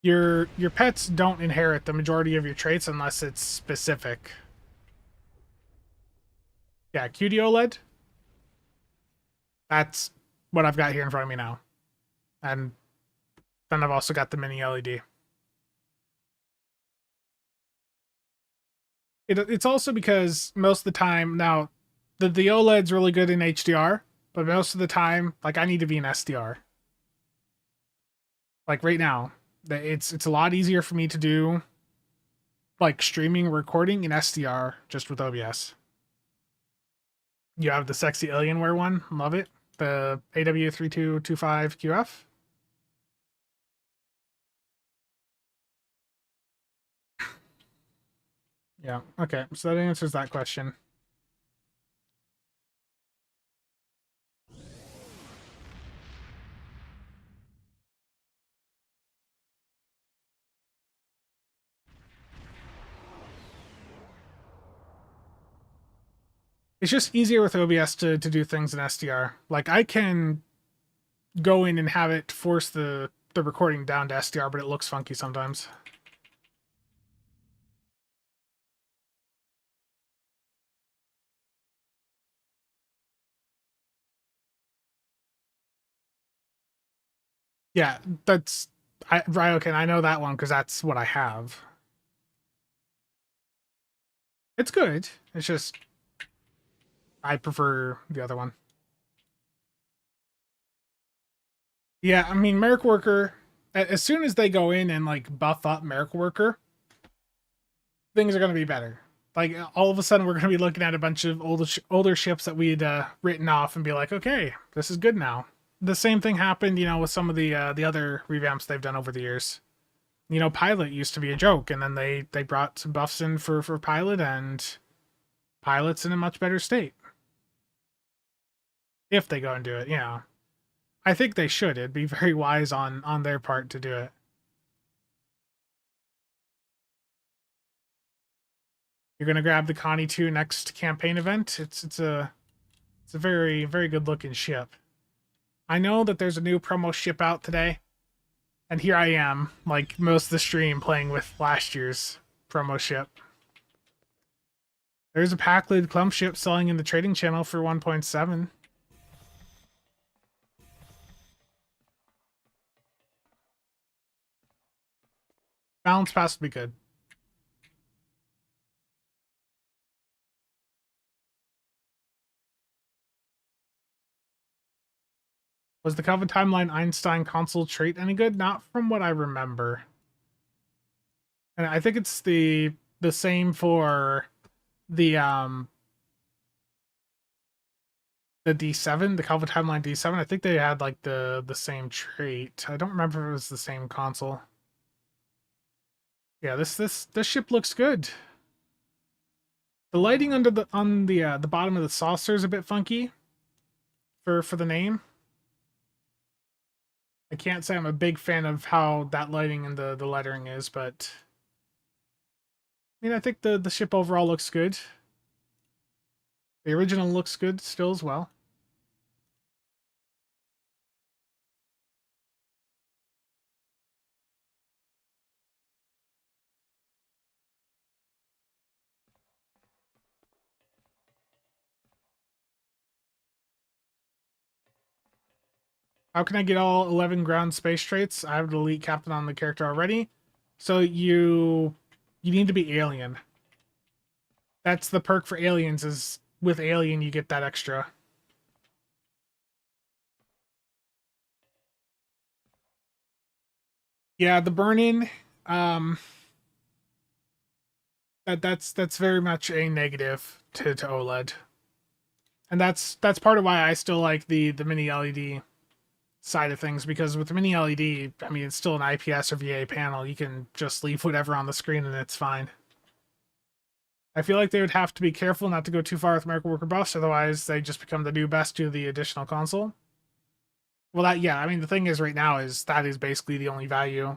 Your pets don't inherit the majority of your traits unless it's specific. Yeah, QD OLED. That's what I've got here in front of me now. And then I've also got the mini LED. It's also because most of the time now, the OLED's really good in HDR, but most of the time, like I need to be in SDR. Like right now, it's a lot easier for me to do like streaming recording in SDR just with OBS. You have the sexy Alienware one, love it. The AW3225QF. Yeah, okay, so that answers that question. It's just easier with OBS to do things in SDR. Like I can go in and have it force the recording down to SDR, but it looks funky sometimes. Yeah, that's right. Okay, I know that one because that's what I have. It's good. It's just I prefer the other one. Yeah, I mean, Merc Worker. As soon as they go in and like buff up Merc Worker, things are going to be better. Like all of a sudden, we're going to be looking at a bunch of older ships that we'd written off and be like, okay, this is good now. The same thing happened, with some of the other revamps they've done over the years. Pilot used to be a joke, and then they brought some buffs in for Pilot, and Pilot's in a much better state. If they go and do it, yeah. I think they should. It'd be very wise on their part to do it. You're gonna grab the Connie 2 next campaign event. It's a very, very good looking ship. I know that there's a new promo ship out today, and here I am, like most of the stream, playing with last year's promo ship. There's a pack lid clump ship selling in the trading channel for 1.7. Balance pass would be good. Was the Kelvin Timeline Einstein console trait any good? Not from what I remember. And I think it's the same for the D7, the Kelvin Timeline D7. I think they had like the same trait. I don't remember if it was the same console. Yeah, this ship looks good. The lighting on the bottom of the saucer is a bit funky for the name. I can't say I'm a big fan of how that lighting and the lettering is, but I mean, I think the ship overall looks good. The original looks good still as well. How can I get all 11 ground space traits? I have the elite captain on the character already. So you need to be alien. That's the perk for aliens, is with alien you get that extra. Yeah, the burn-in, that's very much a negative to OLED. And that's part of why I still like the mini LED side of things, because with the mini LED, I mean, it's still an IPS or VA panel. You can just leave whatever on the screen and it's fine. I feel like they would have to be careful not to go too far with Merc Worker buffs, otherwise they just become the new best to the additional console. Well, I mean, the thing is right now is that is basically the only value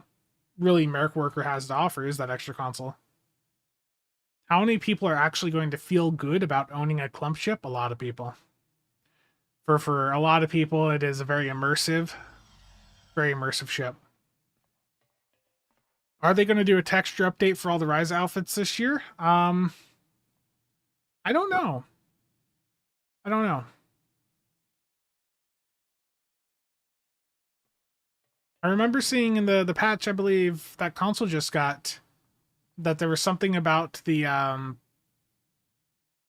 really Merc Worker has to offer is that extra console. How many people are actually going to feel good about owning a clump ship? A lot of people. For a lot of people, it is a very immersive ship. Are they going to do a texture update for all the Rise outfits this year? I don't know. I don't know. I remember seeing in the patch, I believe, that console just got, that there was something about the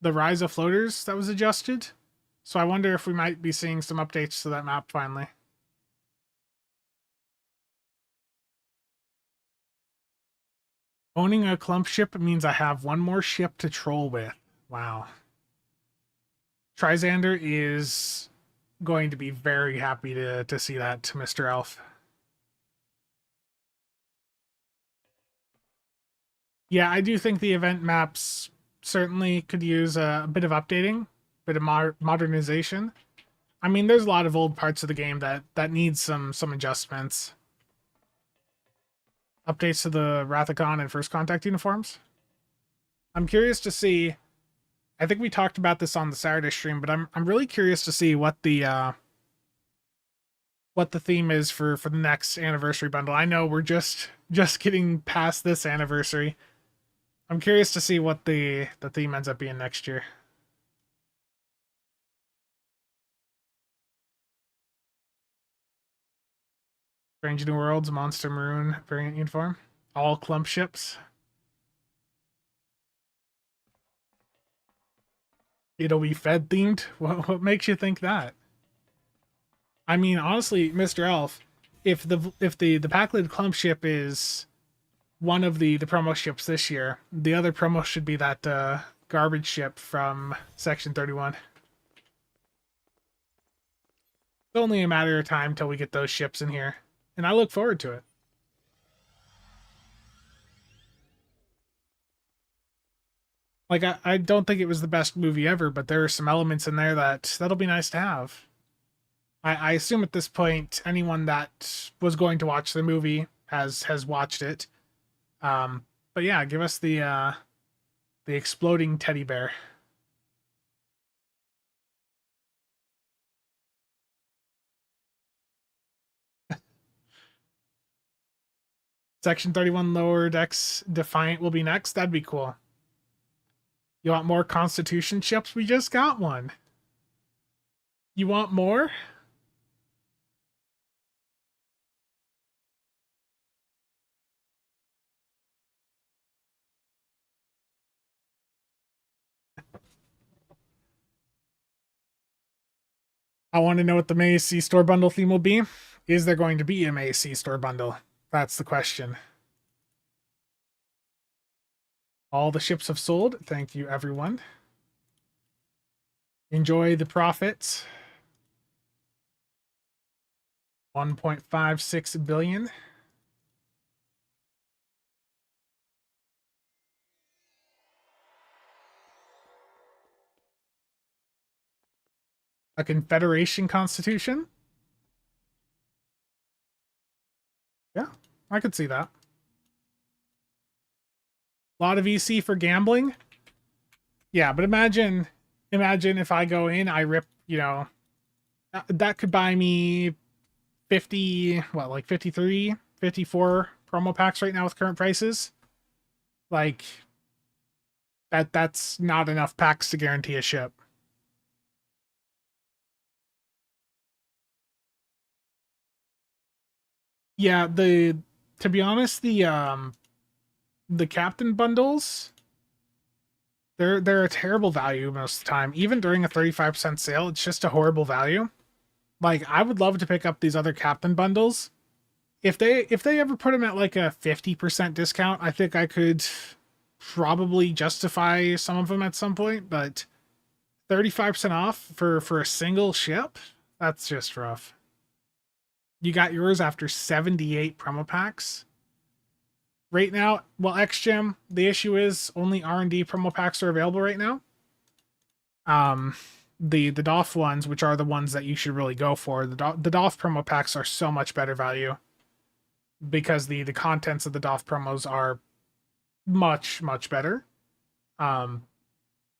rise of floaters that was adjusted. So I wonder if we might be seeing some updates to that map finally. Owning a clump ship means I have one more ship to troll with. Wow. Trizander is going to be very happy to see that, Mr. Elf. Yeah, I do think the event maps certainly could use a bit of updating, bit of modernization. I mean, there's a lot of old parts of the game that needs some adjustments. Updates to the Rathacon and First Contact uniforms. I'm curious to see. I think we talked about this on the Saturday stream, but I'm really curious to see what the theme is for the next anniversary bundle. I know we're just getting past this anniversary. I'm curious to see what the theme ends up being next year. Strange New Worlds, Monster Maroon variant uniform. All clump ships. It'll be Fed themed? What makes you think that? I mean, honestly, Mr. Elf, if the Packlid clump ship is one of the promo ships this year, the other promo should be that garbage ship from Section 31. It's only a matter of time till we get those ships in here, and I look forward to it. Like, I don't think it was the best movie ever, but there are some elements in there that'll be nice to have. I assume at this point, anyone that was going to watch the movie has watched it. But yeah, give us the exploding teddy bear. Section 31 lower decks Defiant will be next. That'd be cool. You want more Constitution ships? We just got one. You want more? I want to know what the May C store bundle theme will be. Is there going to be a May C store bundle? That's the question. All the ships have sold. Thank you, everyone. Enjoy the profits. 1.56 billion. A Confederation Constitution? Yeah, I could see that. A lot of EC for gambling? Yeah, but imagine if I go in, I rip, that could buy me 50, like 53, 54 promo packs right now with current prices. Like, that's not enough packs to guarantee a ship. Yeah, to be honest, the captain bundles, they're a terrible value most of the time. Even during a 35% sale, it's just a horrible value. Like, I would love to pick up these other captain bundles. If they ever put them at like a 50% discount, I think I could probably justify some of them at some point, but 35% off for a single ship? That's just rough. You got yours after 78 promo packs. Right now, well, XGEM, the issue is only R&D promo packs are available right now. The DOF ones, which are the ones that you should really go for, the DOF promo packs are so much better value because the contents of the DOF promos are much, much better.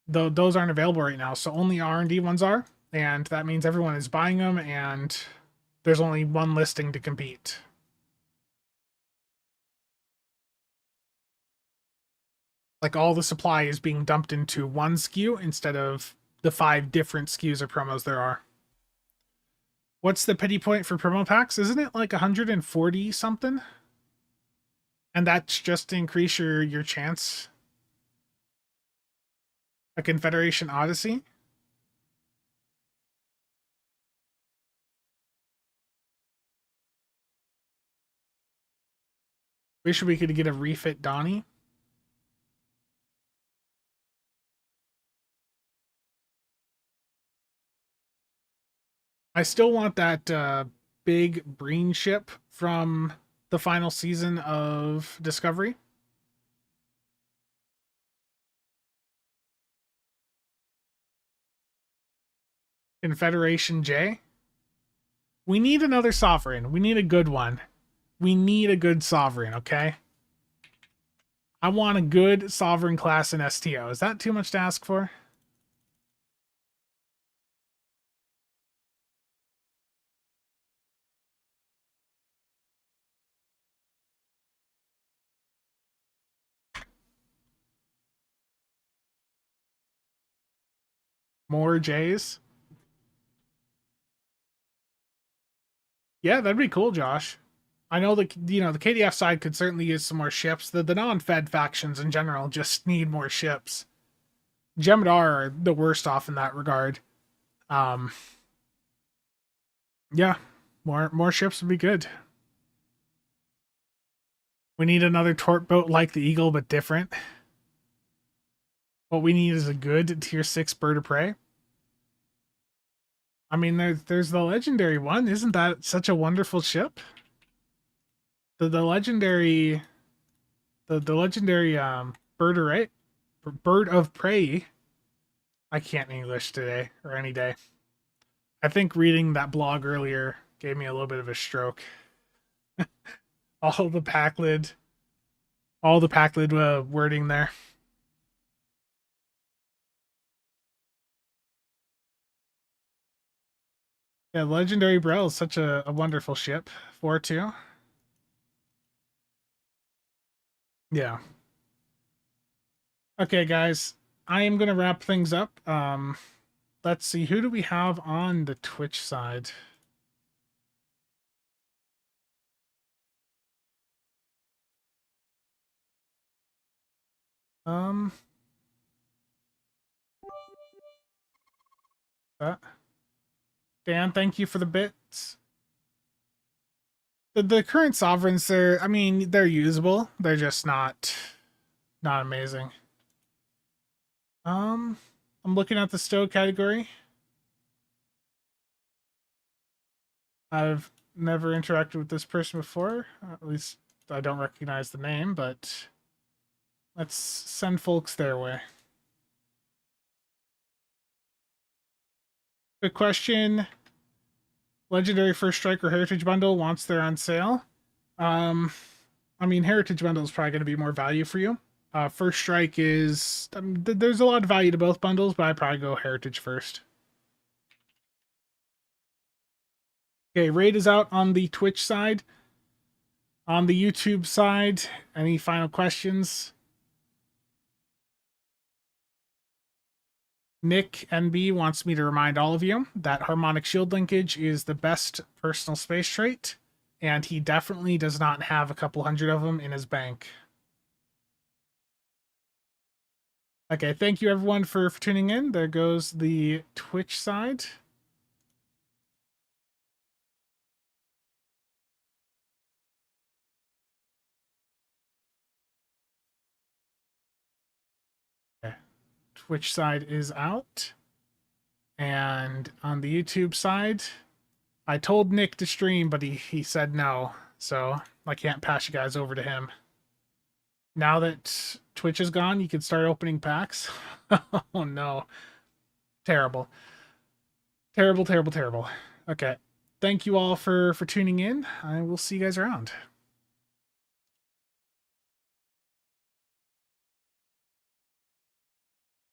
Those aren't available right now, so only R&D ones are, and that means everyone is buying them, and there's only one listing to compete. Like, all the supply is being dumped into one SKU instead of the 5 different SKUs or promos there are. What's the pity point for promo packs? Isn't it like 140 something? And that's just to increase your chance. A Confederation Odyssey? Wish we could get a refit Donnie. I still want that big Breen ship from the final season of Discovery. Confederation J. We need another Sovereign. We need a good one. We need a good Sovereign, okay? I want a good Sovereign class in STO. Is that too much to ask for? More J's? Yeah, that'd be cool, Josh. I know the KDF side could certainly use some more ships. The non-Fed factions in general just need more ships. Jem'Hadar are the worst off in that regard. Yeah, more ships would be good. We need another torp boat like the Eagle, but different. What we need is a good tier 6 bird of prey. I mean, there's the legendary one. Isn't that such a wonderful ship? The legendary bird of prey. I can't English today or any day. I think reading that blog earlier gave me a little bit of a stroke. all the packlid wording there. Yeah, Legendary Brel is such a wonderful ship. 4-2. Yeah. Okay, guys. I am going to wrap things up. Let's see. Who do we have on the Twitch side? Dan, thank you for the bits. The current sovereigns, they're usable. They're just not amazing. I'm looking at the stow category. I've never interacted with this person before. At least I don't recognize the name, but let's send folks their way. Good question. Legendary First Strike or Heritage Bundle once they're on sale. I mean, Heritage Bundle is probably going to be more value for you. First Strike is... there's a lot of value to both bundles, but I'd probably go Heritage first. Okay, raid is out on the Twitch side. On the YouTube side, any final questions? Nick NB wants me to remind all of you that harmonic shield linkage is the best personal space trait, and he definitely does not have a couple hundred of them in his bank. Okay, thank you everyone for tuning in. There goes the Twitch side. Okay. Twitch side is out. And on the YouTube side, I told Nick to stream, but he said no. So I can't pass you guys over to him. Now that Twitch is gone, you can start opening packs. Oh no. Terrible. Terrible, terrible, terrible. Okay. Thank you all for tuning in. I will see you guys around.